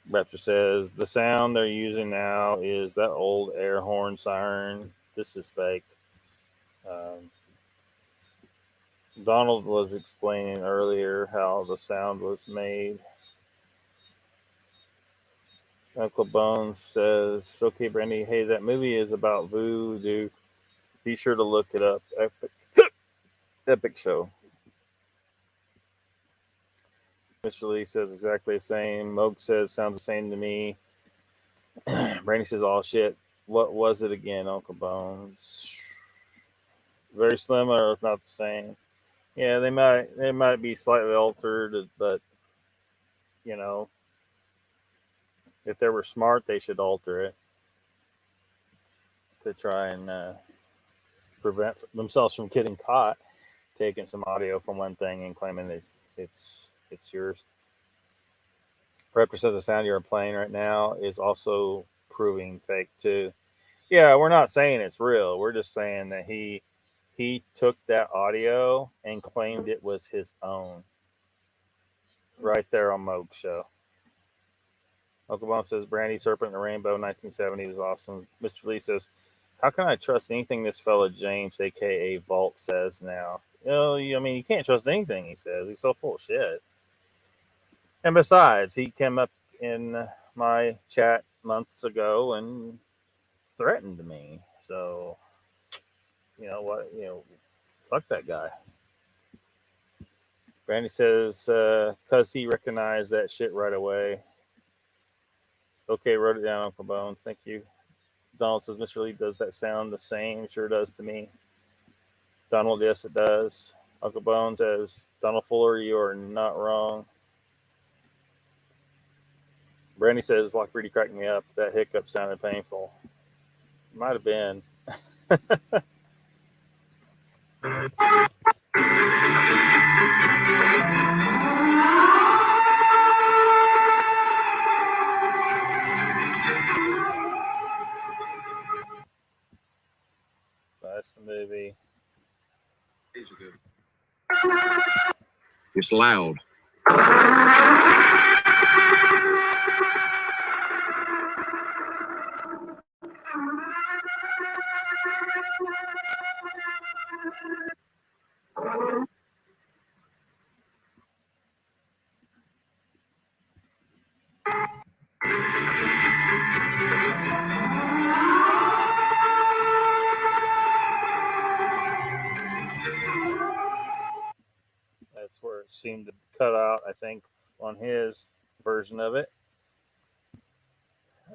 Raptor says, the sound they're using now is that old air horn siren. This is fake. Donald was explaining earlier how the sound was made. Uncle Bones says, okay, Brandy, hey, that movie is about voodoo. Be sure to look it up. Epic show. Mr. Lee says exactly the same. Moog says, sounds the same to me. Brandy says, oh, shit. What was it again, Uncle Bones? Very similar, if not the same. Yeah, they might be slightly altered, but, you know, if they were smart, they should alter it to try and prevent themselves from getting caught, taking some audio from one thing and claiming it's yours. Raptor says the sound you're playing right now is also proving fake too. Yeah, we're not saying it's real. We're just saying that he took that audio and claimed it was his own. Right there on Moog's show. Uncle Bon says, Brandy, Serpent in the Rainbow, 1970 was awesome. Mr. Lee says, how can I trust anything this fella James, a.k.a. Vault, says now? I mean, you can't trust anything he says. He's so full of shit. And besides, he came up in my chat months ago and threatened me. So, you know what? Fuck that guy. Brandy says, because he recognized that shit right away. Okay, wrote it down, Uncle Bones. Thank you. Donald says, Mr. Lee, does that sound the same? Sure does to me. Donald, yes, it does. Uncle Bones says, Donald Fuller, you are not wrong. Brandy says LOCKBEARD cracked me up. That hiccup sounded painful. Might have been. So that's the movie. It's loud. That's where it seemed to cut out, I think, on his version of it.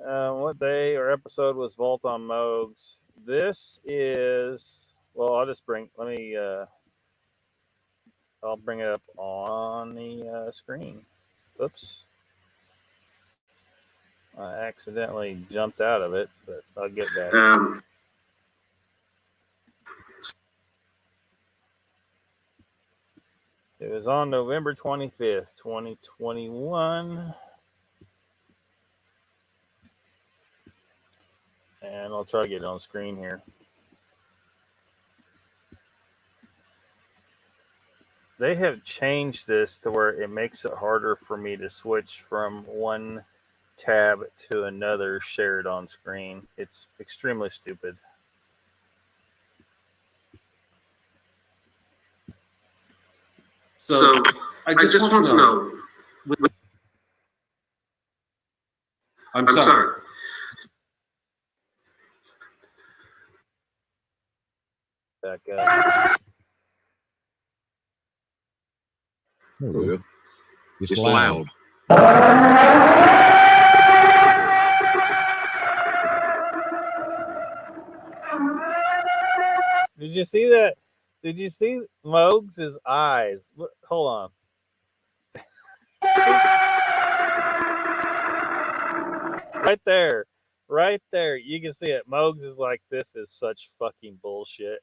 What day or episode was Vault on Mogs? This is, well, I'll bring it up on the screen. Oops. I accidentally jumped out of it, but I'll get back. It was on November 25th, 2021. And I'll try to get it on screen here. They have changed this to where it makes it harder for me to switch from one tab to another shared on screen. It's extremely stupid. So I just want to know. I'm sorry. Back up. There we go. It's loud. Did you see that? Did you see Mogs' eyes? Hold on. Right there. Right there. You can see it. Mogs is like, this is such fucking bullshit.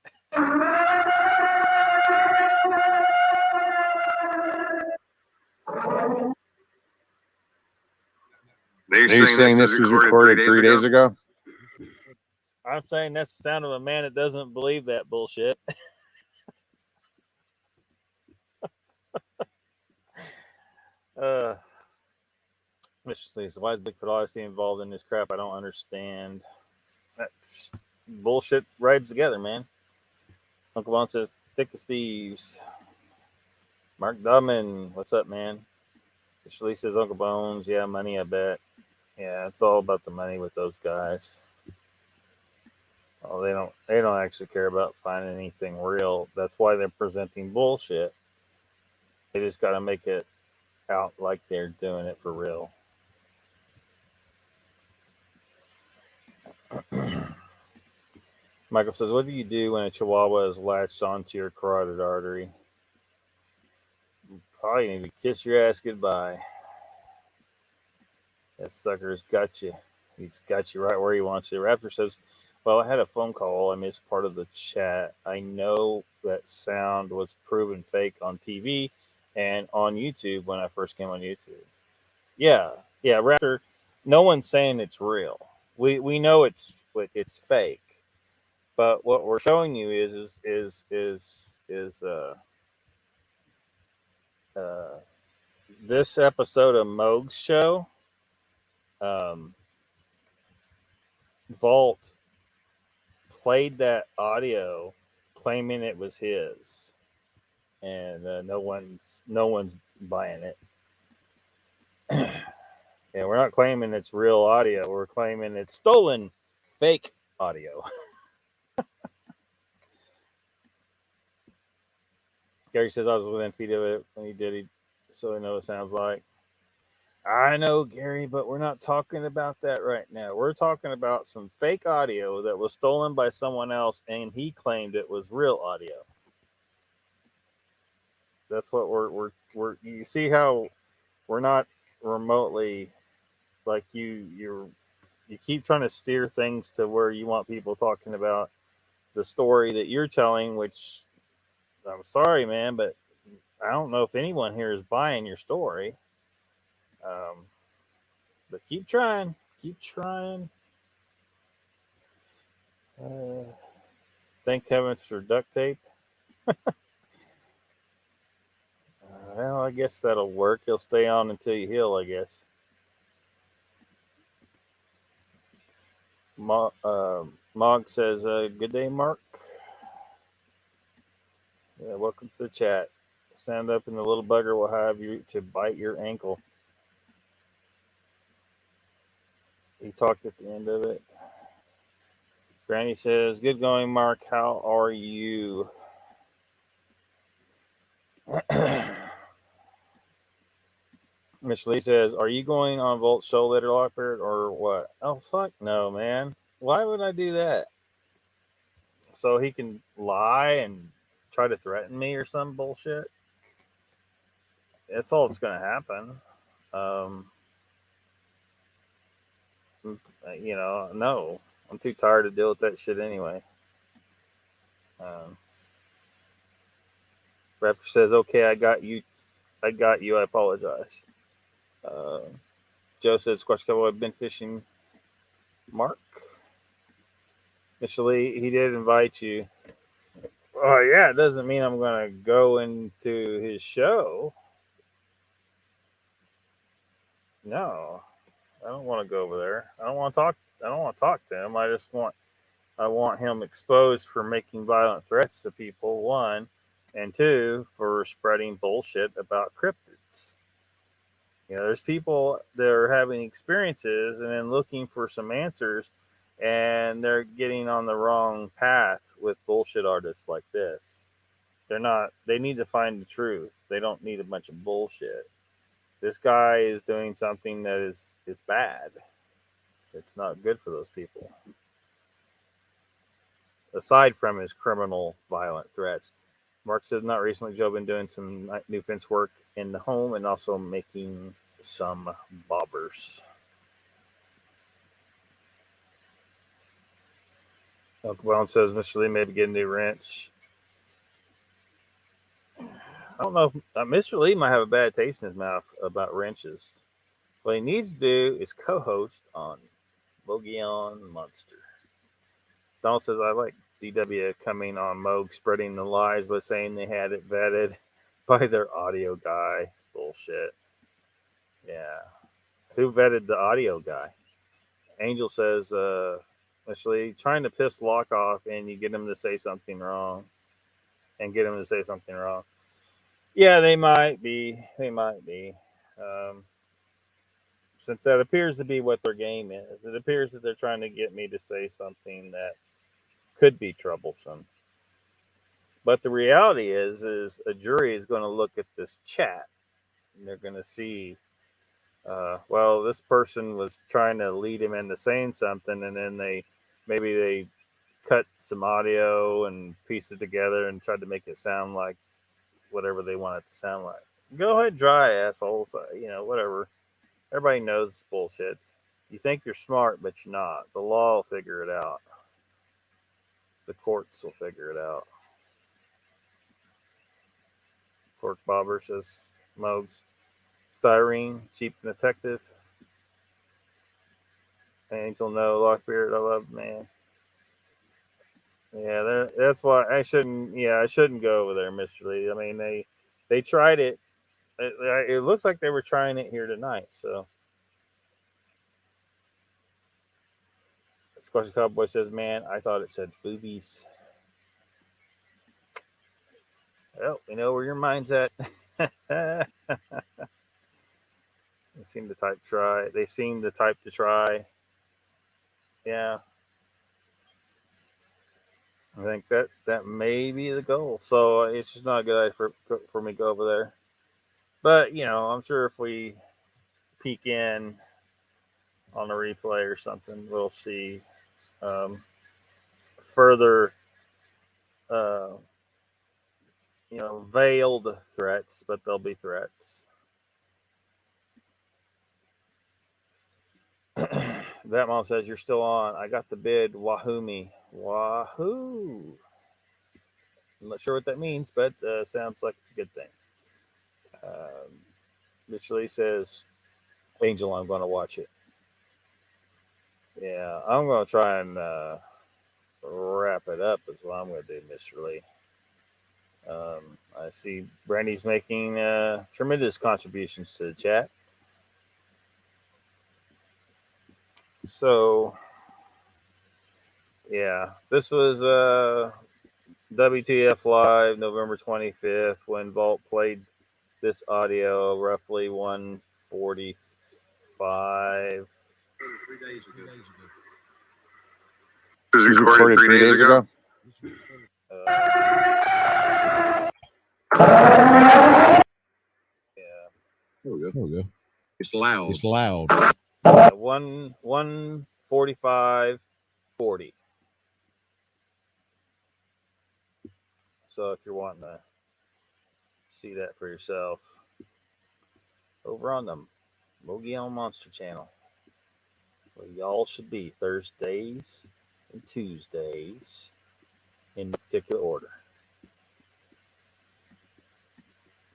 They're saying this was recorded 3 days ago? I'm saying that's the sound of a man that doesn't believe that bullshit. Mr. Sleaze, why is Bigfoot Odyssey involved in this crap? I don't understand. That's bullshit rides together, man. Uncle Bon says, thick as thieves. Mark Dubman, what's up, man? Mr. Lee says, Uncle Bones, yeah, money, I bet. Yeah, it's all about the money with those guys. Oh, they don't actually care about finding anything real. That's why they're presenting bullshit. They just got to make it out like they're doing it for real. Michael says, what do you do when a chihuahua is latched onto your carotid artery? You probably need to kiss your ass goodbye. That sucker's got you. He's got you right where he wants you. Raptor says, well, I had a phone call. I missed part of the chat. I know that sound was proven fake on TV and on YouTube when I first came on YouTube. Yeah, Raptor, no one's saying it's real. We know it's fake. But what we're showing you is this episode of Moog's show. Vault played that audio, claiming it was his, and no one's buying it. Yeah, we're not claiming it's real audio. We're claiming it's stolen, fake audio. Gary says I was within feet of it when he did it, so I know what it sounds like. I know, Gary, but we're not talking about that right now. We're talking about some fake audio that was stolen by someone else, and he claimed it was real audio. That's what we're you see how we're not remotely like you keep trying to steer things to where you want people talking about the story that you're telling, which I'm sorry, man, but I don't know if anyone here is buying your story. But keep trying. Keep trying. Thank heavens for duct tape. Well, I guess that'll work. He'll stay on until you heal, I guess. Mog says, good day, Mark. Yeah, welcome to the chat. Stand up and the little bugger will have you to bite your ankle. He talked at the end of it. Granny says, good going, Mark. How are you? Miss Lee says, are you going on Volt's show later, Lockbeard, or what? Oh, fuck no, man. Why would I do that? So he can lie and try to threaten me or some bullshit? That's all that's going to happen. You know, no. I'm too tired to deal with that shit anyway. Raptor says, okay, I got you. I apologize. Joe says, Squash Cowboy, I've been fishing. Mark? Initially, he did invite you. Oh, yeah, it doesn't mean I'm going to go into his show. No, I don't want to go over there. I don't want to talk to him. I want him exposed for making violent threats to people, one, and two, for spreading bullshit about cryptids. You know, there's people that are having experiences and then looking for some answers, and they're getting on the wrong path with bullshit artists like this. They need to find the truth. They don't need a bunch of bullshit. This guy is doing something that is bad. It's not good for those people. Aside from his criminal violent threats. Mark says, not recently, Joe, been doing some new fence work in the home and also making some bobbers. Uncle Bone says, Mr. Lee maybe get a new wrench. I don't know. Mr. Lee might have a bad taste in his mouth about wrenches. What he needs to do is co-host on Bogeon Monster. Donald says, I like DW coming on Moog, spreading the lies by saying they had it vetted by their audio guy. Bullshit. Yeah. Who vetted the audio guy? Angel says, actually, trying to piss Locke off and you get him to say something wrong. Yeah, they might be. Since that appears to be what their game is. It appears that they're trying to get me to say something that could be troublesome. But the reality is a jury is going to look at this chat and they're going to see, well, this person was trying to lead him into saying something, and then they cut some audio and pieced it together and tried to make it sound like whatever they want it to sound like. Go ahead, dry assholes. You know, whatever. Everybody knows it's bullshit. You think you're smart, but you're not. The law will figure it out. The courts will figure it out. Cork Bobber says, Mogs. Styrene, cheap and effective. Angel, no. Lockbeard, I love, man. Yeah, that's why I shouldn't go over there, Mr. Lee. I mean, they tried it. It looks like they were trying it here tonight, so. Squashy Cowboy says, man, I thought it said boobies. Well, we know where your mind's at. They seem the type to try. Yeah. I think that may be the goal. So it's just not a good idea for me to go over there. But, you know, I'm sure if we peek in on a replay or something, we'll see further, veiled threats, but they'll be threats. That mom says you're still on. I got the bid. Wahoo me. Wahoo. I'm not sure what that means, but sounds like it's a good thing. Mr. Lee says, Angel, I'm going to watch it. Yeah, I'm going to try and wrap it up is what I'm going to do, Mr. Lee. I see Brandy's making tremendous contributions to the chat. So, yeah, this was WTF Live, November 25th, when Vault played this audio, roughly 1:45. 3 days ago. It was recorded 3 days ago. Yeah. There we go. It's loud. 1:45:40. So if you're wanting to see that for yourself, over on the Mogi on Monster channel, where y'all should be Thursdays and Tuesdays in particular order.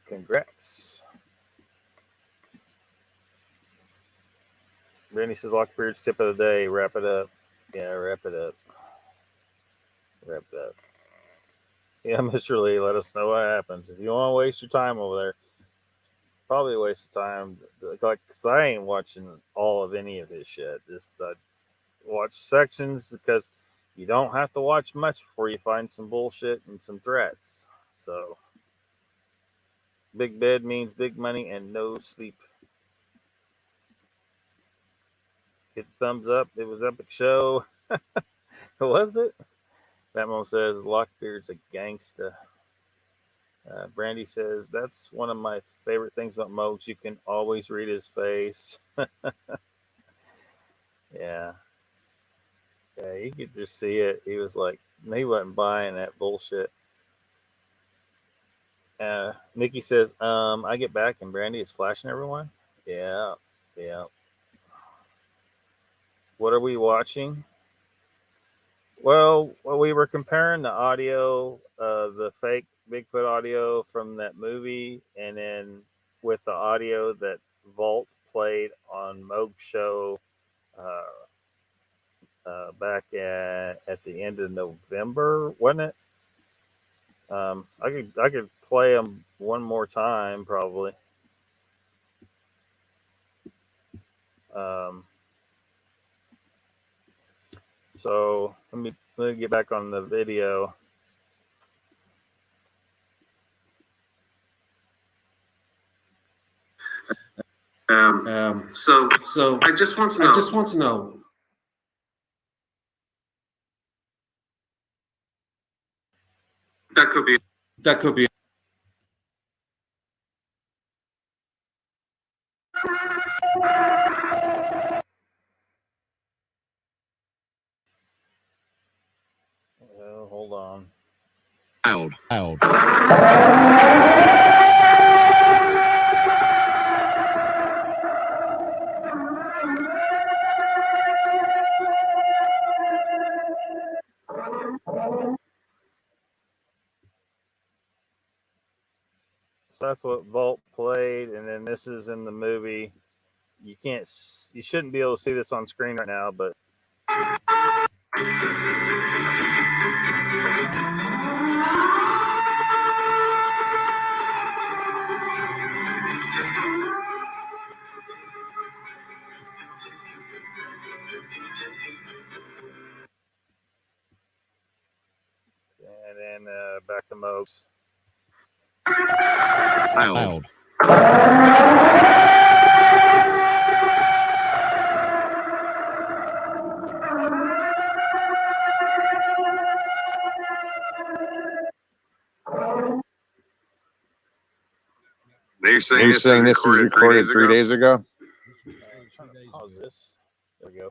Congrats. Randy says Lockbeard's tip of the day. Wrap it up. Yeah, wrap it up. Wrap it up. Yeah, Mr. Lee, let us know what happens. If you want to waste your time over there, it's probably a waste of time. Like, cause I ain't watching all of any of his shit. Just watch sections because you don't have to watch much before you find some bullshit and some threats. So, big bed means big money and no sleep. Hit the thumbs up. It was epic show. Was it? Batman says Lockbeard's a gangsta. Brandy says that's one of my favorite things about Mogs. You can always read his face. Yeah, you could just see it. He was like, he wasn't buying that bullshit. Nikki says, I get back and Brandy is flashing everyone. Yeah. What are we watching? Well, we were comparing the audio, the fake Bigfoot audio from that movie, and then with the audio that Vault played on Moog's show back at the end of November, wasn't it? I could play them one more time, probably. So let me get back on the video. So I just want to know. That could be. Well, hold on. Loud. So that's what Vault played, and then this is in the movie. You shouldn't be able to see this on screen right now, but and then back to Mogs. Loud. They're saying this was recorded 3 days ago. I'm trying to pause this. There we go.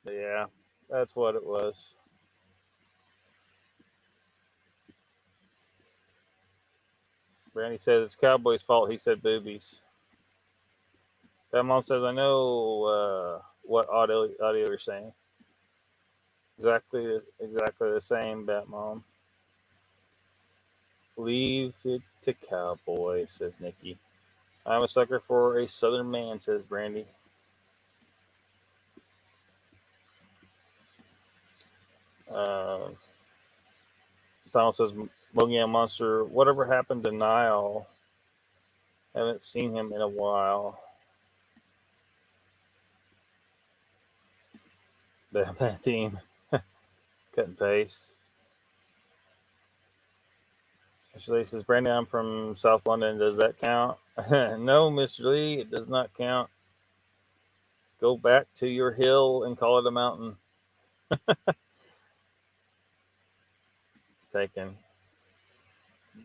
Yeah, that's what it was. Brandy says it's Cowboy's fault. He said boobies. That mom says, I know what audio you're saying. Exactly the same, Batmom. Leave it to Cowboy, says Nikki. I'm a sucker for a Southern man, says Brandy. Donald says, Mogian Monster, whatever happened to Niall? Haven't seen him in a while. Batman team. Cut and paste. Ashley says, Brandy, I'm from South London. Does that count? No, Mr. Lee, it does not count. Go back to your hill and call it a mountain. Taken.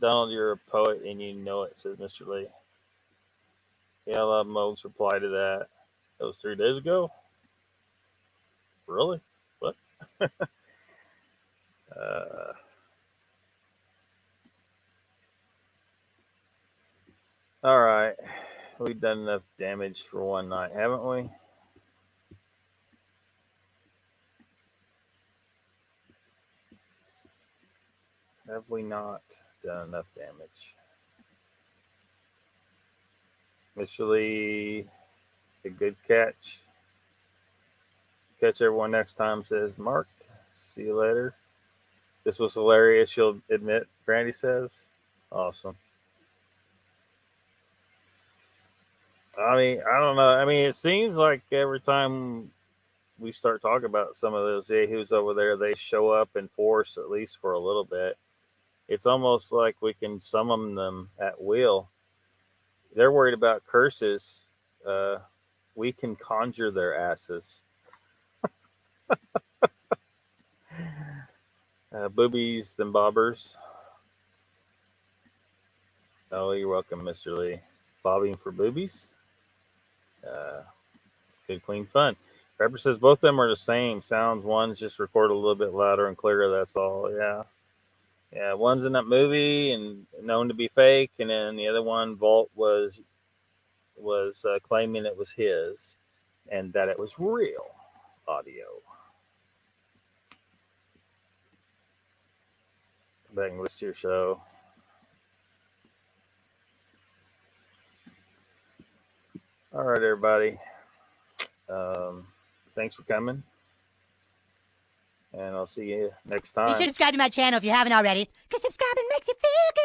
Donald, you're a poet and you know it, says Mr. Lee. Yeah, I love Moog's reply to that. That was 3 days ago? Really? What? All right. We've done enough damage for one night, haven't we? Have we not done enough damage? Mr. Lee, a good catch. Catch everyone next time, says Mark. See you later. This was hilarious, you'll admit, Brandy says. Awesome. I mean, I don't know. I mean, it seems like every time we start talking about some of those yahoos over there, they show up in force, at least for a little bit. It's almost like we can summon them at will. They're worried about curses. We can conjure their asses. Boobies than bobbers. Oh, you're welcome, Mr. Lee. Bobbing for boobies? Good, clean fun. Pepper says both of them are the same sounds. One's just recorded a little bit louder and clearer. That's all. Yeah. Yeah. One's in that movie and known to be fake. And then the other one, Vault, was claiming it was his and that it was real audio. Back and listen to your show. All right, everybody. Thanks for coming. And I'll see you next time. Be sure to subscribe to my channel if you haven't already, because subscribing makes you feel good.